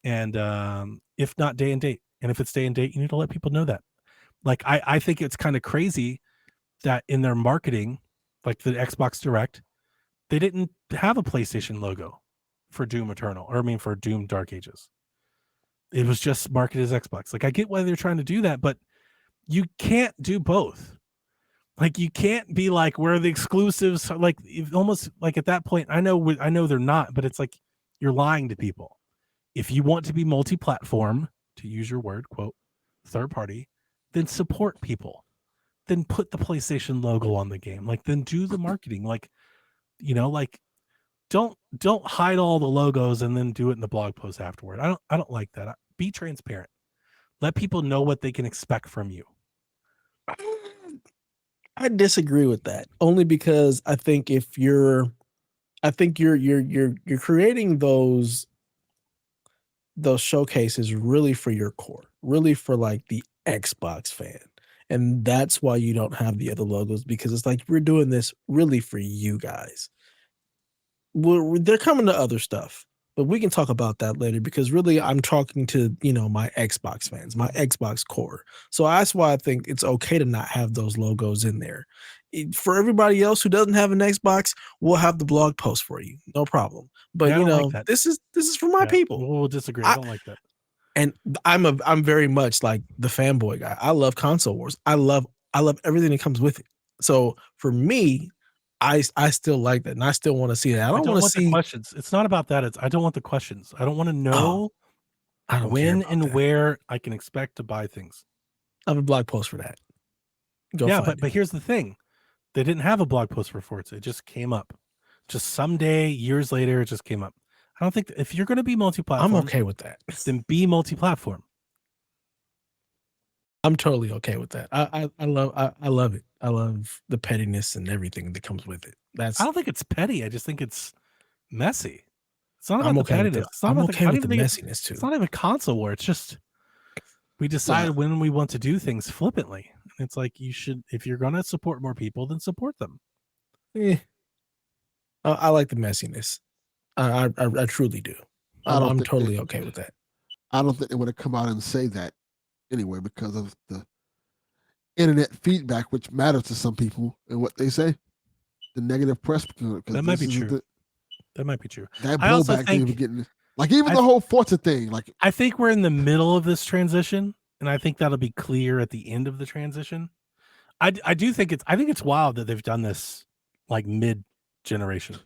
And if not, day and date. And if it's day and date, you need to let people know that. Like, I think it's kind of crazy that in their marketing, like the Xbox Direct, they didn't have a PlayStation logo for Doom Eternal, for Doom Dark Ages. It was just marketed as Xbox. Like, I get why they're trying to do that, but you can't do both. Like, you can't be like, where the exclusives, like, almost like at that point, I know they're not, but it's like you're lying to people. If you want to be multi-platform, to use your word, quote, third party, then support people. Then put the PlayStation logo on the game. Like, then do the marketing. Like, like, don't hide all the logos and then do it in the blog post afterward. I don't like that. Be transparent. Let people know what they can expect from you. I disagree with that, only because I think you're creating those showcases really for your core, really for like the Xbox fan. And that's why you don't have the other logos, because it's like, we're doing this really for you guys. They're coming to other stuff, but we can talk about that later, because really I'm talking to, my Xbox fans, my Xbox core. So that's why I think it's okay to not have those logos in there. For everybody else who doesn't have an Xbox, we'll have the blog post for you. No problem. But like this is for my people. We'll disagree. I don't like that. And I'm very much like the fanboy guy. I love console wars. I love everything that comes with it. So for me, I still like that, and I still want to see that. I don't want to see the questions. It's not about that. I don't want the questions. I don't want to know I don't when and where I can expect to buy things. I have a blog post for that. Go Yeah, find but here's the thing. They didn't have a blog post for Forza. It just came up. Just someday, years later, it just came up. I don't think if you're going to be multi-platform, I'm okay with that. then be multi-platform. I'm totally okay with that. I love it. I love the pettiness and everything that comes with it. I don't think it's petty. I just think it's messy. It's not about I'm the okay with pettiness. the, It's not I'm about okay I with don't the even think messiness too. it's not even console war. It's just we decided when we want to do things flippantly. It's like you should, if you're going to support more people, then support them. I like the messiness. I truly do. I'm totally okay with that. I don't think they want to come out and say that anyway because of the internet feedback, which matters to some people and what they say. The negative press. That might be true. That might be true. That I also blowback they think were getting, like even the whole Forza thing. Like I think we're in the middle of this transition, and I think that'll be clear at the end of the transition. I do think it's wild that they've done this like mid generation.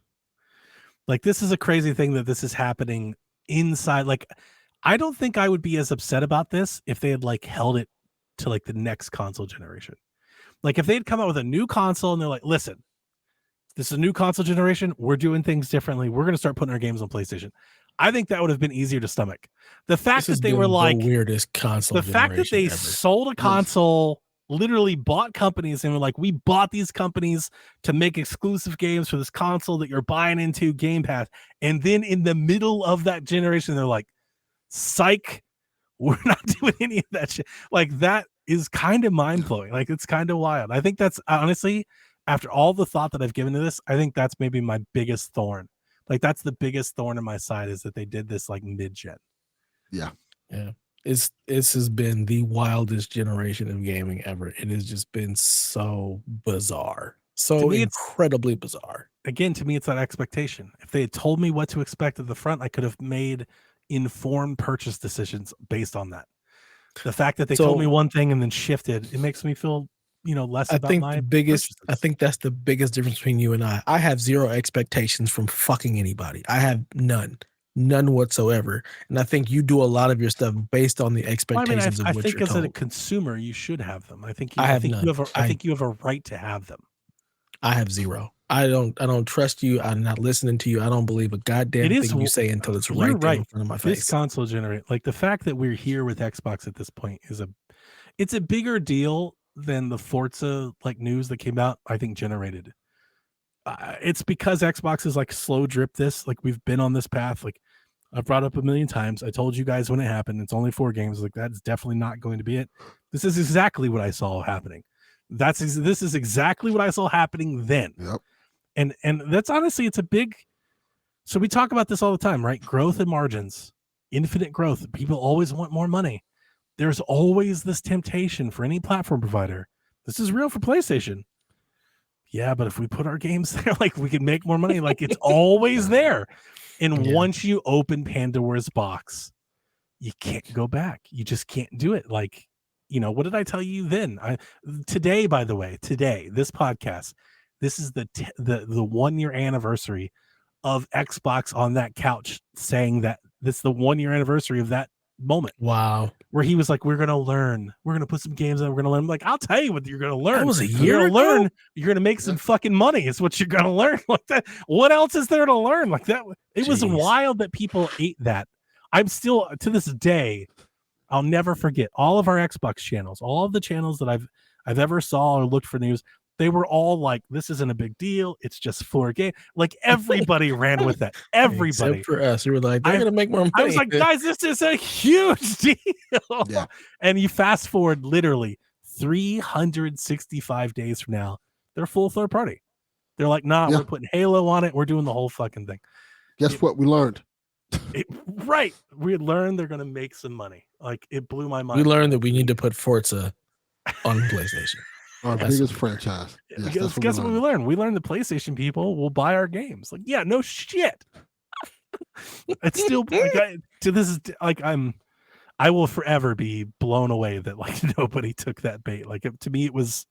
Like this is a crazy thing that this is happening inside. Like I don't think I would be as upset about this if they had like held it to like the next console generation. Like if they'd come out with a new console and they're like, listen, this is a new console generation. We're doing things differently. We're going to start putting our games on PlayStation. I think that would have been easier to stomach. The fact that they were like the weirdest console. The fact that they ever. sold a console, literally bought companies and were like, we bought these companies to make exclusive games for this console that you're buying into Game Pass. And then in the middle of that generation, they're like, psych, we're not doing any of that shit. Like that is kind of mind blowing. Like it's kind of wild. I think that's honestly, after all the thought that I've given to this, I think that's maybe my biggest thorn. Like that's the biggest thorn in my side is that they did this like mid-gen. Yeah. This has been the wildest generation of gaming ever. It has just been so bizarre. So incredibly bizarre. Again, to me, it's that expectation. If they had told me what to expect at the front, I could have made informed purchase decisions based on that. The fact that they told me one thing and then shifted, it makes me feel, less about my purchases. I think that's the biggest difference between you and I. I have zero expectations from fucking anybody. I have none whatsoever. And I think you do a lot of your stuff based on the expectations of what you're told. I think as a consumer, you should have them. I think you have a right to have them. I have zero. I don't trust you. I'm not listening to you. I don't believe a goddamn thing you say until it's right there in front of my face. This console generate, like the fact that we're here with Xbox at this point it's a bigger deal than the Forza like news that came out, I think, generated. It's because Xbox is like slow drip this. Like we've been on this path. Like I've brought up a million times. I told you guys when it happened, it's only 4 games. Like that's definitely not going to be it. This is exactly what I saw happening. This is exactly what I saw happening then. Yep. And that's honestly, it's a big, so we talk about this all the time, right? Growth and margins, infinite growth. People always want more money. There's always this temptation for any platform provider. This is real for PlayStation. Yeah, but if we put our games there, like we can make more money. Like it's always there. And once you open Pandora's box, you can't go back. You just can't do it. Like, what did I tell you then? Today, by the way, this podcast, this is the 1 year anniversary of Xbox on that couch saying that this is the 1 year anniversary of that moment. Wow. Where he was like, we're going to learn. We're going to put some games in. We're going to learn. I'm like, I'll tell you what you're going to learn. That was a year ago? Learn. You're going to make some fucking money. Is what you're going to learn. Like that. What else is there to learn? Like that. It was wild that people ate that. I'm still, to this day, I'll never forget all of our Xbox channels, all of the channels that I've ever saw or looked for news. They were all like, this isn't a big deal. It's just 4 games. Like everybody ran with that. Everybody. Except for us. We were like, they're going to make more money. I was like, guys, this is a huge deal. Yeah. And you fast forward literally 365 days from now, they're full third party. They're like, nah, we're putting Halo on it. We're doing the whole fucking thing. Guess what we learned? Right. We learned they're going to make some money. Like it blew my mind. We learned that we need to put Forza on PlayStation. Our biggest franchise. Yes, guess what we learned? We learned the PlayStation people will buy our games. Like, yeah, no shit. It's still to this is like I will forever be blown away that like nobody took that bait. Like to me, it was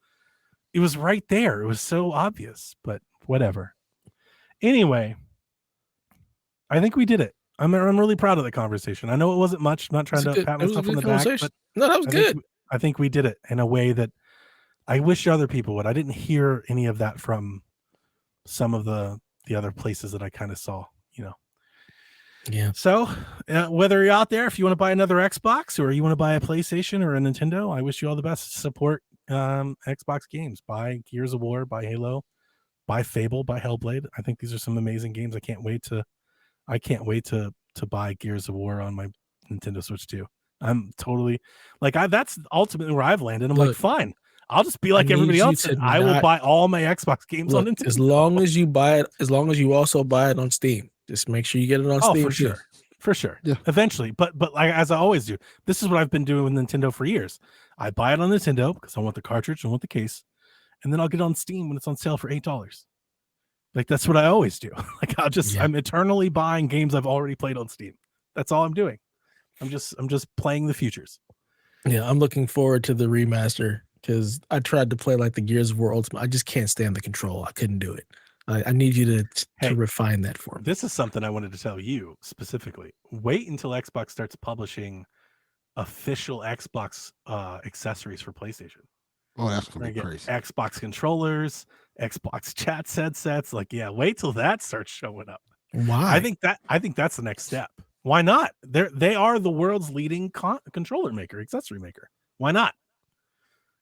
right there. It was so obvious, but whatever. Anyway, I think we did it. I'm really proud of the conversation. I know it wasn't much. I'm not trying to pat myself on the back, but no, that was good. I think we did it in a way that I wish other people would. I didn't hear any of that from some of the other places that I kind of saw, Yeah. So whether you're out there, if you want to buy another Xbox or you want to buy a PlayStation or a Nintendo, I wish you all the best. Support Xbox games. Buy Gears of War, buy Halo, buy Fable, buy Hellblade. I think these are some amazing games. I can't wait to buy Gears of War on my Nintendo Switch too. I'm totally that's ultimately where I've landed. I'm like, fine, I'll just be like everybody else, and I will buy all my Xbox games on Nintendo. As long as you buy it, as long as you also buy it on Steam. Just make sure you get it on Steam. For sure. Yeah. Eventually, but like as I always do, this is what I've been doing with Nintendo for years. I buy it on Nintendo because I want the cartridge, I want the case, and then I'll get it on Steam when it's on sale for $8. Like that's what I always do. Like I'm eternally buying games I've already played on Steam. That's all I'm doing. I'm just playing the futures. Yeah, I'm looking forward to the remaster because I tried to play like the Gears of War Ultimate. I just can't stand the control. I couldn't do it. I need you to refine that for me. This is something I wanted to tell you specifically. Wait until Xbox starts publishing official Xbox accessories for PlayStation. Oh, that's gonna be crazy. Xbox controllers, Xbox chat headsets. Wait till that starts showing up. Why? I think that's the next step. Why not? They are the world's leading controller maker, accessory maker. Why not?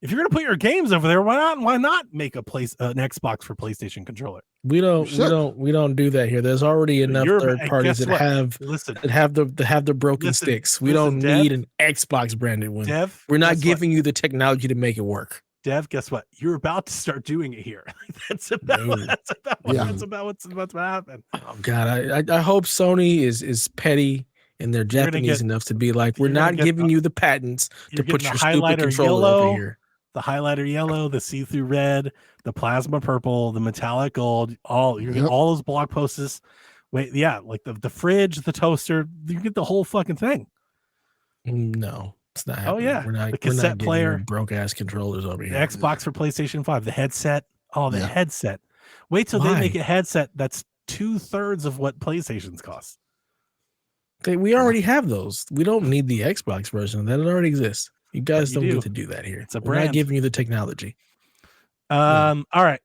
If you're gonna put your games over there, why not make an Xbox for PlayStation controller? We don't do that here. There's already enough third parties that have the broken sticks. We don't need an Xbox branded one. Dev, we're not giving you the technology to make it work. Dev, guess what? You're about to start doing it here. That's about what's about to happen. Oh God, I hope Sony is petty and they're Japanese enough to be like, we're not giving you the patents to put your stupid controller over here. The highlighter yellow, the see-through red, the plasma purple, the metallic gold, you're getting all those blog posts. Like the fridge, the toaster, you get the whole fucking thing. No, it's not happening. Oh yeah, we're not the cassette player, broke ass controllers over here. The Xbox for PlayStation 5, the headset. Oh, the headset. Wait till they make a headset that's 2/3 of what PlayStation's cost. We already have those. We don't need the Xbox version of that. It already exists. You guys don't get to do that here. It's a brand. We're not giving you the technology. All right.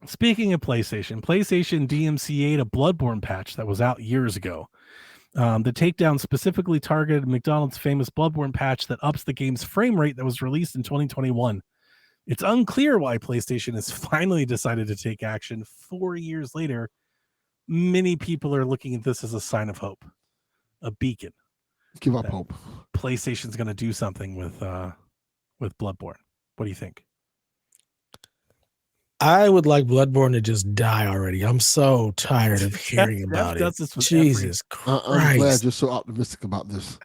Speaking of PlayStation DMCA'd a Bloodborne patch that was out years ago. The takedown specifically targeted McDonald's famous Bloodborne patch that ups the game's frame rate that was released in 2021. It's unclear why PlayStation has finally decided to take action 4 years later. Many people are looking at this as a sign of hope, a beacon. Give up hope. PlayStation's going to do something with Bloodborne. What do you think? I would like Bloodborne to just die already. I'm so tired of hearing about it. Jesus Christ. I'm glad you're so optimistic about this.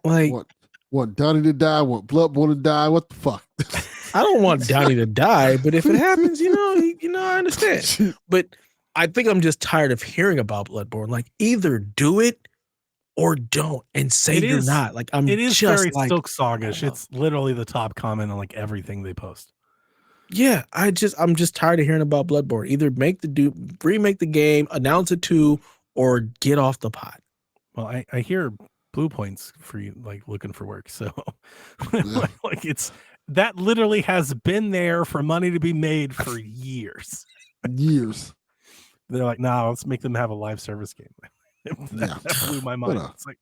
Like, want Donnie to die? Want Bloodborne to die? What the fuck? I don't want Donnie to die, but if it happens, I understand. But I think I'm just tired of hearing about Bloodborne. Like, either do it or don't, and say you're not. Like, it is just very Silk Saga-ish. It's literally the top comment on like everything they post. Yeah, I'm just tired of hearing about Bloodborne. Either remake the game, announce it too, or get off the pot. Well, I hear Blue Point's for you, like looking for work. So like it's that literally has been there for money to be made for years. Years. They're like, nah, let's make them have a live service game. that blew my mind. It's like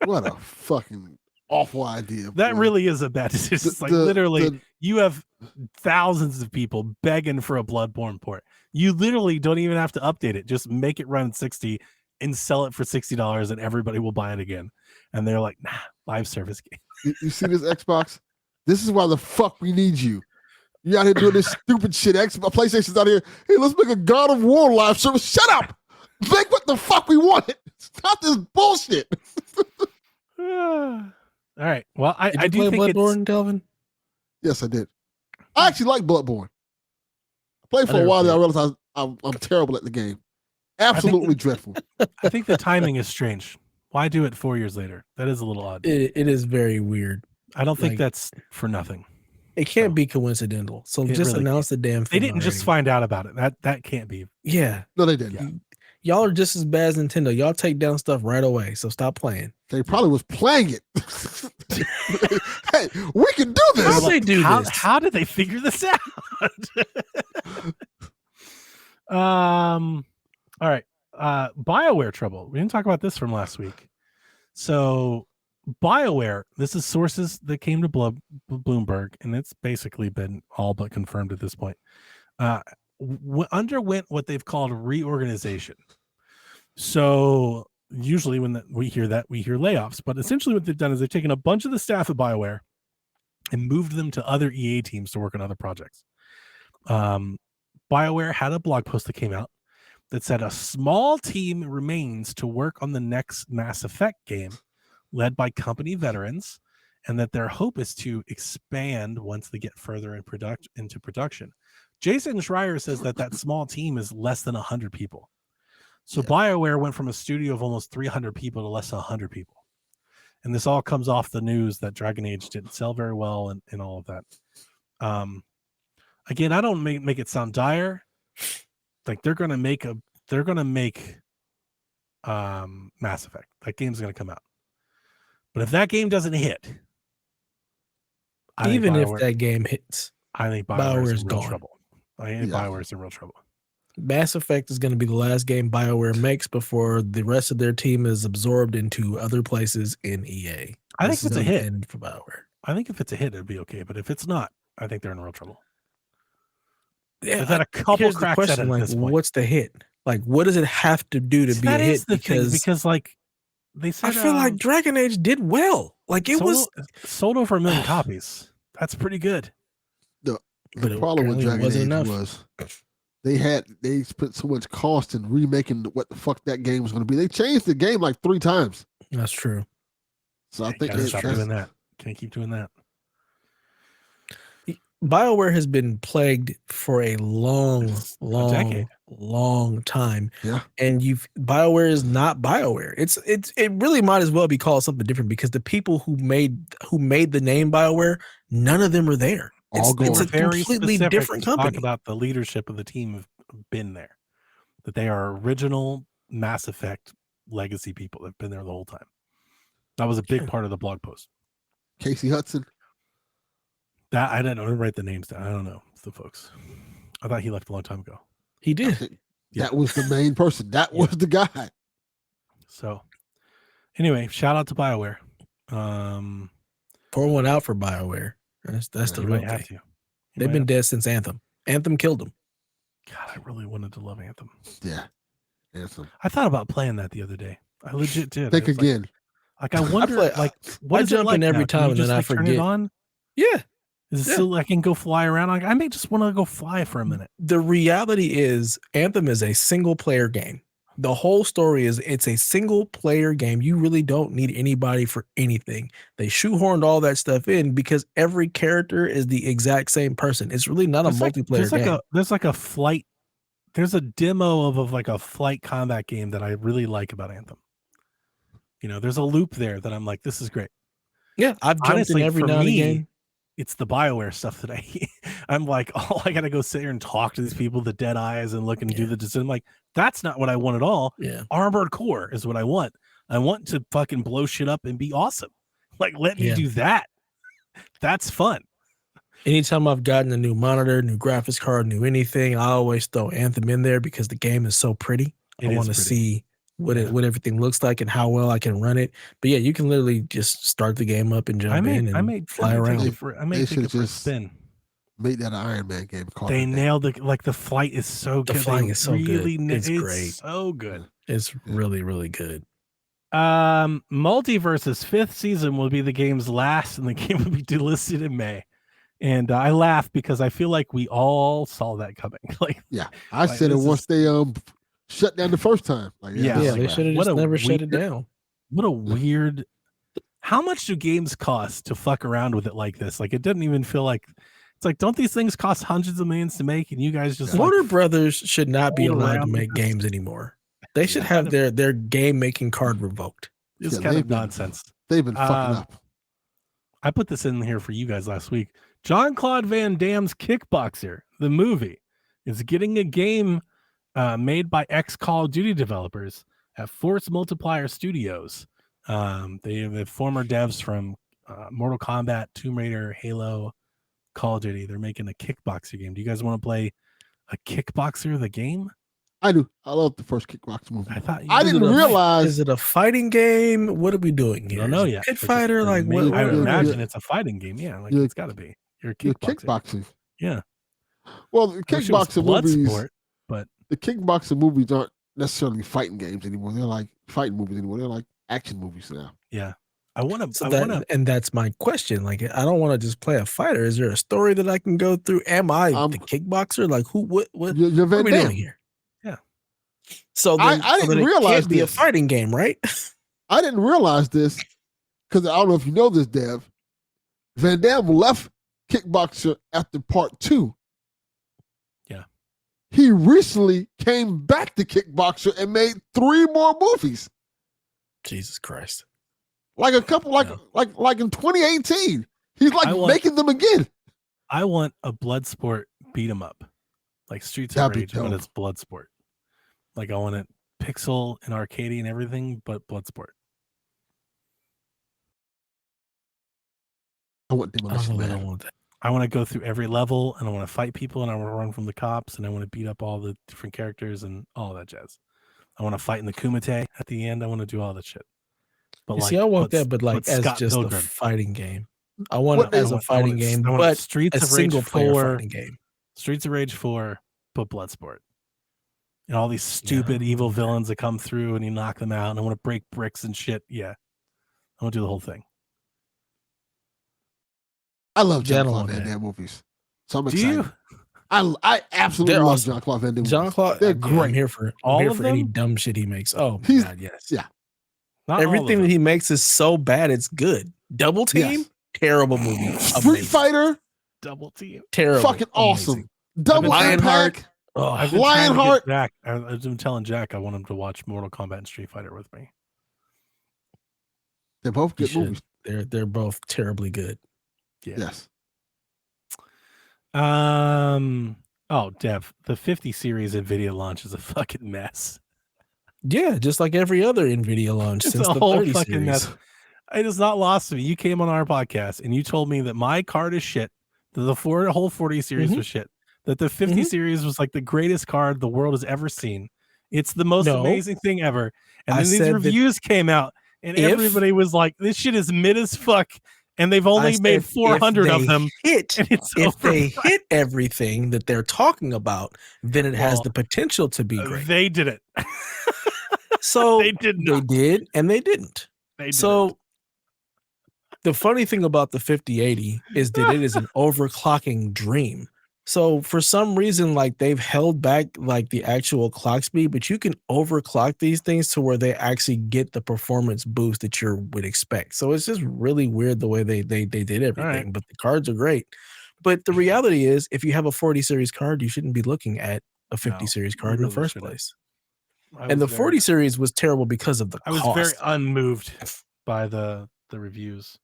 what a fucking awful idea. That really is a bad decision. It's like literally you have thousands of people begging for a Bloodborne port. You literally don't even have to update it. Just make it run 60 and sell it for $60 and everybody will buy it again. And they're like, nah, live service game. You see this Xbox? This is why the fuck we need you. You out here doing this stupid shit. PlayStation's out here. Hey, let's make a God of War live service. Shut up. Make what the fuck we want. Stop this bullshit. All right. Well, I do play think Bloodborne, Delvin? Yes, I did. I actually like Bloodborne. I played for a while, and I realized I'm terrible at the game. Absolutely dreadful. I think the timing is strange. Why do it 4 years later? That is a little odd. It is very weird. I don't think that's for nothing. It can't be coincidental. So just really announce the damn thing. They didn't just find out about it. That can't be. Yeah. No, they didn't. Y'all are just as bad as Nintendo. Y'all take down stuff right away. So stop playing. They probably was playing it. Hey, we can do this. How'd they do this? How did they figure this out? All right. BioWare trouble. We didn't talk about this from last week. So BioWare, this is sources that came to Bloomberg, and it's basically been all but confirmed at this point. Underwent what they've called reorganization. So usually when we hear that, we hear layoffs, but essentially what they've done is they've taken a bunch of the staff at BioWare and moved them to other EA teams to work on other projects. BioWare had a blog post that came out that said a small team remains to work on the next Mass Effect game led by company veterans, and that their hope is to expand once they get further into production. Jason Schreier says that small team is less than 100 people. So BioWare went from a studio of almost 300 people to less than 100 people. And this all comes off the news that Dragon Age didn't sell very well and all of that. Again, I don't make it sound dire. Like they're gonna make Mass Effect. That game's gonna come out. But if that game doesn't hit, even if that game hits, I think BioWare is in real gone. trouble. I think BioWare is in real trouble. Mass Effect is going to be the last game BioWare makes before the rest of their team is absorbed into other places in EA. I think if it's a hit for BioWare. I think if it's a hit, it'd be okay. But if it's not, I think they're in real trouble. Yeah, they've had a couple cracks at it at this point. What's the hit? Like, what does it have to do to be a hit? Because like they said, I feel like Dragon Age did well. Like it was sold over 1 million copies. That's pretty good. The problem with Dragon Age was they spent so much cost in remaking what the fuck that game was going to be. They changed the game like 3 times. That's true. So I think stop doing that. Can't keep doing that. BioWare has been plagued for a long time. Yeah. And BioWare is not BioWare. It really might as well be called something different because the people who made the name BioWare, none of them are there. It's a very completely different company. Talk about the leadership of the team have been there. That they are original Mass Effect legacy people that have been there the whole time. That was a big part of the blog post. Casey Hudson. That I didn't know. Write the names down. I don't know the folks. I thought he left a long time ago. He did. That was the main person. That was the guy. So, anyway, shout out to BioWare. Pour one out for BioWare. That's the real thing. They've been dead since Anthem. Anthem killed them. God, I really wanted to love Anthem. Yeah, Anthem. I thought about playing that the other day. I legit did. Think again. Like I wonder, what I is jump it like in every now? time and then I turn forget. it on? Yeah. Is it still I can go fly around? I may just want to go fly for a minute. The reality is Anthem is a single player game. The whole story is it's a single player game. You really don't need anybody for anything. They shoehorned all that stuff in because every character is the exact same person. It's really not a multiplayer game. There's like a flight. There's a demo of like a flight combat game that I really like about Anthem. You know, there's a loop there that I'm like, this is great. Yeah, I've jumped in every now and again. It's the BioWare stuff that I'm like, oh, I got to go sit here and talk to these people, the dead eyes, and look and do the decision. I'm like, that's not what I want at all. Yeah. Armored Core is what I want. I want to fucking blow shit up and be awesome. Like, let me do that. That's fun. Anytime I've gotten a new monitor, new graphics card, new anything, I always throw Anthem in there because the game is so pretty. I want to see what everything looks like and how well I can run it. But yeah, you can literally just start the game up and jump in and fly around. I may take it for a spin. Made that an Iron Man game. They nailed it. Like the flight is so good. The flying is so good. It's great. So good. It's really, really good. Multiverse's 5th season will be the game's last, and the game will be delisted in May. And I laugh because I feel like we all saw that coming. I said it once they shut down the first time. They should have just never shut it down. What a weird. How much do games cost to fuck around with it like this? Like, it doesn't even feel like. It's like, don't these things cost hundreds of millions to make, and you guys just Warner Brothers should not be allowed to make games anymore. They should have their game making card revoked. It's kind of nonsense. They've been fucking up. I put this in here for you guys last week. Jean-Claude Van Damme's Kickboxer, the movie, is getting a game made by ex-Call of Duty developers at Force Multiplier Studios. They have former devs from Mortal Kombat, Tomb Raider, Halo, Call of Duty. They're making a kickboxer game. Do you guys want to play a kickboxer, the game? I do. I love the first kickboxer movie. I didn't realize. Is it a fighting game? What are we doing here? I don't know yet. Pit fighter? Like what? I would imagine it's a fighting game. Yeah, like it's got to be. You're kickboxing. Yeah. Well, the kickboxing movies, sport, but the kickboxing movies aren't necessarily fighting games anymore. They're like fighting movies anymore. They're like action movies now. Yeah. I want to. And that's my question. Like, I don't want to just play a fighter. Is there a story that I can go through? Am I the kickboxer? Like, who? What you're are we doing here? Yeah. So then, I didn't realize it can't be a fighting game, right? I didn't realize this because I don't know if you know this, Dev. Van Damme left Kickboxer after part 2. Yeah. He recently came back to Kickboxer and made 3 more movies. Jesus Christ. Like a couple, like in 2018. He's like making them again. I want a blood sport beat 'em up. Like Streets of Rage, but it's blood sport. Like I want it pixel and arcadey and everything, but blood sport. I want Demolition Man. I want that. I want to go through every level and I want to fight people and I want to run from the cops and I want to beat up all the different characters and all that jazz. I want to fight in the Kumite at the end. I want to do all that shit. But I want that, but like as Scott just Pilgrim. a fighting game. I want it as a fighting game, but Streets a of Rage single 4 player fighting game. Streets of Rage 4, but Bloodsport. And all these stupid evil villains that come through and you knock them out and I want to break bricks and shit. Yeah. I want to do the whole thing. I love Jean-Claude Van Damme movies. So I'm excited. Do you? I absolutely love Jean-Claude Van Damme movies. Jean-Claude, they're great. I'm here for any dumb shit he makes. Oh my God, yes. Yeah. Not everything that he makes is so bad it's good. Double Team, terrible movie. Street Fighter, Double Team, terrible, fucking awesome. Double Impact, Lionheart. I've been telling Jack I want him to watch Mortal Kombat and Street Fighter with me. They're both good movies. They're both terribly good. Yeah. Yes. Dev, the 50 series NVIDIA launch is a fucking mess. Yeah, just like every other NVIDIA launch it's since a the whole 30 fucking series. Mess. It is not lost to me. You came on our podcast and you told me that my card is shit. That the whole 40 series was shit. That the 50 series was like the greatest card the world has ever seen. It's the most amazing thing ever. And then these reviews came out and everybody was like, this shit is mid as fuck. And they've only made 400 of them. If they hit everything that they're talking about, then it has the potential to be great. They did it. So they did and they didn't. So the funny thing about the 5080 is that it is an overclocking dream. So for some reason, like they've held back like the actual clock speed, but you can overclock these things to where they actually get the performance boost that you would expect. So it's just really weird the way they did everything, but the cards are great. But the reality is if you have a 40 series card, you shouldn't be looking at a 50 series card in the first place. And the 40 series was terrible because of the cost. I was very unmoved by the reviews.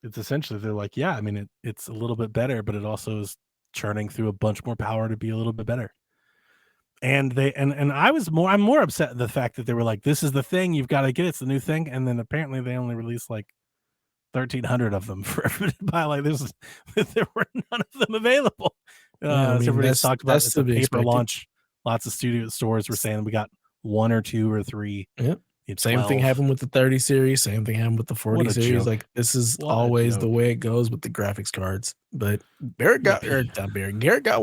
It's essentially they're like, yeah, I mean it's a little bit better, but it also is churning through a bunch more power to be a little bit better. And they I'm more upset at the fact that they were like, this is the thing, you've got to get it, it's the new thing, and then apparently they only released like 1,300 of them for everybody to buy. Like there were none of them available. Everybody's talked about it's a paper launch. Lots of studio stores were saying we got 1 or 2 or 3. Yep. Same thing happened with the 30 series. Same thing happened with the 40 series. Joke. Like this is always the way it goes with the graphics cards. But Garrett got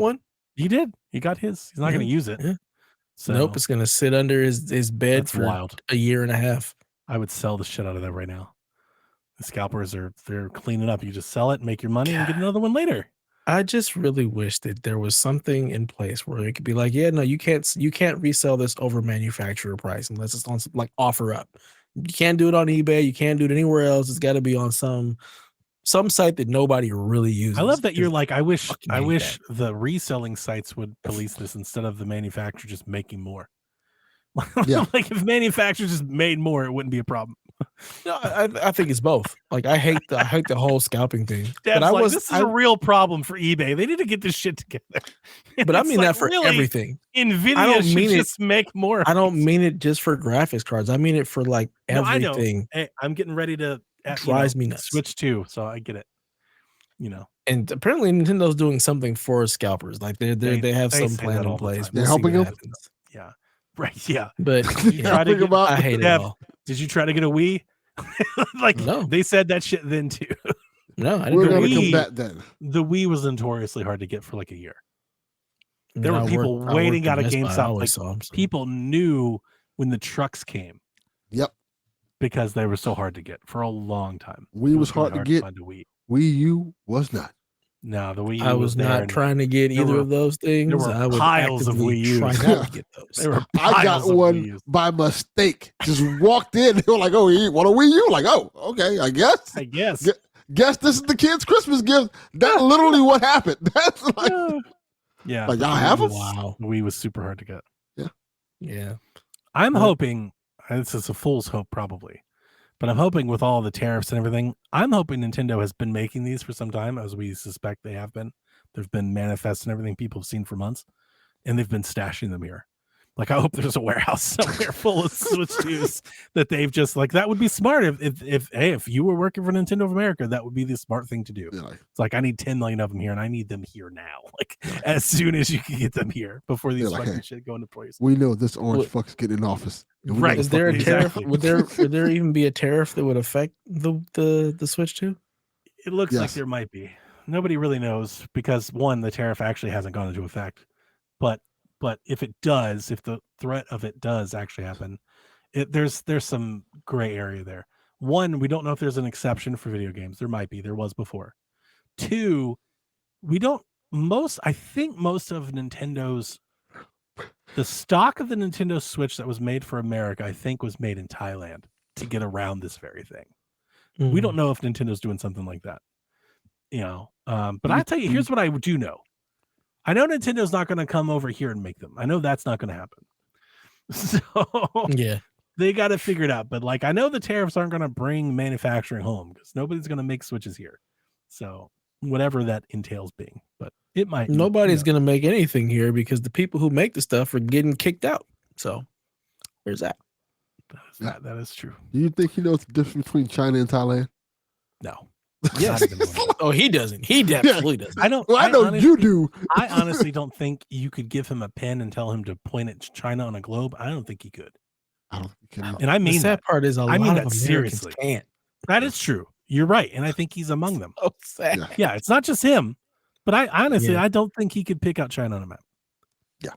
one. He did. He got his. He's not going to use it. Yeah. So, nope. It's going to sit under his bed for a year and a half. I would sell the shit out of that right now. The scalpers they're cleaning up. You just sell it, make your money, and get another one later. I just really wish that there was something in place where it could be like, yeah, no, you can't resell this over manufacturer price unless it's on like offer up. You can't do it on eBay. You can't do it anywhere else. It's got to be on some site that nobody really uses. I love that you're like, I wish the reselling sites would police this instead of the manufacturer just making more. Yeah. Like if manufacturers just made more, it wouldn't be a problem. No, I think it's both. Like I hate the whole scalping thing. Dev's But I like, was this is a real problem for eBay. They need to get this shit together. but I It's mean like, that for really, everything. NVIDIA I don't should mean it- just make more. I don't mean it just for graphics cards. I mean it for like No, I know. everything. Hey, I'm getting ready to Drives me nuts. Switch 2, so I get it. And apparently Nintendo's doing something for scalpers. Like they have they some say plan that in all the place. time. They're We'll see helping what them? happens. Yeah. Right. Yeah. But Yeah, think about I hate it Dev, all. Did you try to get a Wii? Like No. they said that shit then too. No, I We're didn't gonna agree. combat that. The Wii was notoriously hard to get for like a year. I mean, There were I people worked waiting at out of Best Buy. I GameStop. always Like saw 'em, so. people knew when the trucks came Yep. because they were so hard to get for a long time. Wii It was hard to get. find a Wii. Wii U was not. No, the Wii U I was there not and trying to get there either were- of those things. were I would piles of actively Wii try Us. not to get those. There were I got piles of one Wii Us. by mistake. Just walked in. They were like, "Oh, you want a Wii U?" Like, "Oh, okay, I guess. I guess. Guess this is the kid's Christmas gift." That's literally what happened. That's like, Yeah. like but y'all the have Wii them. was- Wow. the Wii was super hard to get. Yeah. I'm What? hoping, and this is a fool's hope probably, but I'm hoping with all the tariffs and everything, I'm hoping Nintendo has been making these for some time, as we suspect they have been. There's been manifests and everything people have seen for months, and they've been stashing them here. Like, I hope there's a warehouse somewhere full of Switch 2s that they've just like, that would be smart. If you were working for Nintendo of America, that would be the smart thing to do. Yeah, like, It's like, I need 10 million of them here, and I need them here now. Like, as soon as you can get them here before these like, fucking hey, shit go into place. we know this orange What- fuck's getting in office. And we Right. know Is the there a fuck- tariff? Exactly. Would there even be a tariff that would affect the Switch 2? It looks like Yes. there might be. Nobody really knows because one, the tariff actually hasn't gone into effect. But if it does, if the threat of it does actually happen, there's some gray area there. One, we don't know if there's an exception for video games. There might be. There was before. Two, I think most of Nintendo's the stock of the Nintendo Switch that was made for America, I think, was made in Thailand to get around this very thing. We don't know if Nintendo's doing something like that. But I tell you, here's what I do know. I know Nintendo's not going to come over here and make them. I know that's not going to happen. So Yeah. they got to figure it out. But like, I know the tariffs aren't going to bring manufacturing home because nobody's going to make Switches here. So whatever that entails being, but it might. Nobody's gonna make anything here because the people who make the stuff are getting kicked out. So there's that. That is true. Do you think he knows the difference between China and Thailand? No. Yes. Not even a little. Oh, he doesn't. He definitely doesn't. I don't. Well, I know honestly, you do. I honestly don't think you could give him a pen and tell him to point at China on a globe. I don't think he could. I don't think he can. And I The mean sad that. part is I mean lot that of Americans seriously. can't. That is true. You're right, and I think he's among them. So sad. Yeah. Yeah, it's not just him, but I honestly Yeah. I don't think he could pick out China on a map. Yeah.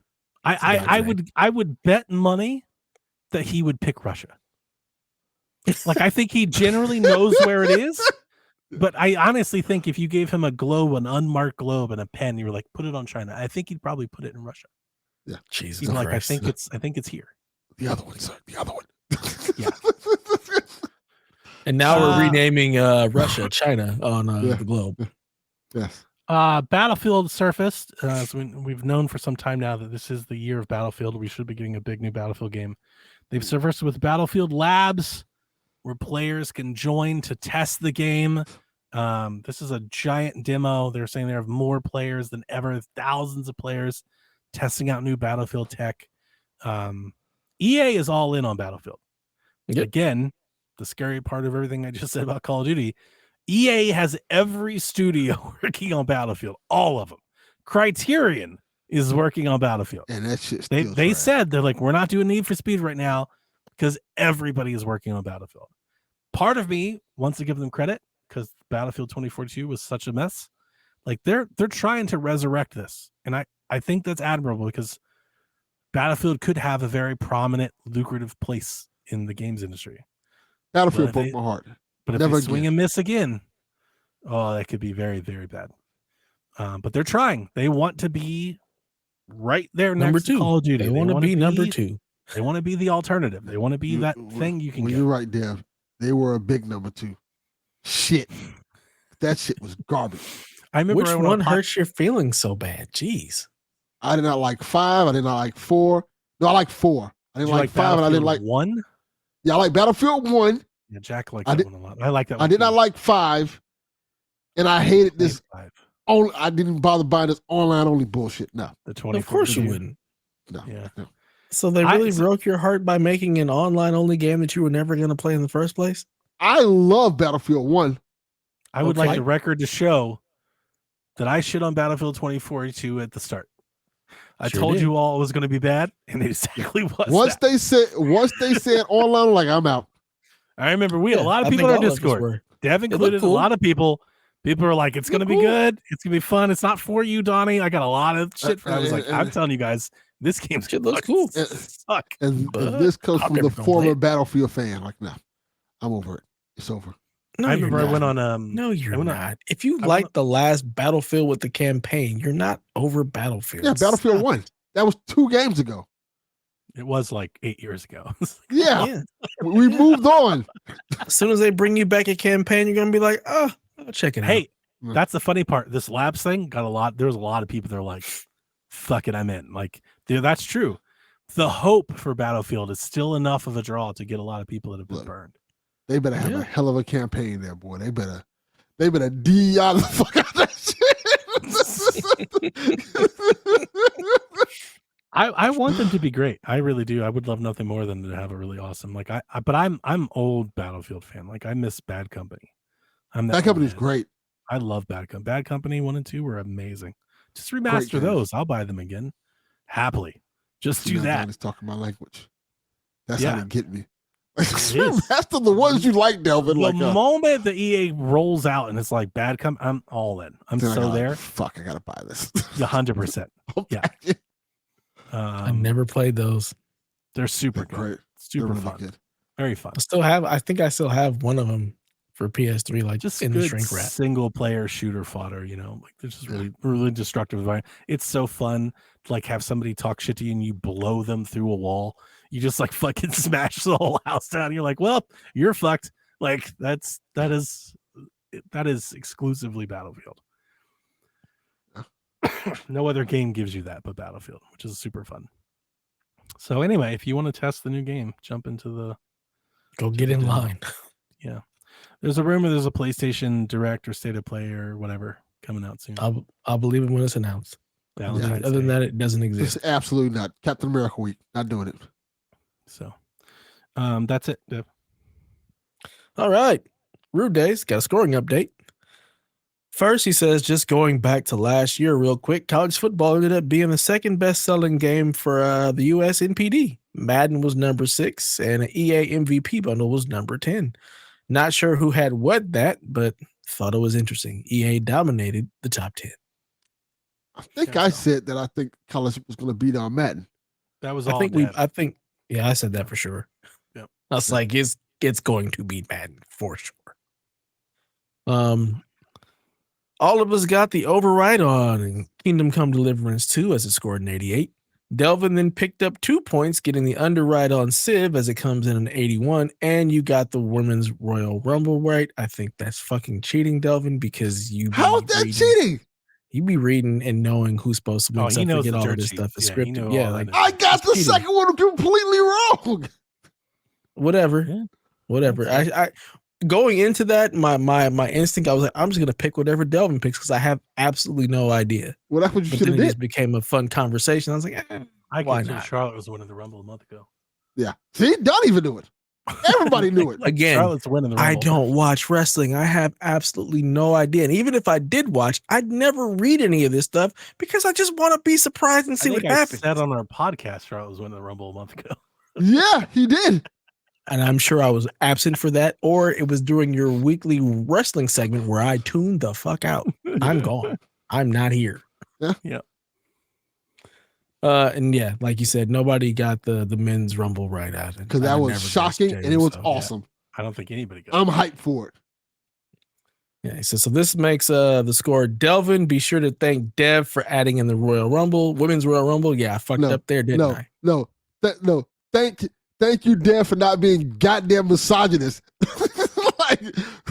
I would bet money that he would pick Russia. Like, I think he generally knows where it is, but I honestly think if you gave him a globe, an unmarked globe, and a pen, you were like, put it on China, I think he'd probably put it in Russia. Jesus He'd be like, I Christ. think it's here. The other one, sir. The other one. Yeah. And now we're Uh, renaming Russia China on Yeah. the globe. Yes. Battlefield surfaced. So we've known for some time now that this is the year of Battlefield. We should be getting a big new Battlefield game. They've surfaced with Battlefield Labs, where players can join to test the game. This is a giant demo. They're saying they have more players than ever, thousands of players testing out new Battlefield tech. EA is all in on Battlefield. Yep. Again, the scary part of everything I just said about Call of Duty, EA has every studio working on Battlefield, all of them. Criterion is working on Battlefield. And that shit's They still they trash. said they're like, we're not doing Need for Speed right now because everybody is working on Battlefield. Part of me wants to give them credit because Battlefield 2042 was such a mess. Like they're trying to resurrect this, and I think that's admirable because Battlefield could have a very prominent, lucrative place in the games industry. Battlefield But broke they- my heart. But if Never they swing again. and miss again, oh, that could be very, very bad. But they're trying. They want to be right there next Number to two. Call of Duty. They want to wanna be number two. They want to be the alternative. They want to be that thing you can Well, get. you're right, Dev. They were a big number two. Shit. That shit was garbage. I remember Which when one I- hurts your feelings so bad? Jeez. I did not like 5. I did not like 4. No, I like 4. I Did didn't you like 5, and I didn't like. Battlefield 1. Yeah, I like Battlefield 1. Yeah, Jack liked that one a lot. I like that one. I did not like 5, and I hated this. 5. I didn't bother buying this online only bullshit. No, The 24. Of course you wouldn't. no. Yeah. No. So they really broke your heart by making an online only game that you were never going to play in the first place? I love Battlefield 1. I would like the record to show that I shit on Battlefield 2042 at the start. I told you all it was going to be bad, and it exactly was. Once they said online, like, I'm out. I remember we had a lot of people on our Discord. Dev included, cool. A lot of people. People are like, it's going to be good. It's going to be fun. It's not for you, Donnie. I got a lot of shit for I was like, I'm telling you guys, this game's going to look cool. Suck. And this comes from the former Battlefield fan. Like, no, I'm over it. It's over. No, I remember I went on. No, you're not. If you like the last Battlefield with the campaign, you're not over Battlefield. Yeah, Battlefield 1. That was 2 games ago. It was like 8 years ago. Yeah. We moved on. As soon as they bring you back a campaign, you're gonna be like, oh, I'll check it out. Hey, that's the funny part. This labs thing got a lot. There was a lot of people that are like, fuck it, I'm in. Like, that's true. The hope for Battlefield is still enough of a draw to get a lot of people that have been burned. They better have a hell of a campaign there, boy. They better DEI the fuck out of that shit. I want them to be great. I really do. I would love nothing more than to have a really awesome. Like but I'm old Battlefield fan. Like I miss Bad Company. Bad Company's great. I love Bad Company. Bad Company 1 and 2 were amazing. Just remaster those. I'll buy them again happily. Just do that. He's talking my language. That's how they get me. That's the ones you like, Delvin. The moment the EA rolls out and it's like Bad Company, I'm all in. I'm so there. Fuck, I gotta buy this. 100%. Yeah. I never played those. They're super good. Great. Super fun. Good. Very fun. I think I still have one of them for PS3, like just in good the shrink wrap. Single player shooter fodder, like they're just really destructive environment. It's so fun to like have somebody talk shit to you and you blow them through a wall. You just like fucking smash the whole house down. And you're like, well, you're fucked. Like that is exclusively Battlefield. No other game gives you that but Battlefield, which is super fun. So anyway, if you want to test the new game, jump into go get in line. Yeah. There's a rumor there's a PlayStation Direct or State of Play or whatever coming out soon. I'll believe it when it's announced. Other than that, it doesn't exist. It's absolutely not. Captain America week. Not doing it. So that's it. Yep. All right. Rude Days got a scoring update. First, he says, just going back to last year real quick, college football ended up being the second best-selling game for the U.S. NPD. Madden was number 6, and an EA MVP bundle was number 10. Not sure who had what that, but thought it was interesting. EA dominated the top 10. I think I said that I think college was going to beat on Madden. That was I said that for sure. Yep. I was like, it's going to beat Madden for sure. All of us got the override on Kingdom Come Deliverance 2 as it scored an 88. Delvin then picked up 2 points, getting the underride on Civ as it comes in an 81. And you got the Women's Royal Rumble right. I think that's fucking cheating, Delvin, because How's that cheating? You be reading and knowing who's supposed to win. He knows all of this sheet. stuff is scripted. Yeah, like, I got the second one completely wrong. Whatever. I going into that, my instinct, I was like, I'm just gonna pick whatever Delvin picks because I have absolutely no idea. Well, that's what you should have did. It just became a fun conversation. I was like, why not? Charlotte was winning the Rumble a month ago. Yeah, see, don't even do it. Everybody knew it. Again, Charlotte's winning the Rumble. I don't watch wrestling. I have absolutely no idea. And even if I did watch, I'd never read any of this stuff because I just want to be surprised and see what happens. I said on our podcast, Charlotte was winning the Rumble a month ago. Yeah, he did. And I'm sure I was absent for that, or it was during your weekly wrestling segment where I tuned the fuck out. I'm gone. I'm not here. Yeah. And yeah, like you said, nobody got the men's Rumble right out because that was shocking and it was awesome. Yeah. I don't think anybody got. I'm hyped for it. Yeah, so this makes the score. Delvin, be sure to thank Dev for adding in the Royal Rumble, Women's Royal Rumble. Yeah, I fucked up there, didn't I? No. Thank you, Dev, for not being goddamn misogynist. Like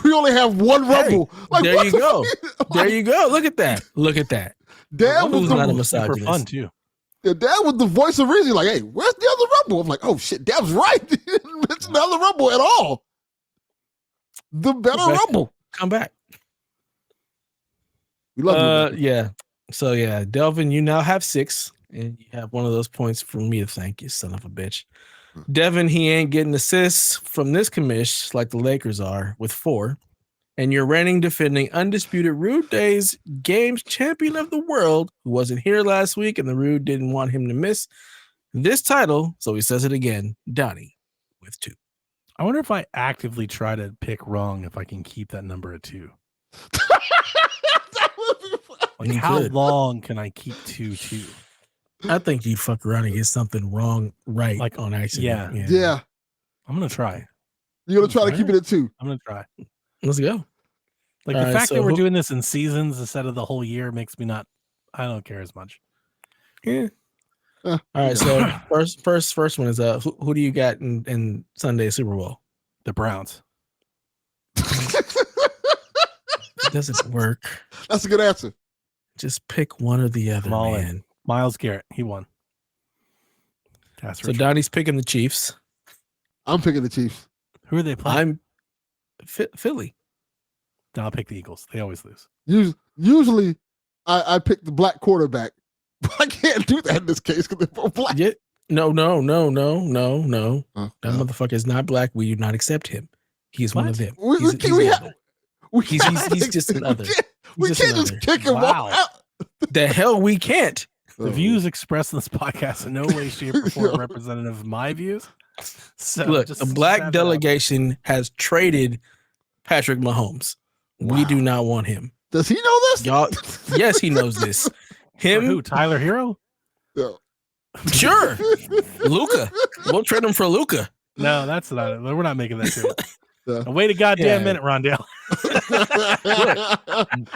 we only have one Rumble. Like, there you go. There you go. Look at that. Dev was not a misogynist. Super fun too. Yeah, Dev was the voice of reason. Like, hey, where's the other Rumble? I'm like, oh shit, Dev's right. He didn't mention the other Rumble at all. the better Back. Rumble. Come back. We love you. Yeah. So yeah, Delvin, you now have 6, and you have one of those points for me to thank you, son of a bitch. Devin, he ain't getting assists from this commish like the Lakers are with 4. And you're reigning, defending, undisputed Rude Days Games Champion of the World, who wasn't here last week, and the Rude didn't want him to miss this title, so he says it again, Donnie with 2. I wonder if I actively try to pick wrong, if I can keep that number at 2. That would be fun. Like, You how could. long can I keep 2-2? I think you'd fuck around and get something wrong right Like, on accident. Yeah. I'm gonna try. You're going to try to keep it at 2. I'm gonna try. Let's go. Like All the right, fact so that we're doing this in seasons instead of the whole year makes me not. I don't care as much. Yeah. All right. So first one is who do you got in Sunday Super Bowl? The Browns. It doesn't work. That's a good answer. Just pick one or the other, I'm all man. in. Myles Garrett, he won. That's So Donnie's picking the Chiefs. I'm picking the Chiefs. Who are they playing? I'm Philly. Then I'll pick the Eagles. They always lose. Usually, I pick the black quarterback, but I can't do that in this case because they're both black. Yeah. No. That Uh, motherfucker is not black. We do not accept him. He's one What? of them. He's just another. We can't just kick him Wow. out. The hell we can't. The views expressed in this podcast in no way, shape, or form are representative of my views. So Look, just the black snap it delegation has traded Patrick Mahomes. We Wow. do not want him. Does he know this? Y'all, yes, he knows this. up. For Him, who? Tyler Hero? No. sure. Luca. We'll trade him for Luca. No, that's not it. We're not making that trade. Yeah. Wait a goddamn Yeah. minute, Rondell.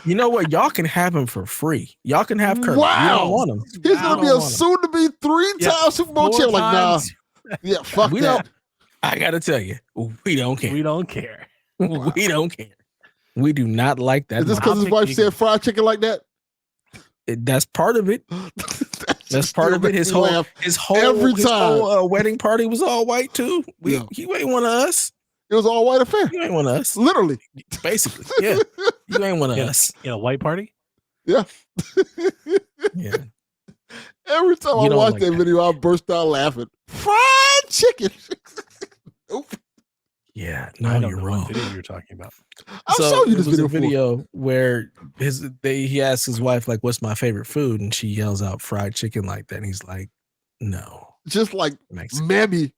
You know what? Y'all can have him for free. Y'all can have Kirk. Wow. You don't want him. He's going to be don't a want him. soon-to-be 3-time Super Bowl 4 champ. Like, nah. times. Yeah, fuck We that. don't. I gotta tell you, we don't care. We don't care. We don't care. We do not like that. Is this motherfucker. because his pick wife Eagles. said fried chicken like that? That's part of it. That's part of it. His whole every his time. whole wedding party was all white too. Yeah. You ain't one of us. It was all white affair. You ain't one of us. Literally. Basically, yeah. You ain't one of us. In a white party? Yeah. Every time You I don't watch like that that. video, I burst out laughing. Fried chicken. Nope. Yeah. I No, don't you're know wrong. what video you're talking about. I'll show you there this was video. a video where he asks his wife like, "What's my favorite food?" and she yells out fried chicken like that. And he's like, "No, Just like Mexican." mammy.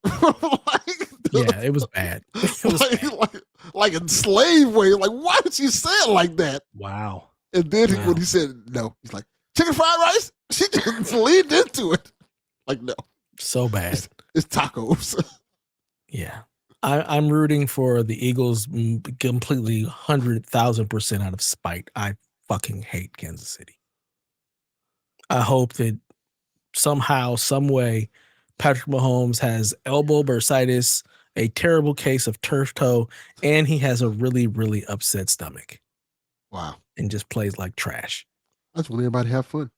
Yeah, it was bad. It was bad. like in slave way. Like, why did you say it like that? Wow. And then Wow. when he said no, he's like, chicken fried rice? She just leaned into it. Like, no, So bad. it's tacos. Yeah. I'm rooting for the Eagles completely 100,000% out of spite. I fucking hate Kansas City. I hope that somehow, some way, Patrick Mahomes has elbow bursitis, a terrible case of turf toe, and he has a really, really upset stomach Wow. and just plays like trash. I just want everybody to have fun.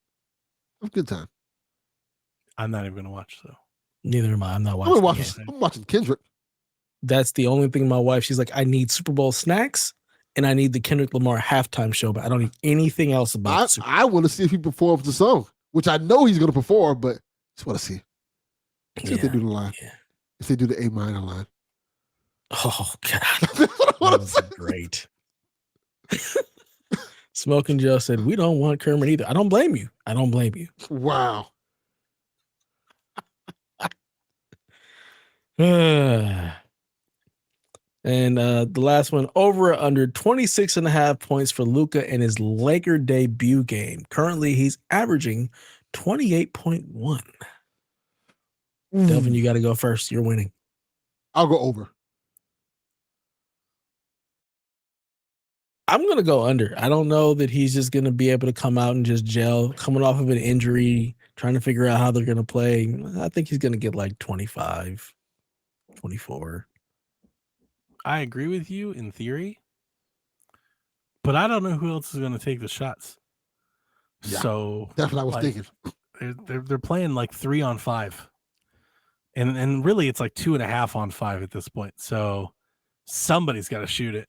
Have a good time. I'm not even going to watch, so. Neither am I. I'm not I'm watching. the game. watching Kendrick. That's the only thing my wife, she's like, I need Super Bowl snacks and I need the Kendrick Lamar halftime show, but I don't need anything else about the Super I want to see if he performs the song, which I know he's going to perform, but just want to see. See if they do the line. Yeah. If they do the A minor line. Oh, God. That's what I'm That was saying. great. Smoking Joe said, we don't want Kermit either. I don't blame you. I don't blame you. Wow. And the last one, over or under 26.5 points for Luka in his Laker debut game. Currently, he's averaging 28.1. Delvin, you got to go first. You're winning. I'll go over. I'm going to go under. I don't know that he's just going to be able to come out and just gel, coming off of an injury, trying to figure out how they're going to play. I think he's going to get like 25, 24. I agree with you in theory, but I don't know who else is going to take the shots. Yeah, So that's what I was like, thinking. They're playing like 3-on-5, and really it's like 2.5-on-5 at this point. So somebody's got to shoot it.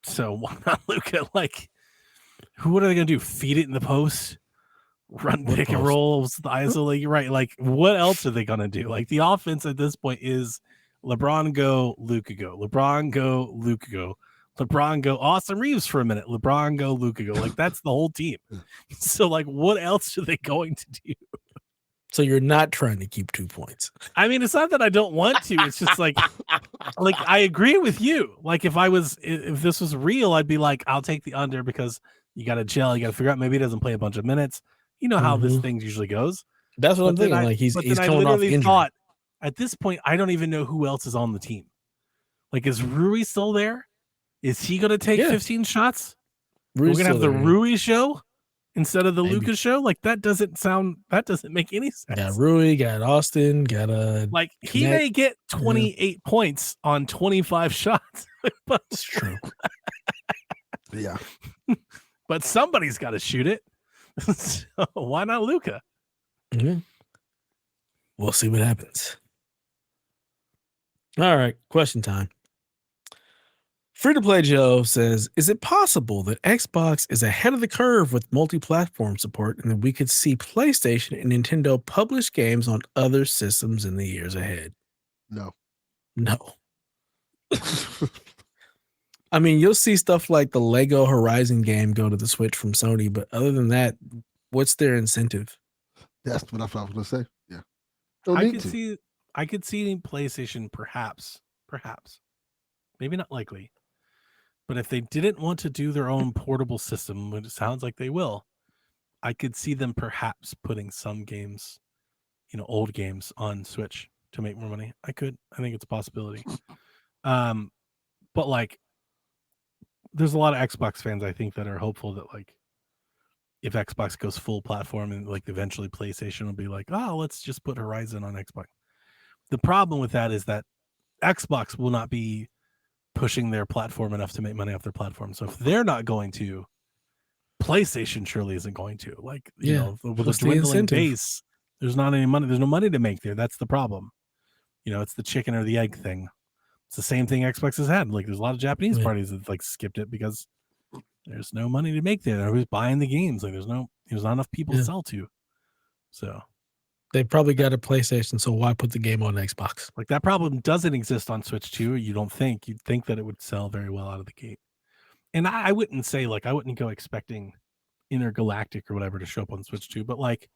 So why not Luka? Like, what are they gonna do? Feed it in the post? Run What pick and post? rolls, the ISO, like you're right. Like, what else are they gonna do? Like, the offense at this point is LeBron go, Luka go, LeBron go, Luka go, LeBron go, Austin Reeves for a minute, LeBron go, Luka go. Like, that's the whole team. So, like, what else are they going to do? So you're not trying to keep 2 points. I mean, it's not that I don't want to. It's just like I agree with you. Like, if this was real, I'd be like, I'll take the under because you got to gel. You got to figure out maybe he doesn't play a bunch of minutes. You know how this thing usually goes. That's what I'm thinking. Like he's coming off injury. Thought at this point, I don't even know who else is on the team. Like, is Rui still there? Is he going to take 15 shots? Rui's we're going to have the Rui show instead of the Luka show? Like, that doesn't make any sense. Got Rui, got Austin, got like he may get 28 points on 25 shots. But it's true. Yeah. But somebody's got to shoot it. So why not Luka? Mm-hmm. We'll see what happens. All right, question time. Free to Play Joe says, is it possible that Xbox is ahead of the curve with multi-platform support and that we could see PlayStation and Nintendo publish games on other systems in the years ahead? No. I mean, you'll see stuff like the Lego Horizon game go to the Switch from Sony, but other than that, what's their incentive? That's what I was going to say. Yeah. I could see PlayStation perhaps, maybe not likely, but if they didn't want to do their own portable system, which it sounds like they will, I could see them perhaps putting some games, old games on Switch to make more money. I think it's a possibility. But like, there's a lot of Xbox fans, I think, that are hopeful that like, if Xbox goes full platform and like eventually PlayStation will be like, oh, let's just put Horizon on Xbox. The problem with that is that Xbox will not be pushing their platform enough to make money off their platform. So if they're not going to, PlayStation surely isn't going to. Like, with a dwindling base, there's not any money. There's no money to make there. That's the problem. It's the chicken or the egg thing. It's the same thing Xbox has had. Like, there's a lot of Japanese parties that like skipped it because there's no money to make there. Everybody's buying the games. Like, there's not enough people to sell to. So they probably got a PlayStation, so why put the game on Xbox? Like, that problem doesn't exist on Switch 2. You'd think that it would sell very well out of the gate. And I wouldn't say, like, I wouldn't go expecting Intergalactic or whatever to show up on Switch 2. But, like,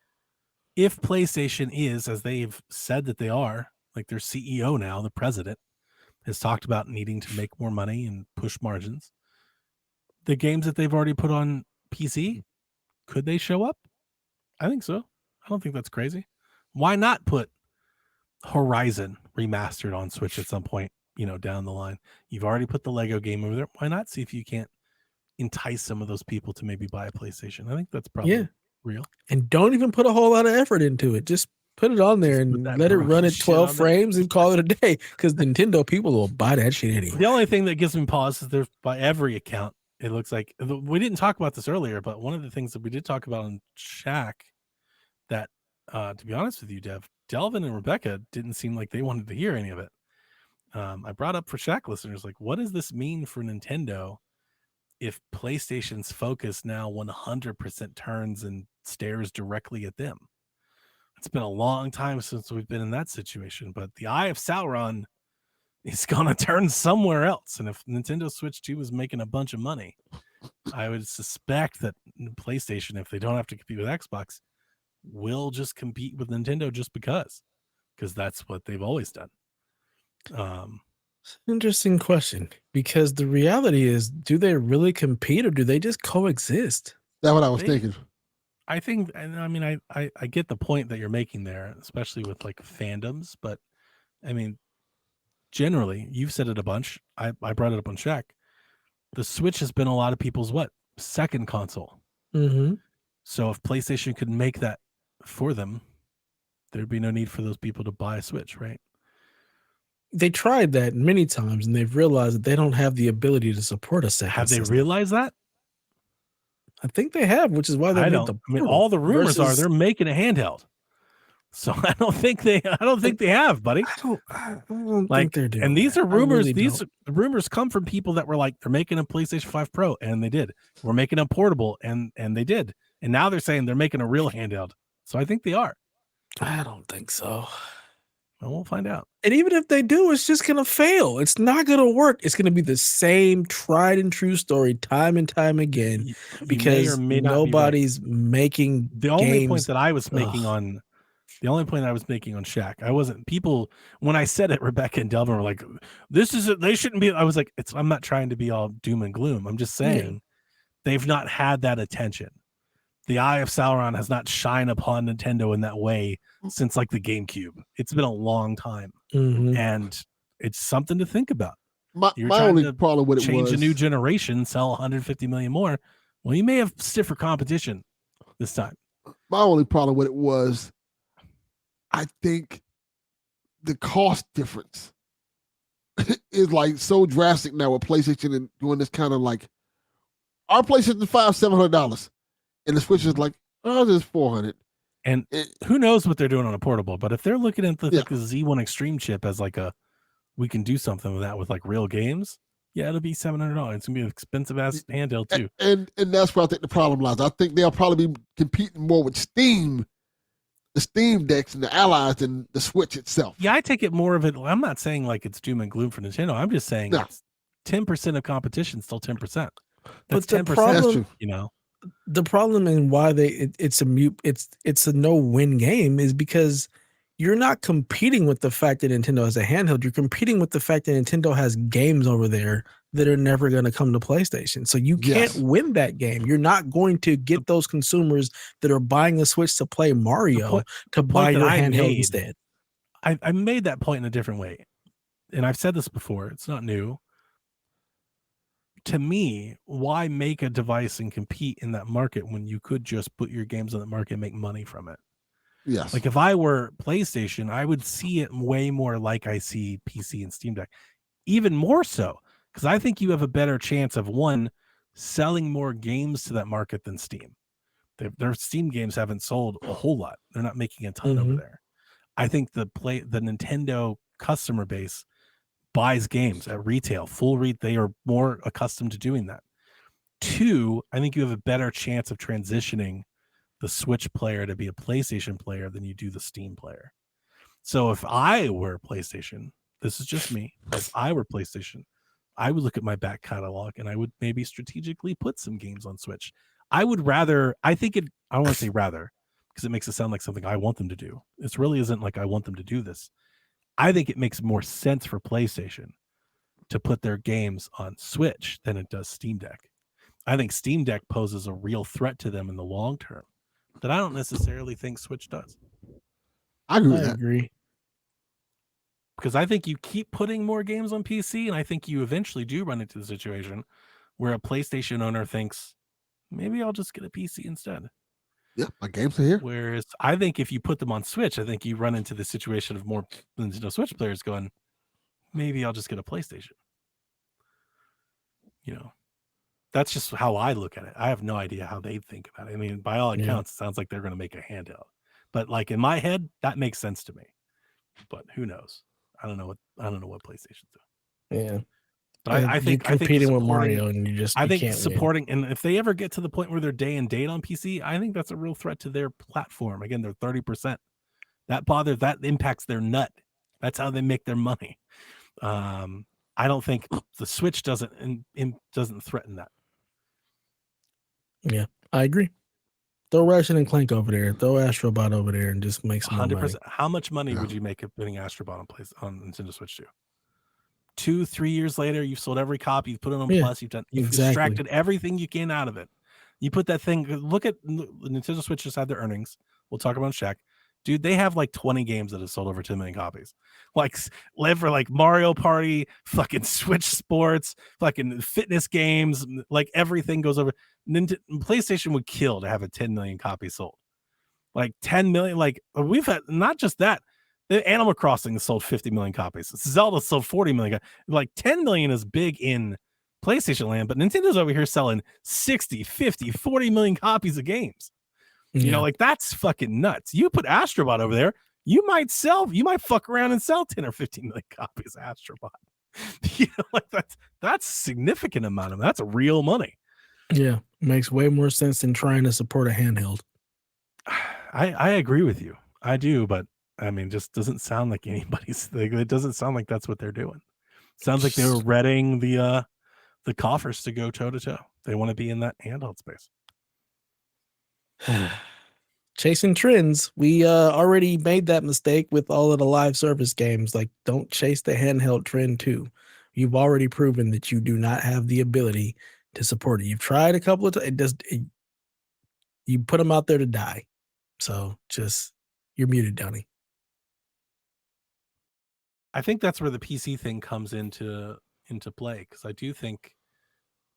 if PlayStation is, as they've said that they are, like their CEO now, the president, has talked about needing to make more money and push margins. The games that they've already put on PC, could they show up? I think so. I don't think that's crazy. Why not put Horizon remastered on Switch at some point, down the line? You've already put the Lego game over there. Why not see if you can't entice some of those people to maybe buy a PlayStation? I think that's probably real. And don't even put a whole lot of effort into it. Just put it on there and let it run at 12 frames and call it a day, because Nintendo people will buy that shit anyway. The only thing that gives me pause is there's, by every account, it looks like, we didn't talk about this earlier, but one of the things that we did talk about on Shaq that, to be honest with you, Dev, Delvin and Rebecca didn't seem like they wanted to hear any of it. I brought up for Shaq listeners, like, what does this mean for Nintendo if PlayStation's focus now 100% turns and stares directly at them? It's been a long time since we've been in that situation, but the Eye of Sauron is going to turn somewhere else. And if Nintendo Switch 2 is making a bunch of money, I would suspect that PlayStation, if they don't have to compete with Xbox, will just compete with Nintendo just because that's what they've always done. Interesting question, because the reality is, do they really compete or do they just coexist? That's what I was thinking. I think, and I mean, I get the point that you're making there, especially with like fandoms, but I mean, generally, you've said it a bunch. I brought it up on Shaq. The Switch has been a lot of people's second console. Mm-hmm. So if PlayStation could make that for them, there'd be no need for those people to buy a Switch, right? They tried that many times and they've realized that they don't have the ability to support a second. Have they realized that? I think they have, which is why they made the. I mean, all the rumors are they're making a handheld. So I don't think they have, buddy. I don't Like, think they're doing. and these that. are rumors. Really These don't. rumors come from people that were like, they're making a PlayStation 5 Pro, and they did. We're making a portable, and they did. And now they're saying they're making a real handheld. So I think they are. I don't think so. Well, we'll find out. And even if they do, it's just gonna fail. It's not gonna work. It's gonna be the same tried and true story time and time again You because may or may not be right. nobody's making The only games. point that I was making on Shaq, I wasn't people when I said it, Rebecca and Delvin were like, this is they shouldn't be. I was like, I'm not trying to be all doom and gloom. I'm just saying they've not had that attention. The Eye of Sauron has not shined upon Nintendo in that way since like the GameCube. It's been a long time, and it's something to think about. You're my trying only to problem with it change was a new generation, sell 150 million more. Well, you may have stiffer competition this time. my only problem with it was I think the cost difference is like so drastic now with PlayStation and doing this kind of like our PlayStation 5 $700 and the Switch is like, oh, there's 400. And who knows what they're doing on a portable, but if they're looking at the Z1 Extreme chip as like we can do something with that with like real games, it'll be $700. It's gonna be an expensive ass handheld too. And that's where I think the problem lies. I think they'll probably be competing more with Steam, the Steam decks and the allies than the Switch itself. Yeah, I take it more of it. I'm not saying like it's doom and gloom for Nintendo. I'm just saying it's 10% of competition, still 10%. That's 10%. You know, the problem and why it's a no-win game is because you're not competing with the fact that Nintendo has a handheld. You're competing with the fact that Nintendo has games over there that are never going to come to PlayStation. So you can't win that game. You're not going to get those consumers that are buying a Switch to play Mario to buy your handheld instead. I made that point in a different way. And I've said this before. It's not new. To me, why make a device and compete in that market when you could just put your games on the market and make money from it? Yes. Like if I were PlayStation, I would see it way more like I see PC and Steam Deck, even more so, because I think you have a better chance of selling more games to that market than Steam. Their Steam games haven't sold a whole lot. They're not making a ton over there. I think the Nintendo customer base buys games at retail, they are more accustomed to doing that. 2, I think you have a better chance of transitioning the Switch player to be a PlayStation player than you do the Steam player. So if I were PlayStation, this is just me, if I were PlayStation, I would look at my back catalog and I would maybe strategically put some games on Switch. I don't want to say rather, because it makes it sound like something I want them to do. It really isn't like I want them to do this. I think it makes more sense for PlayStation to put their games on Switch than it does Steam Deck. I think Steam Deck poses a real threat to them in the long term that I don't necessarily think Switch does. I agree. Because I think you keep putting more games on PC, and I think you eventually do run into the situation where a PlayStation owner thinks, maybe I'll just get a PC instead. Yeah, my games are here. Whereas I think if you put them on Switch, I think you run into the situation of more Nintendo Switch players going, maybe I'll just get a PlayStation. You know, that's just how I look at it. I have no idea how they think about it. I mean, by all accounts, it sounds like they're going to make a handheld. But like in my head, that makes sense to me. But who knows? I don't know what PlayStation's doing. Yeah. But I think competing with Mario and I think supporting win. And if they ever get to the point where they're day and date on PC, I think that's a real threat to their platform. Again, they're 30%. That impacts their nut. That's how they make their money. I don't think the Switch doesn't threaten that. Yeah, I agree. Throw Ratchet and Clank over there. Throw Astrobot over there and just make some 100%. Money. How much money would you make if putting Astrobot on Nintendo Switch 2? 2-3 years later, you've sold every copy, you've put it on Plus, you've extracted everything you can out of it. You put that thing, look at Nintendo Switch just had their earnings. We'll talk about Shaq. Dude, they have like 20 games that have sold over 10 million copies. Like live for like Mario Party, fucking Switch Sports, fucking fitness games, like everything goes over. PlayStation would kill to have a 10 million copies sold. Like 10 million, like we've had not just that. The Animal Crossing has sold 50 million copies. Zelda sold 40 million. Like 10 million is big in PlayStation land, but Nintendo's over here selling 60, 50, 40 million copies of games. You know, like that's fucking nuts. You put Astrobot over there, you might fuck around and sell 10 or 15 million copies of Astrobot. You know, like that's a significant amount of them. That's a real money. Yeah, makes way more sense than trying to support a handheld. I agree with you. I do, but I mean, just doesn't sound like anybody's. It doesn't sound like that's what they're doing. Sounds like they were readying the coffers to go toe to toe. They want to be in that handheld space. Chasing trends. We already made that mistake with all of the live service games. Like, don't chase the handheld trend too. You've already proven that you do not have the ability to support it. You've tried a couple of times. You put them out there to die. So just, you're muted, Donnie. I think that's where the PC thing comes into play, because I do think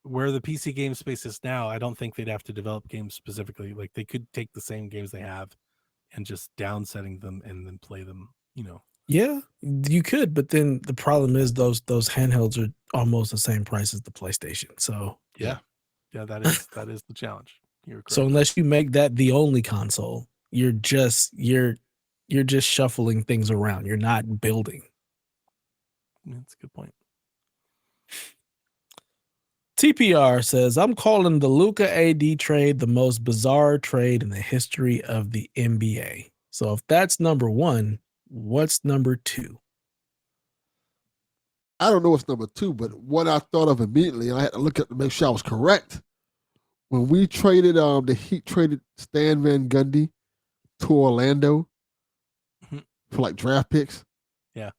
where the PC game space is now, I don't think they'd have to develop games specifically. Like they could take the same games they have and just downsetting them and then play them, you know. Yeah, you could, but then the problem is those handhelds are almost the same price as the PlayStation. So yeah, that is the challenge. You're correct. So unless you make that the only console, you're just shuffling things around. You're not building. That's a good point. TPR says, I'm calling the Luka AD trade the most bizarre trade in the history of the NBA. So if that's number one, what's number two? I don't know what's number two, but what I thought of immediately, and I had to look at to make sure I was correct. When we traded, the Heat traded Stan Van Gundy to Orlando for like draft picks. Yeah.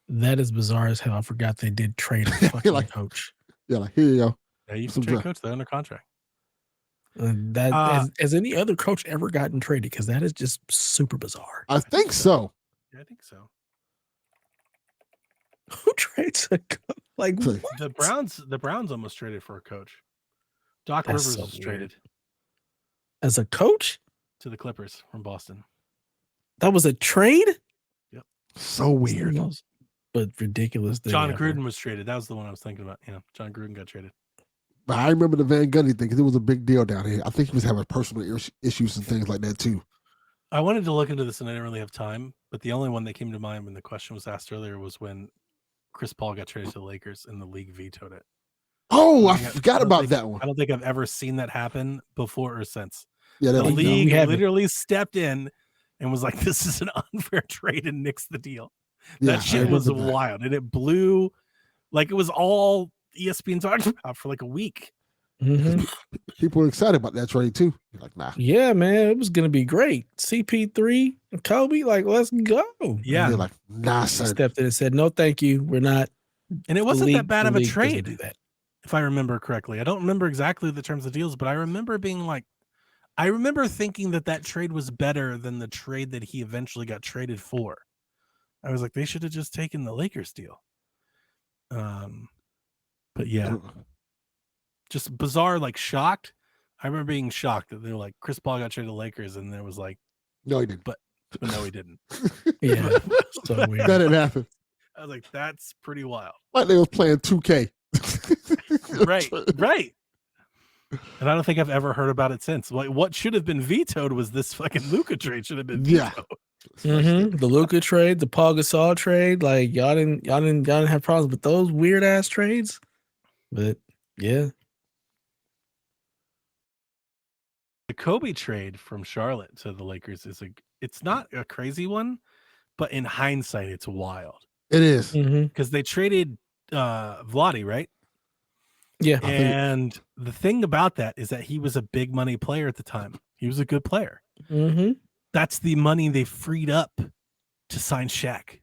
That is bizarre as hell. I forgot they did trade a fucking like, coach. Yeah, like here you go. Yeah, you can trade coach. They're under contract. Has any other coach ever gotten traded? Because that is just super bizarre. I think so. Yeah, I think so. Who trades a coach? Like what? The Browns almost traded for a coach. Doc Rivers was traded as a coach to the Clippers from Boston. That was a trade? Yep. So weird. But ridiculous. John Gruden was traded. That was the one I was thinking about. Yeah, John Gruden got traded. But I remember the Van Gundy thing because it was a big deal down here. I think he was having personal issues and things like that too. I wanted to look into this and I didn't really have time. But the only one that came to mind when the question was asked earlier was when Chris Paul got traded to the Lakers and the league vetoed it. Oh, I forgot about that one. I don't think I've ever seen that happen before or since. Yeah, the league literally stepped in and was like, "This is an unfair trade," and nixed the deal. That shit was wild, and it blew. Like it was all ESPN talking about for like a week. Mm-hmm. People were excited about that trade too. You're like, nah. Yeah, man, it was gonna be great. CP3 and Kobe, like, let's go. Yeah, and they're like, nah, son. Stepped in and said, "No, thank you. We're not." And it wasn't that bad of a trade. Do that. If I remember correctly. I don't remember exactly the terms of deals, but I remember being like, I remember thinking that trade was better than the trade that he eventually got traded for. I was like, they should have just taken the Lakers deal. But yeah, just bizarre, like shocked. I remember being shocked that they were like, Chris Paul got traded to the Lakers, and there was like, no, he didn't. But no, he didn't. Yeah, so weird. That didn't happen. I was like, that's pretty wild. Like they was playing 2K. Right. And I don't think I've ever heard about it since. Like, what should have been vetoed was this fucking Luka trade should have been vetoed. Yeah. Mm-hmm. The Luka trade, the Paul Gasol trade, like y'all didn't have problems with those weird ass trades. But yeah, the Kobe trade from Charlotte to the Lakers it's not a crazy one, but in hindsight, it's wild. It is because they traded Vlade, right? Yeah. And the thing about that is that he was a big money player at the time. He was a good player. Mm-hmm. That's the money they freed up to sign Shaq.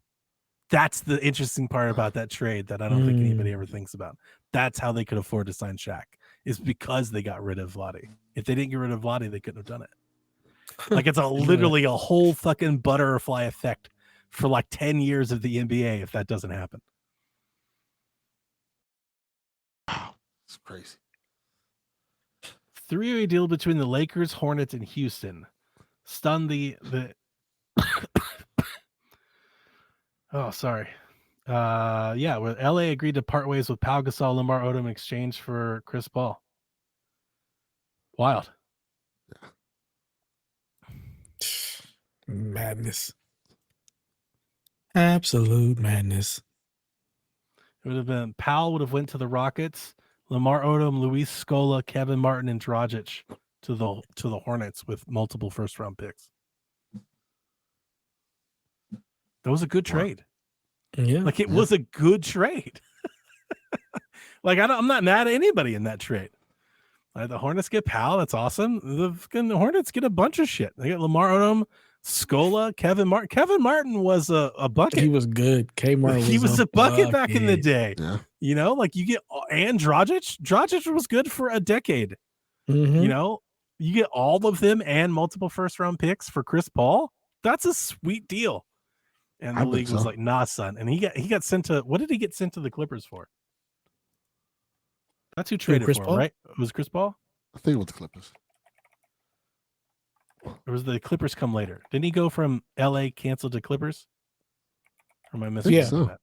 That's the interesting part about that trade that I don't think anybody ever thinks about. That's how they could afford to sign Shaq, is because they got rid of Vlade. If they didn't get rid of Vlade, they couldn't have done it. Like it's literally a whole fucking butterfly effect for like 10 years of the NBA if that doesn't happen. It's crazy. 3-way deal between the Lakers, Hornets, and Houston stunned the oh, sorry. Yeah, where LA agreed to part ways with Pau Gasol, Lamar Odom in exchange for Chris Paul. Wild. Yeah. Madness. Absolute madness. It would have been Powell would have went to the Rockets, Lamar Odom, Luis Scola, Kevin Martin, and Dragic to the Hornets with multiple first-round picks. That was a good trade. Yeah. Like it was a good trade. Like I'm not mad at anybody in that trade. Like the Hornets get Powell, that's awesome. The Hornets get a bunch of shit. They get Lamar Odom, Scola, Kevin Martin. Kevin Martin was a bucket. He was good. He was a bucket back in the day. Yeah. You know, like you get and Dragic. Dragic was good for a decade. Mm-hmm. You know, you get all of them and multiple first-round picks for Chris Paul. That's a sweet deal. And the league was like, nah, son. And he got sent to, what did he get sent to the Clippers for? That's who traded Chris for him, Paul? right? It was Chris Paul? I think it was the Clippers. Or was the Clippers come later? Didn't he go from LA canceled to Clippers? Or am I missing that?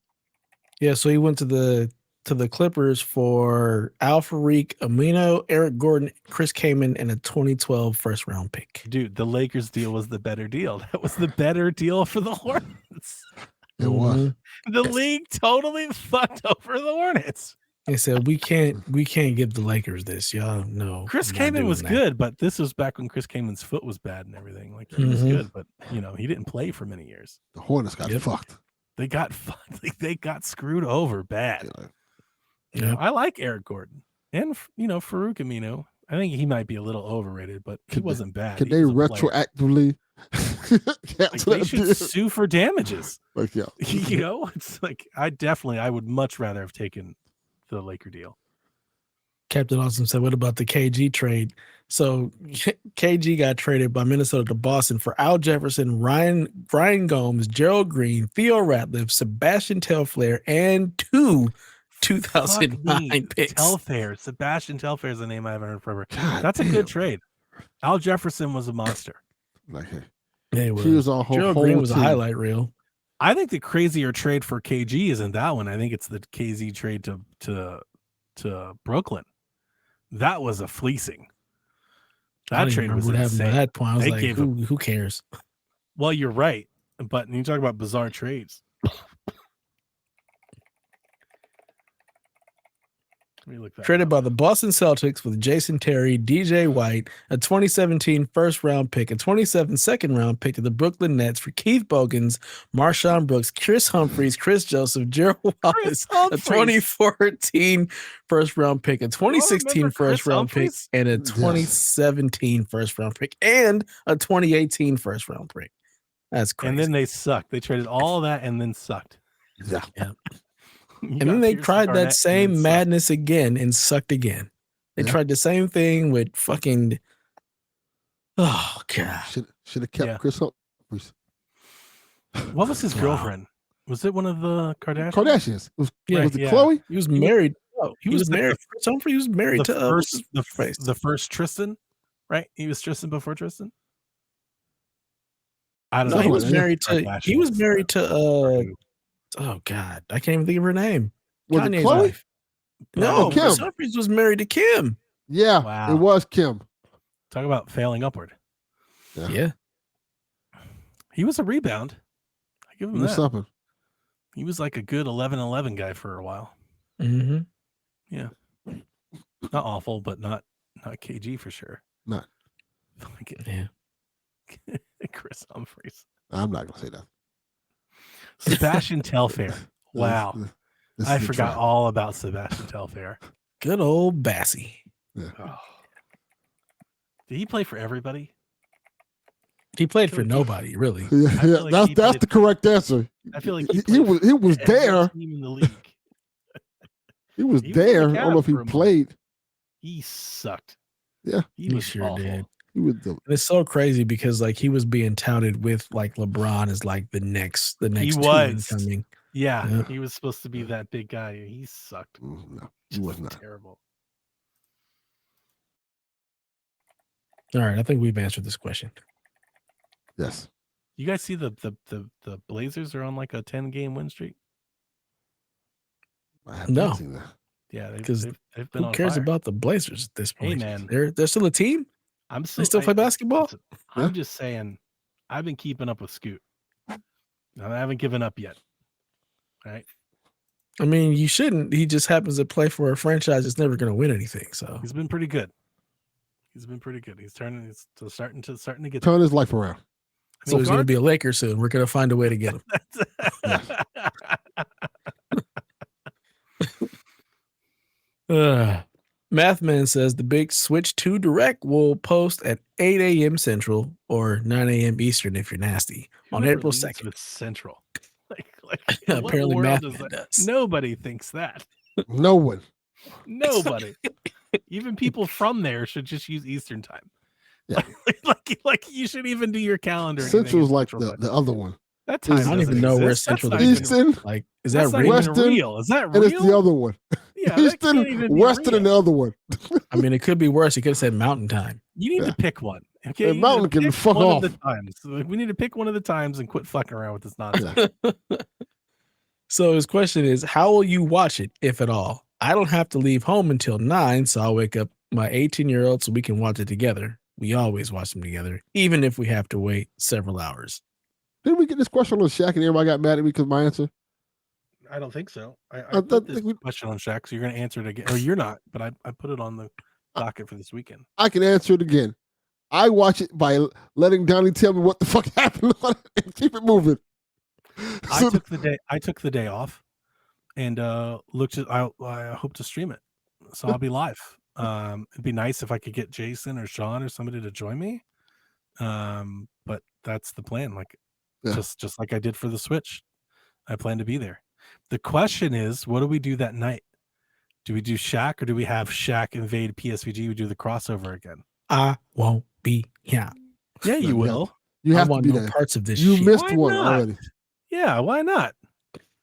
Yeah, so he went to the Clippers for Al-Farouq Amino, Eric Gordon, Chris Kaman, and a 2012 first-round pick. Dude, the Lakers deal was the better deal. That was the better deal for the Hornets. It was. The league totally fucked over the Hornets. They said we can't give the Lakers this, y'all. No, Chris Kaman was good, but this was back when Chris Kaman's foot was bad and everything. Like he was good, but you know he didn't play for many years. The Hornets got fucked. They got fucked. Like, they got screwed over bad. Yeah. I like Eric Gordon and Farouk Amino. I think he might be a little overrated, but he wasn't bad. Could they retroactively? They should sue for damages. Like It's like I would much rather have taken the Laker deal. Captain Awesome said, what about the KG trade? So KG got traded by Minnesota to Boston for Al Jefferson, Ryan Gomes, Gerald Green, Theo Ratliff, Sebastian Telfair, and 2 2009 picks. Sebastian Telfair is a name I haven't heard forever. That's a good trade. Al Jefferson was a monster. Like, he was on Gerald Green was a highlight reel. I think the crazier trade for KG isn't that one. I think it's the KZ trade to Brooklyn. That was a fleecing. That trade was insane. At that point, I was like, who cares? Well, you're right. But you talk about bizarre trades. Traded by the Boston Celtics with Jason Terry, DJ White, a 2017 first-round pick, a 2017 second-round pick to the Brooklyn Nets for Keith Bogans, Marshawn Brooks, Chris Humphries, Chris Joseph, Gerald Wallace, a 2014 first-round pick, a 2016 first-round pick, and a 2017 first-round pick, and a 2018 first-round pick. That's crazy. And then they sucked. They traded all of that and then sucked. Yeah. And then they tried that same madness again and sucked again. They tried the same thing with fucking. Oh God! Should have kept Chris Humphries. What was his girlfriend? Was it one of the Kardashians? Kardashians. Was it Chloe? He was married. He was married. Chris Humphries was married to the first Tristan, right? He was Tristan before Tristan. I don't know. He was married to. Oh God, I can't even think of her name. Was Kanye's it Chloe? wife. No, Chris Humphries was married to Kim. Yeah, It was Kim. Talk about failing upward. Yeah. He was a rebound. I give him that. Something. He was like a good 11-11 guy for a while. Mm-hmm. Yeah. Not awful, but not KG for sure. Not. Chris Humphries. I'm not gonna say that. Sebastian Telfair. Wow. I forgot all about Sebastian Telfair. Good old Bassie. Yeah. Oh. Did he play for everybody? He played for nobody, really. Yeah, that's the correct answer. I feel like he was there. Team in the league. He was there. I don't know if he played. He sucked. Yeah, he sure awful. Did. It's so crazy because like he was being touted with like LeBron as like the next he was coming. Yeah, he was supposed to be that big guy. He sucked. No, he was not terrible. All right, I think we've answered this question. Yes. You guys see the Blazers are on like a 10-game win streak? I have not seen that. Yeah, they've been. Who cares about the Blazers at this point? Hey man, they're still a team. They still play basketball. I'm just saying. I've been keeping up with Scoot. I haven't given up yet. All right. I mean, you shouldn't. He just happens to play for a franchise that's never going to win anything. So he's been pretty good. He's starting to get turn his life around. So he's going to be a Laker soon. We're going to find a way to get him. Mathman says the big Switch 2 Direct will post at 8 a.m. Central or 9 a.m. Eastern if you're nasty on April 2nd. With Central. Apparently Mathman does. Nobody thinks that. No one. Nobody. Even people from there should just use Eastern time. Yeah. like you should even do your calendar. Central's like the other one. That time I don't even know where Central is. Eastern. Like, is that real? Is that real? And it's the other one. Yeah, Eastern, Western, and the other one. I mean, it could be worse. You could have said Mountain Time. You need to pick one. Okay, and Mountain can fuck off. We need to pick one of the times and quit fucking around with this nonsense. So his question is, how will you watch it, if at all? I don't have to leave home until 9, so I'll wake up my 18-year-old so we can watch it together. We always watch them together, even if we have to wait several hours. Didn't we get this question on Shaq and everybody got mad at me because my answer? I don't think so. I put this question on Shaq, so you're going to answer it again. Or you're not, but I put it on the docket for this weekend. I can answer it again. I watch it by letting Donnie tell me what the fuck happened on it and keep it moving. I took the day off and looked at. I hope to stream it, so I'll be live. It'd be nice if I could get Jason or Sean or somebody to join me. But that's the plan. Like just like I did for the Switch, I plan to be there. The question is, what do we do that night? Do we do Shaq or do we have Shaq invade PSVG? We do the crossover again. I won't be here. Yeah, you will. You have I want to be no there. parts of this. You shit. missed Why one not? already. Yeah, why not?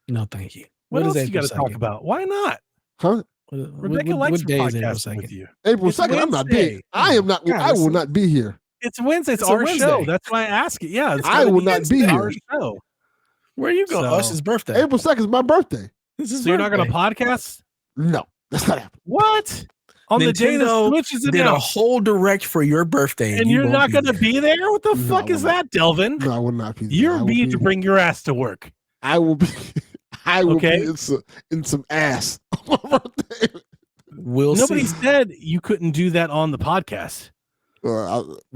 No, thank you. What else is you got to talk about? Why not? Huh? Rebecca likes podcasting with you. April It's 2nd, I'm not Wednesday. there. I am not. Yeah, I will not be here. It's Wednesday. It's It's a our Wednesday. show. That's why I ask it. Yeah, I will not be here. Our show. Where are you going? So- Usher's birthday. April 2nd is my birthday. This is So you're not going to podcast? No, that's not happening. What? On the day the Nintendo Switch is did a announced, whole direct for your birthday, and you you're won't not going to there. be there? What the No, fuck I is will that, Delvin? No, I will not be there. You're need to bring your ass to work. I will be. I will Okay. be in some ass on my birthday. We'll Nobody see. said you couldn't do that on the podcast. We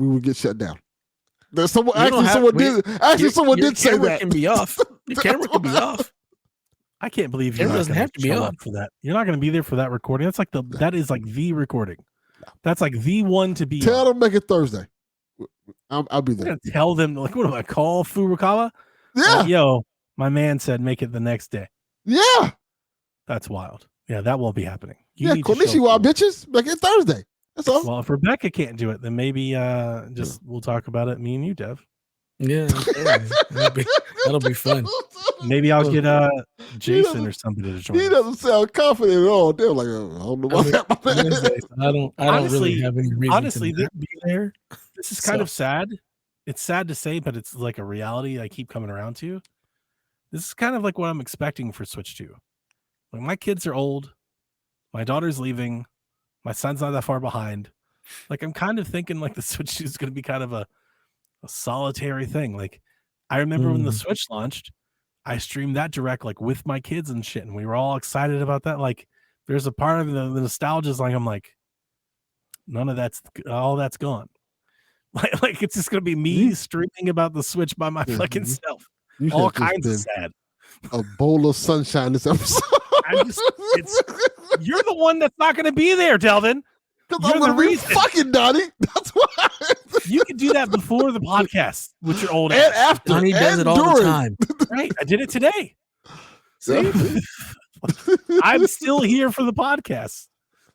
will get shut down. There's someone. You don't Actually, someone your did say camera that. can be off. Your camera can be off. I can't believe you're It not doesn't gonna have to be show on. up for that. You're not going to be there for that recording. That is like the recording. That's like the one to be. Tell on. them make it Thursday. I'll be I'm there. gonna tell them like, what do I call Furukawa? Yeah, Like, yo, my man said make it the next day. yeah, That's wild. Yeah, that won't be happening. You yeah. need to show Konnichiwa, up. bitches. Make it Thursday. That's all. Well, if Rebecca can't do it, then maybe just we'll talk about it. Me and you, Dev. Yeah, that'll be fun. Maybe I'll get Jason or somebody to join. He us. doesn't sound confident at all. They're like, I don't know about that. Wednesday, I don't Honestly- really have any reason honestly, to not be there. This is kind of sad. It's sad to say, but it's like a reality I keep coming around to. This is kind of like what I'm expecting for Switch 2. Like my kids are old. My daughter's leaving. My son's not that far behind. Like I'm kind of thinking like the Switch 2 is going to be kind of a solitary thing. Like I remember when the Switch launched, I streamed that direct like with my kids and shit, and we were all excited about that. Like there's a part of the nostalgia is like I'm like, none of that's all that's gone. Like it's just gonna be me streaming about the Switch by my fucking self. You All should have kinds of just sad. been a bowl of sunshine this episode. You're the one that's not gonna be there, Delvin. Because You're I'm the gonna be reason. fucking Donnie. That's why. You can do that before the podcast with your old And ass. after, Donnie does and it all the during. time. Right. I did it today. See? I'm still here for the podcast.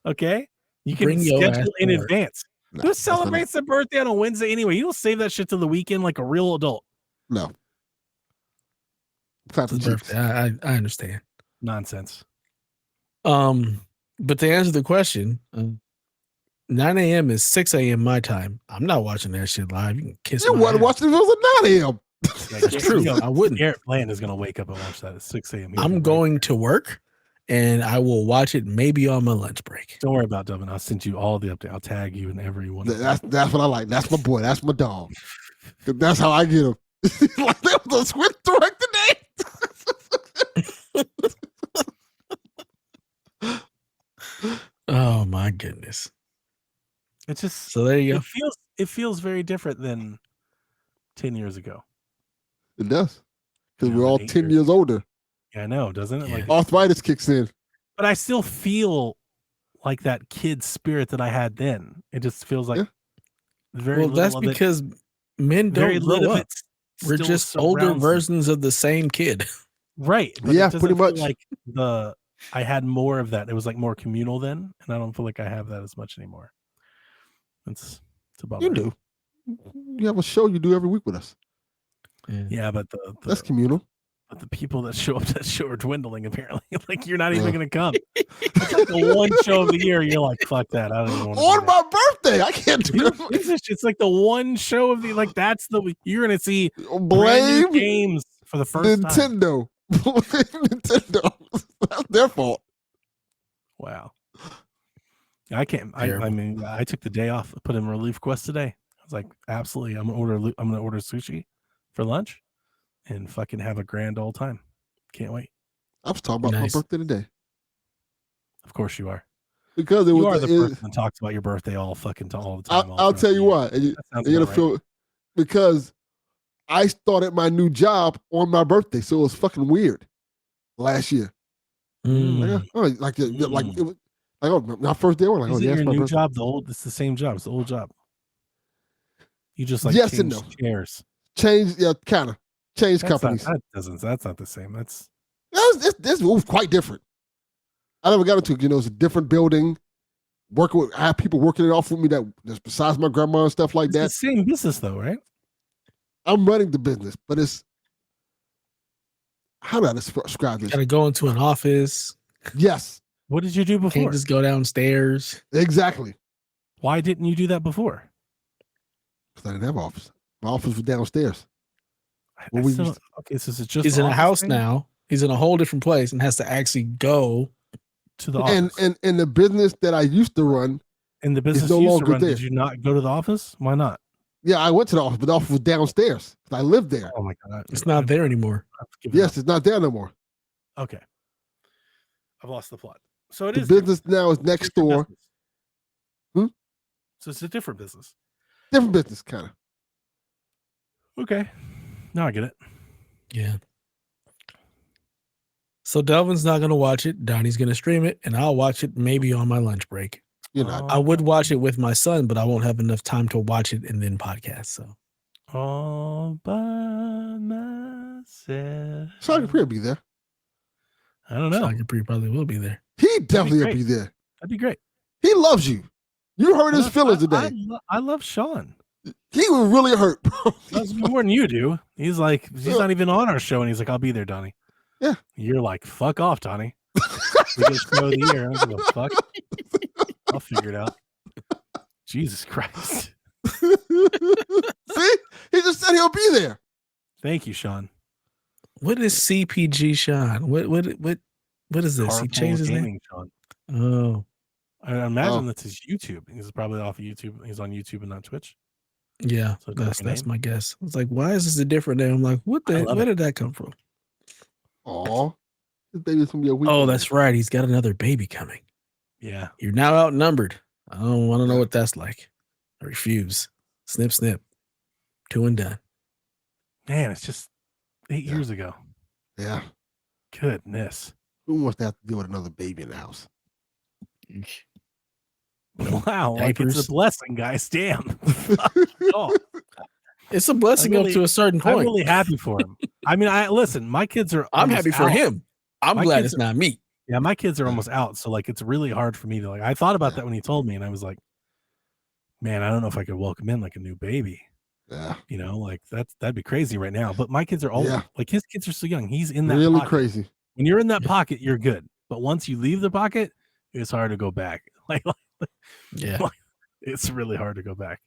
Okay. You can Bring your ass schedule in to work. advance. No, Who that's not- celebrates their birthday on a Wednesday anyway? You don't save that shit till the weekend like a real adult. No. Clap the It's cheeks. birthday. I understand. Nonsense. But to answer the question, 9 a.m. is 6 a.m. my time. I'm not watching that shit live. You can kiss You my want to ass. watch it if it was at 9 a.m. That's true. I wouldn't. Garrett Bland is going to wake up and watch that at 6 a.m. I'm going to work, and I will watch it maybe on my lunch break. Don't worry about Dublin. I'll send you all the update. I'll tag you in every one. That's what I like. That's my boy. That's my dog. 'Cause that's how I get them. Like that was a switch direct today. Oh my goodness. It's just So there you go. it feels very different than 10 years ago. It does. Because You know, we're all than 8 10 years years older. Yeah, I know, doesn't it? Yeah. Like, Arthritis kicks in. but I still feel like that kid spirit that I had then. It just feels like Yeah. very Well, that's little of it. because men Very don't little grow of up. it We're still just older surrounds me. versions of the same kid. Right. But Yeah, it doesn't pretty feel much. like I had more of that. It was like more communal then, and I don't feel like I have that as much anymore. It's a bummer. You do. You have a show you do every week with us. Yeah, but That's communal. But the people that show up to that show are dwindling, apparently. Like, you're not even going to come. It's like the one show of the year, you're like, fuck that. I don't even want to On my birthday. I can't do it. It's like the one show of the, like, that's the, you're going to see brand Blame new games for the first time. Nintendo. Nintendo. That's their fault. Wow. I can't. I mean, I took the day off. Put in relief quest today. I was like, absolutely. I'm gonna order sushi for lunch, and fucking have a grand old time. Can't wait. I was talking about Nice. my birthday today. Of course you are. Because You are the person that talks about your birthday all the time. I'll tell you why. And you're gonna feel because I started my new job on my birthday, so it was fucking weird last year. Like it was. Like, oh, my first day, I'm like, Is oh it yeah, your it's my new birthday. job? It's the same job. It's the old job. You just like Yes and changed no. chairs. Change, yeah, kind of change companies. That's not the same. That's This was quite different. I never got into it. It's a different building. I have people working it off with me that's besides my grandma and stuff like that. the same business though, right? I'm running the business, but it's how do I describe this? Gotta go into an office. Yes. What did you do before? Can't just go downstairs. Exactly. Why didn't you do that before? Because I didn't have an office. My office was downstairs. Okay, so is it just He's in a office house thing? now. He's in a whole different place and has to actually go to the office. And the business that I used to run, and the business no you used longer to run, there. did you not go to the office? Why not? Yeah, I went to the office, but the office was downstairs. I lived there. Oh my god, it's not there anymore. Yes, it's not there no more. Okay, I've lost the plot. So the business now is next door. So it's a different business. Different business, kind of. Okay, now I get it. Yeah. So Delvin's not gonna watch it. Donnie's gonna stream it, and I'll watch it maybe on my lunch break. I would watch it with my son, but I won't have enough time to watch it and then podcast. So all by myself. Sean Capri will be there. I don't know. Sean Capri probably will be there. He definitely will be there. That'd be great. He loves you. You hurt his feelings today. I love Sean. He was really hurt, bro. That's more than you do. He's like, he's not even on our show, and he's like, I'll be there, Donnie. Yeah. You're like, fuck off, Donnie. We just throw the year. I don't give a fuck. I'll figure it out. Jesus Christ. See? He just said he'll be there. Thank you, Sean. What is CPG Sean? What is this? Carpool He changed his Gaming, name. Sean. Oh. I imagine that's his YouTube. He's probably off of YouTube. He's on YouTube and not Twitch. Yeah, So that's my guess. It's like, why is this a different name? I'm like, where did that come from? Oh, this baby's gonna be a week. Oh, that's right. He's got another baby coming. Yeah. You're now outnumbered. I don't want to know what that's like. I refuse. Snip, snip. 2 and done. Man, it's just 8 years ago. Yeah. Goodness. Who wants to have to deal with another baby in the house? Wow, like it's a blessing, guys. Damn. Oh. It's a blessing up to a certain point. I'm really happy for him. I mean, listen, my kids are I'm happy for out. him. I'm glad it's not me. Yeah, my kids are almost out. So like it's really hard for me to I thought about that when he told me, and I was like, man, I don't know if I could welcome in like a new baby. Yeah. Like that'd be crazy right now. But my kids are old. Yeah. Like his kids are so young. He's in that really pocket. Crazy. When you're in that pocket, you're good. But once you leave the pocket, it's hard to go back. Yeah. It's really hard to go back.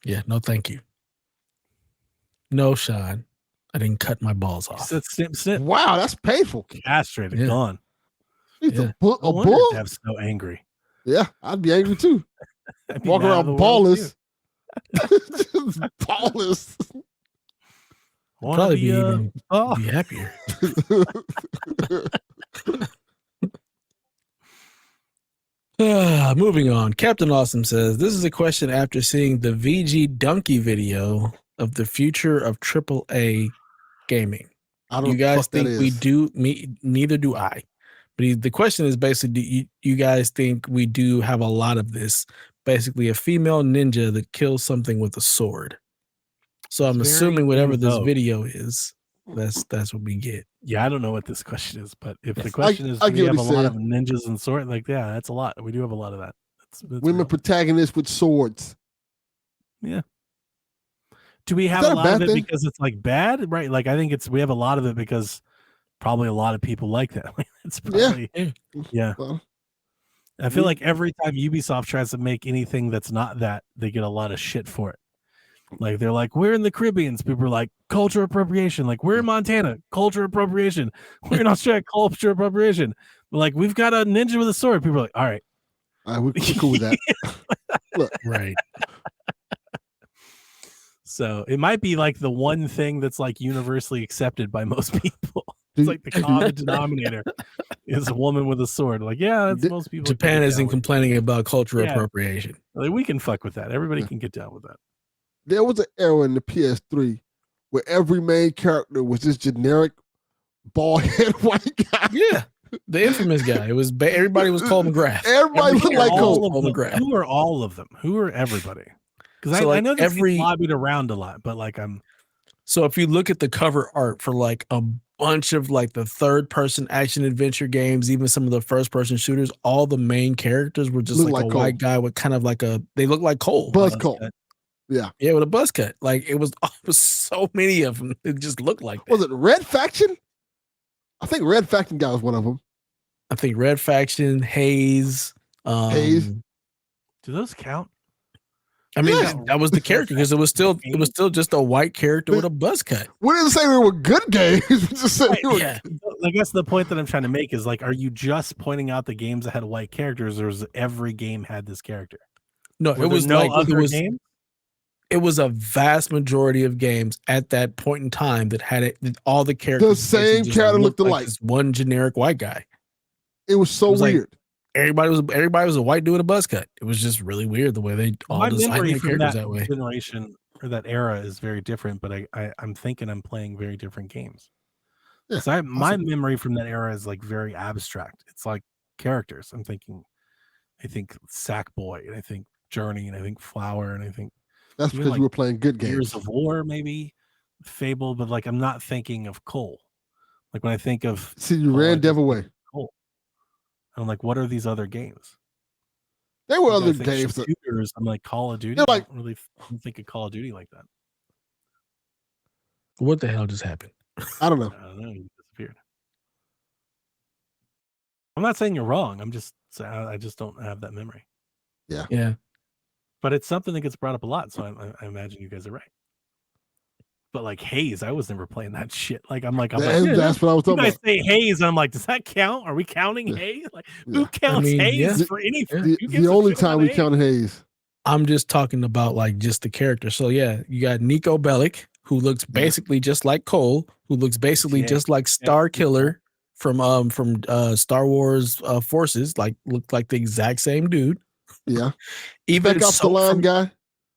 Yeah, no thank you. No, Sean. I didn't cut my balls off. Snip. Wow, that's painful. Castrated, gone. He's a bull? Dev's so angry. Yeah, I'd be angry too. Walk around ballless. Just ballless. Wanna Probably be be a even oh, be happier. Moving on. Captain Awesome says, this is a question after seeing the VG Donkey video of the future of AAA gaming. I don't You know guys what the fuck think that we is. do? Neither do I. But the question is basically, do you guys think we do have a lot of this? Basically, a female ninja that kills something with a sword. So It's I'm very assuming whatever in this vogue. video is, that's what we get. Yeah, I don't know what this question is, but if the Yes. question is, I do get we what have a he's lot of saying. ninjas and sword? Like, yeah, that's a lot. We do have a lot of that. That's Women real. protagonists with swords. Yeah. Do we Is have that a a lot of bad it thing? because it's like bad? Right. Like, I think we have a lot of it because probably a lot of people like that. It's probably, yeah. Well, I feel like every time Ubisoft tries to make anything that's not that, they get a lot of shit for it. Like, they're like, we're in the Caribbean. People are like, culture appropriation. Like, we're in Montana, culture appropriation. We're in Australia, culture appropriation. But like, we've got a ninja with a sword. People are like, all right. we're cool with that. Look, Right. So it might be like the one thing that's like universally accepted by most people. It's like the common denominator is a woman with a sword. Like, yeah, that's most people. Japan isn't complaining about cultural appropriation. Like, we can fuck with that. Everybody can get down with that. There was an era in the PS3 where every main character was this generic bald head white guy. Yeah. The infamous guy. It was everybody was Cole McGrath. Everybody looked like Cole McGrath. Who are all of them? Who are everybody? Because So, I like, know this gets lobbied around a lot, but like so if you look at the cover art for like a bunch of like the third person action adventure games, even some of the first person shooters, all the main characters were just like a Cole. white guy with kind of like they look like Cole. Buzz Cole. Yeah. Yeah, with a buzz cut. Like it was so many of them. It just looked like that. Was it Red Faction? I think Red Faction guy was one of them. I think Red Faction, Hayes. Hayes. Do those count? I mean, that was the character because it was still just a white character with a buzz cut. We didn't say they were good games. We just said they were. Yeah. I guess the point that I'm trying to make is like, are you just pointing out the games that had white characters, or is every game had this character? No, it was no like other game. It was a vast majority of games at that point in time that had it. All the characters, the same character looked alike. This one generic white guy. It was so weird. Like, everybody was a white dude with a buzz cut. It was just really weird the way they all designed their characters that way. Generation or that era is very different, but I'm thinking I'm playing very different games. Yeah, so my memory from that era is like very abstract. It's like characters. I think Sackboy, and I think Journey, and I think Flower, and I think that's because you were playing good games. Gears of War, maybe Fable, but like I'm not thinking of Cole. Like when I think of you ran Devil Way. Cole. I'm like, what are these other games? There were other games. Shooters, I'm like Call of Duty. I don't think of Call of Duty like that. What the hell just happened? I don't know. I don't know. He disappeared. I'm not saying you're wrong. I just don't have that memory. Yeah. Yeah. But it's something that gets brought up a lot, so I imagine you guys are right. But like Hayes, I was never playing that shit. Like I'm like, that's what I was talking about. You guys say Hayes, and I'm like, does that count? Are we counting Hayes? Like, who counts Hayes for anything? The only time we count Hayes. I'm just talking about like just the character. So yeah, you got Nico Bellic, who looks basically just like Cole, who looks basically just like Star Killer from Star Wars Forces, like looked like the exact same dude. Yeah. Even Spec Up the Line guy.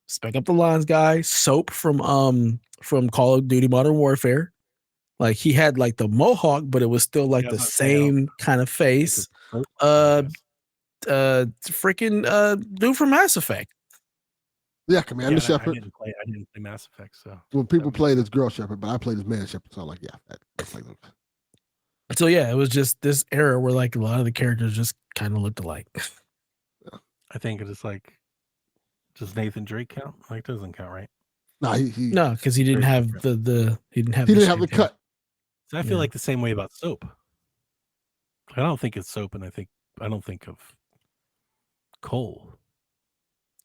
Spec Up the Lines guy. Soap from Call of Duty Modern Warfare. Like he had like the mohawk, but it was still like the same kind of face. Freaking dude from Mass Effect. Yeah, Commander Shepard. I didn't play Mass Effect, so well, people played as Girl Shepard, but I played as Man Shepard, so I'm like, yeah, that's like them. So yeah, it was just this era where like a lot of the characters just kind of looked alike. I think it's like, does Nathan Drake count? Like, doesn't count, right? No, because he didn't have the cut. So I feel like the same way about Soap. I don't think it's Soap, and I don't think of Cole.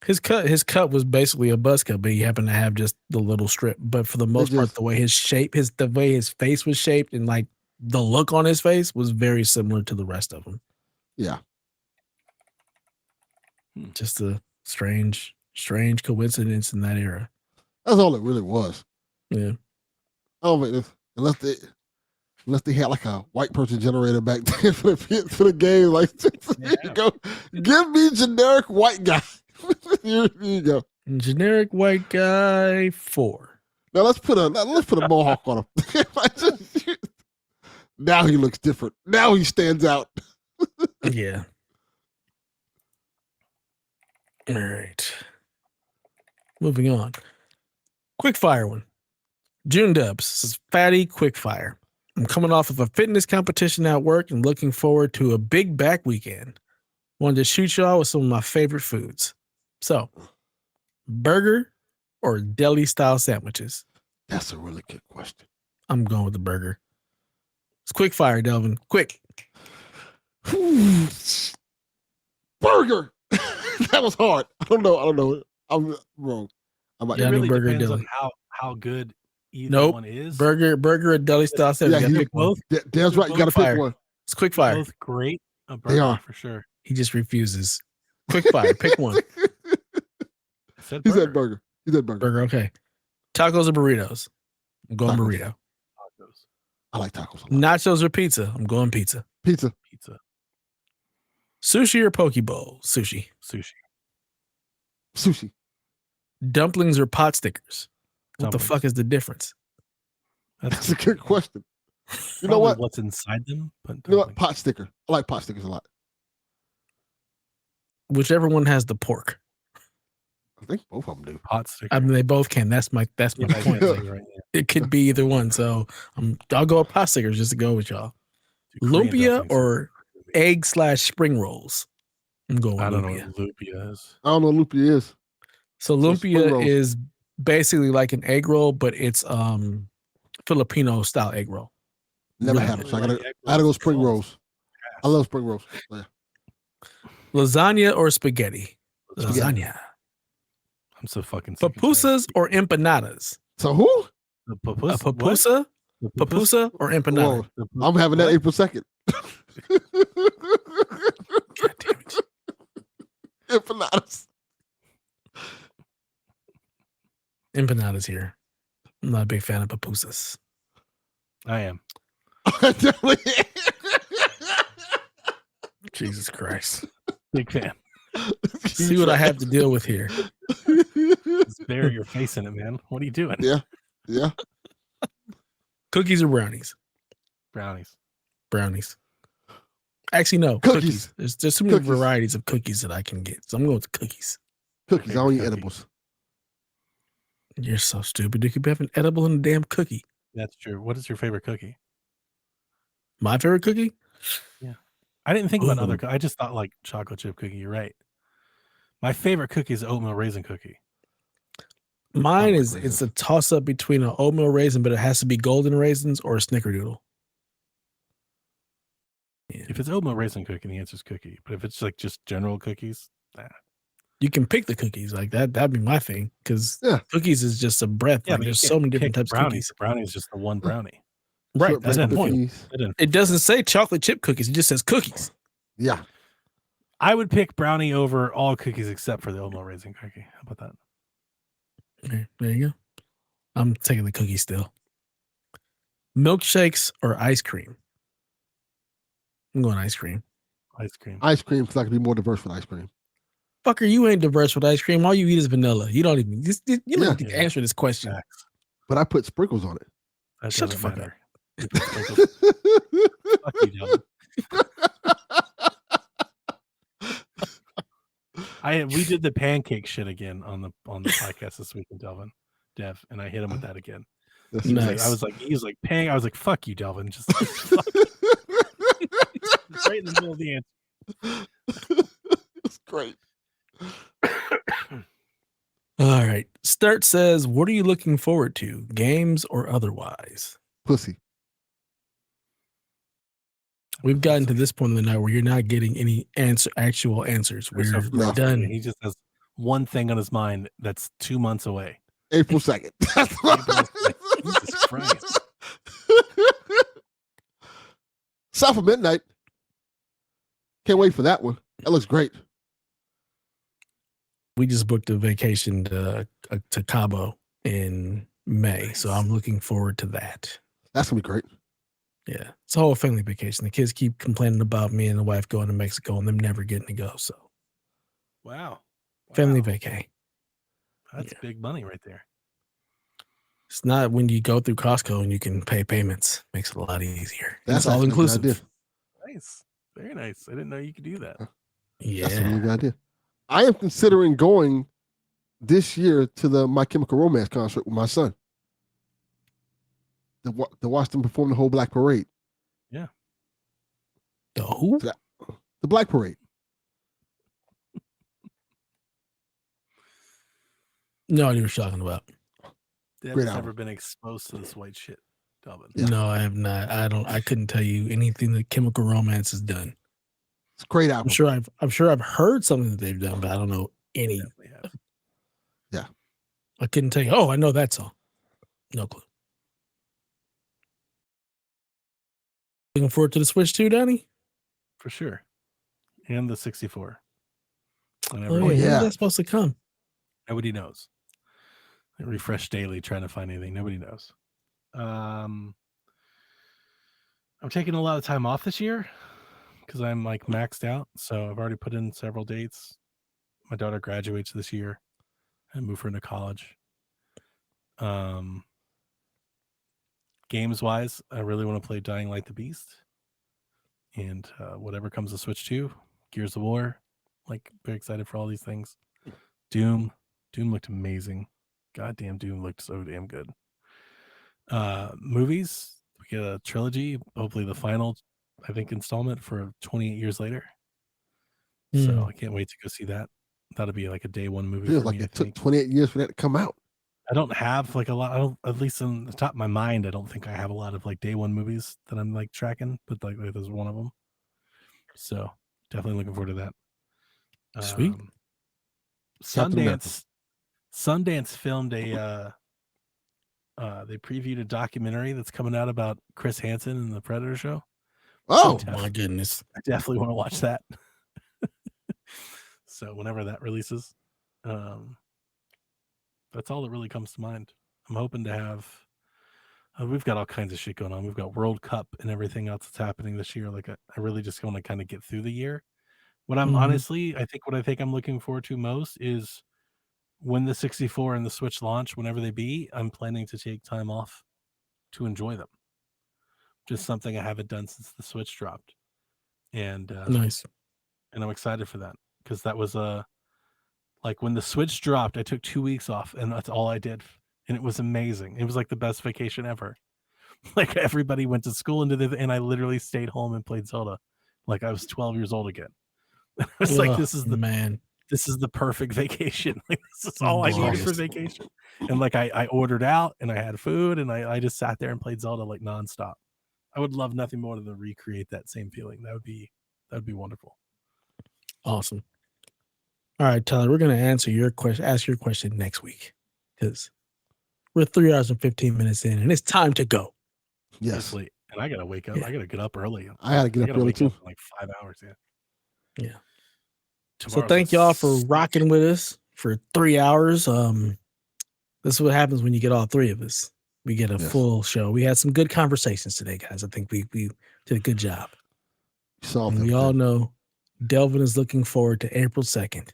His cut was basically a buzz cut, but he happened to have just the little strip. But for the most part, the way the way his face was shaped, and like the look on his face was very similar to the rest of them. Yeah. Just a strange Strange coincidence in that era. That's all it really was. Yeah. Oh, unless they had like a white person generator back then for the game, like here you go, give me generic white guy. Here you go. Generic white guy 4. Now let's put a mohawk on him. Now he looks different. Now he stands out. Yeah. All right. Moving on. Quickfire one. June Dubs says, Fatty Quickfire. I'm coming off of a fitness competition at work and looking forward to a big back weekend. Wanted to shoot y'all with some of my favorite foods. So, burger or deli style sandwiches? That's a really good question. I'm going with the burger. It's quick fire, Delvin. Quick. Burger. That was hard. I don't know. I'm wrong. It really depends on how good either one is. Burger or deli style sandwich. Yeah, both. That's right. You got to pick one. It's quick fire. Both great. A burger, they are for sure. He just refuses. Quick fire. Pick one. He said burger. Burger. Okay. Tacos or burritos? I'm going burrito. Tacos. I like tacos a lot. Nachos or pizza? I'm going pizza. Pizza. Sushi or poke bowl? Sushi. Dumplings or pot stickers? What the fuck is the difference? That's a good question. You know Probably what? What's inside them? But you know what? Pot sticker. I like pot stickers a lot. Whichever one has the pork. I think both of them do. Pot sticker. I mean, they both can. That's my point. Right. It could be either one. So I'll go with pot stickers just to go with y'all. Lumpia or egg/spring rolls? I'm going with I don't lumpia. know what lumpia is. I don't know what lumpia is. So lumpia is basically like an egg roll, but it's Filipino style egg roll. Never had them. So I gotta go spring rolls. I love spring rolls. Yeah. Lasagna or spaghetti? Lasagna. I'm so fucking sick. Pupusas or empanadas? So who? The A pupusa? Pupusa or empanada? Whoa, I'm having that April 2nd. God damn it. Empanadas. Empanadas here. I'm not a big fan of pupusas. I am. Jesus Christ. Big fan. See what I have to deal with here. Just bury your face in it, man. What are you doing? Yeah. Cookies or brownies? Brownies. Actually, no. Cookies. There's too many varieties of cookies that I can get. So I'm going with cookies. Cookies. I don't eat edibles. You're so stupid. You could have an edible in a damn cookie. That's true. What is your favorite cookie? My favorite cookie? Yeah. I didn't think about other. I just thought like chocolate chip cookie. You're right. My favorite cookie is oatmeal raisin cookie. Mine is it's a toss up between an oatmeal raisin, but it has to be golden raisins or a snickerdoodle. Yeah. If it's oatmeal raisin cookie, the answer is cookie. But if it's like just general cookies, you can pick the cookies like that. That'd be my thing because cookies is just a breadth. Yeah, like, there's so many different types of cookies. Brownie is just the one brownie. Right. Short That's the point. It doesn't say chocolate chip cookies. It just says cookies. Yeah. I would pick brownie over all cookies except for the oatmeal raisin cookie. How about that? Okay, there you go. I'm taking the cookie still. Milkshakes or ice cream? I'm going ice cream. Ice cream, so I can be more diverse with ice cream. Fucker, you ain't diverse with ice cream. All you eat is vanilla. You don't even you don't even answer this question. But I put sprinkles on it. That Shut the fuck up. Fuck you, Delvin. We did the pancake shit again on the podcast this week with Dev, and I hit him with that again. Nice. I was like, he was like, I was like, fuck you, Delvin. Just fuck. Right in the middle of the answer. It's great. All right. Start says, what are you looking forward to? Games or otherwise? Pussy. We've gotten to this point in the night where you're not getting any actual answers. We're done. He just has one thing on his mind that's 2 months away. April 2nd. Jesus Christ. South of Midnight. Can't wait for that one. That looks great. we just booked a vacation to Cabo in May, so I'm looking forward to that. That's gonna be great. Yeah, it's a whole family vacation. The kids keep complaining about me and the wife going to Mexico and them never getting to go. So, Wow. family vacay. That's big money right there. It's not when you go through Costco and you can pay payments. Makes it a lot easier. That's It's all actually a good inclusive. idea. Nice. Very nice. I didn't know you could do that. That's a really Yeah. good idea. I am considering going this year to the My Chemical Romance concert with my son. To watch them perform the whole Black Parade. Yeah. The who? The Black Parade. No idea what you're talking about. Deb's Great never album. been exposed to this white shit, Delvin. Yeah. No, I have not. I couldn't tell you anything that Chemical Romance has done. It's a great album. I'm sure I've heard something that they've done, but I don't know any. Definitely have. Yeah. I couldn't tell you. Oh, I know that song. No clue. Looking forward to the Switch 2, Donnie? For sure. And the 64. Oh, yeah. When is that supposed to come? Nobody knows. I refresh daily trying to find anything. Nobody knows. I'm taking a lot of time off this year because I'm like maxed out. So I've already put in several dates. My daughter graduates this year and move her into college. Games wise, I really want to play Dying Light the Beast. And whatever comes to Switch 2, Gears of War. Like, very excited for all these things. Doom looked amazing. Goddamn, Doom looked so damn good. Movies, we get a trilogy, hopefully the final, I think, installment for 28 years later. So I can't wait to go see that. That'll be like a day one movie. Feels for like me, it took 28 years for that to come out. I don't have like a lot, at least in the top of my mind, I don't think I have a lot of like day one movies that I'm like tracking, but like there's one of them. So definitely looking forward to that. Sweet. Sundance filmed a they previewed a documentary that's coming out about Chris Hansen and the Predator show. Oh my goodness. I definitely want to watch that. So whenever that releases, that's all that really comes to mind. I'm hoping to have we've got all kinds of shit going on. We've got World Cup and everything else that's happening this year. Like I really just want to kind of get through the year. What I'm honestly, I think I'm looking forward to most is when the 64 and the Switch launch, whenever they be, I'm planning to take time off to enjoy them. Just something I haven't done since the Switch dropped. And nice. And I'm excited for that because that was like when the Switch dropped, I took 2 weeks off and that's all I did. And it was amazing. It was like the best vacation ever. Like everybody went to school and I literally stayed home and played Zelda. Like I was 12 years old again. It's like this is the perfect vacation. Like this is all I needed for vacation. And like I ordered out and I had food and I just sat there and played Zelda like nonstop. I would love nothing more than to recreate that same feeling. That would be wonderful. Awesome. All right, Tyler, we're gonna ask your question next week because we're 3 hours and 15 minutes in and it's time to go. Yes. And I gotta wake up. Yeah. I gotta get up early. I gotta get up early too. In like 5 hours. Yeah. Tomorrow's so thank y'all for rocking with us for 3 hours. This is what happens when you get all three of us. We get a full show. We had some good conversations today, guys. I think we did a good job. We all know Delvin is looking forward to April 2nd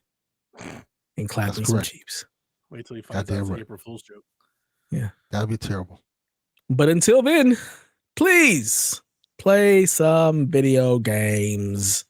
and clapping some cheeks. Wait till you find out it's April Fool's joke. Yeah. That'd be terrible. But until then, please play some video games.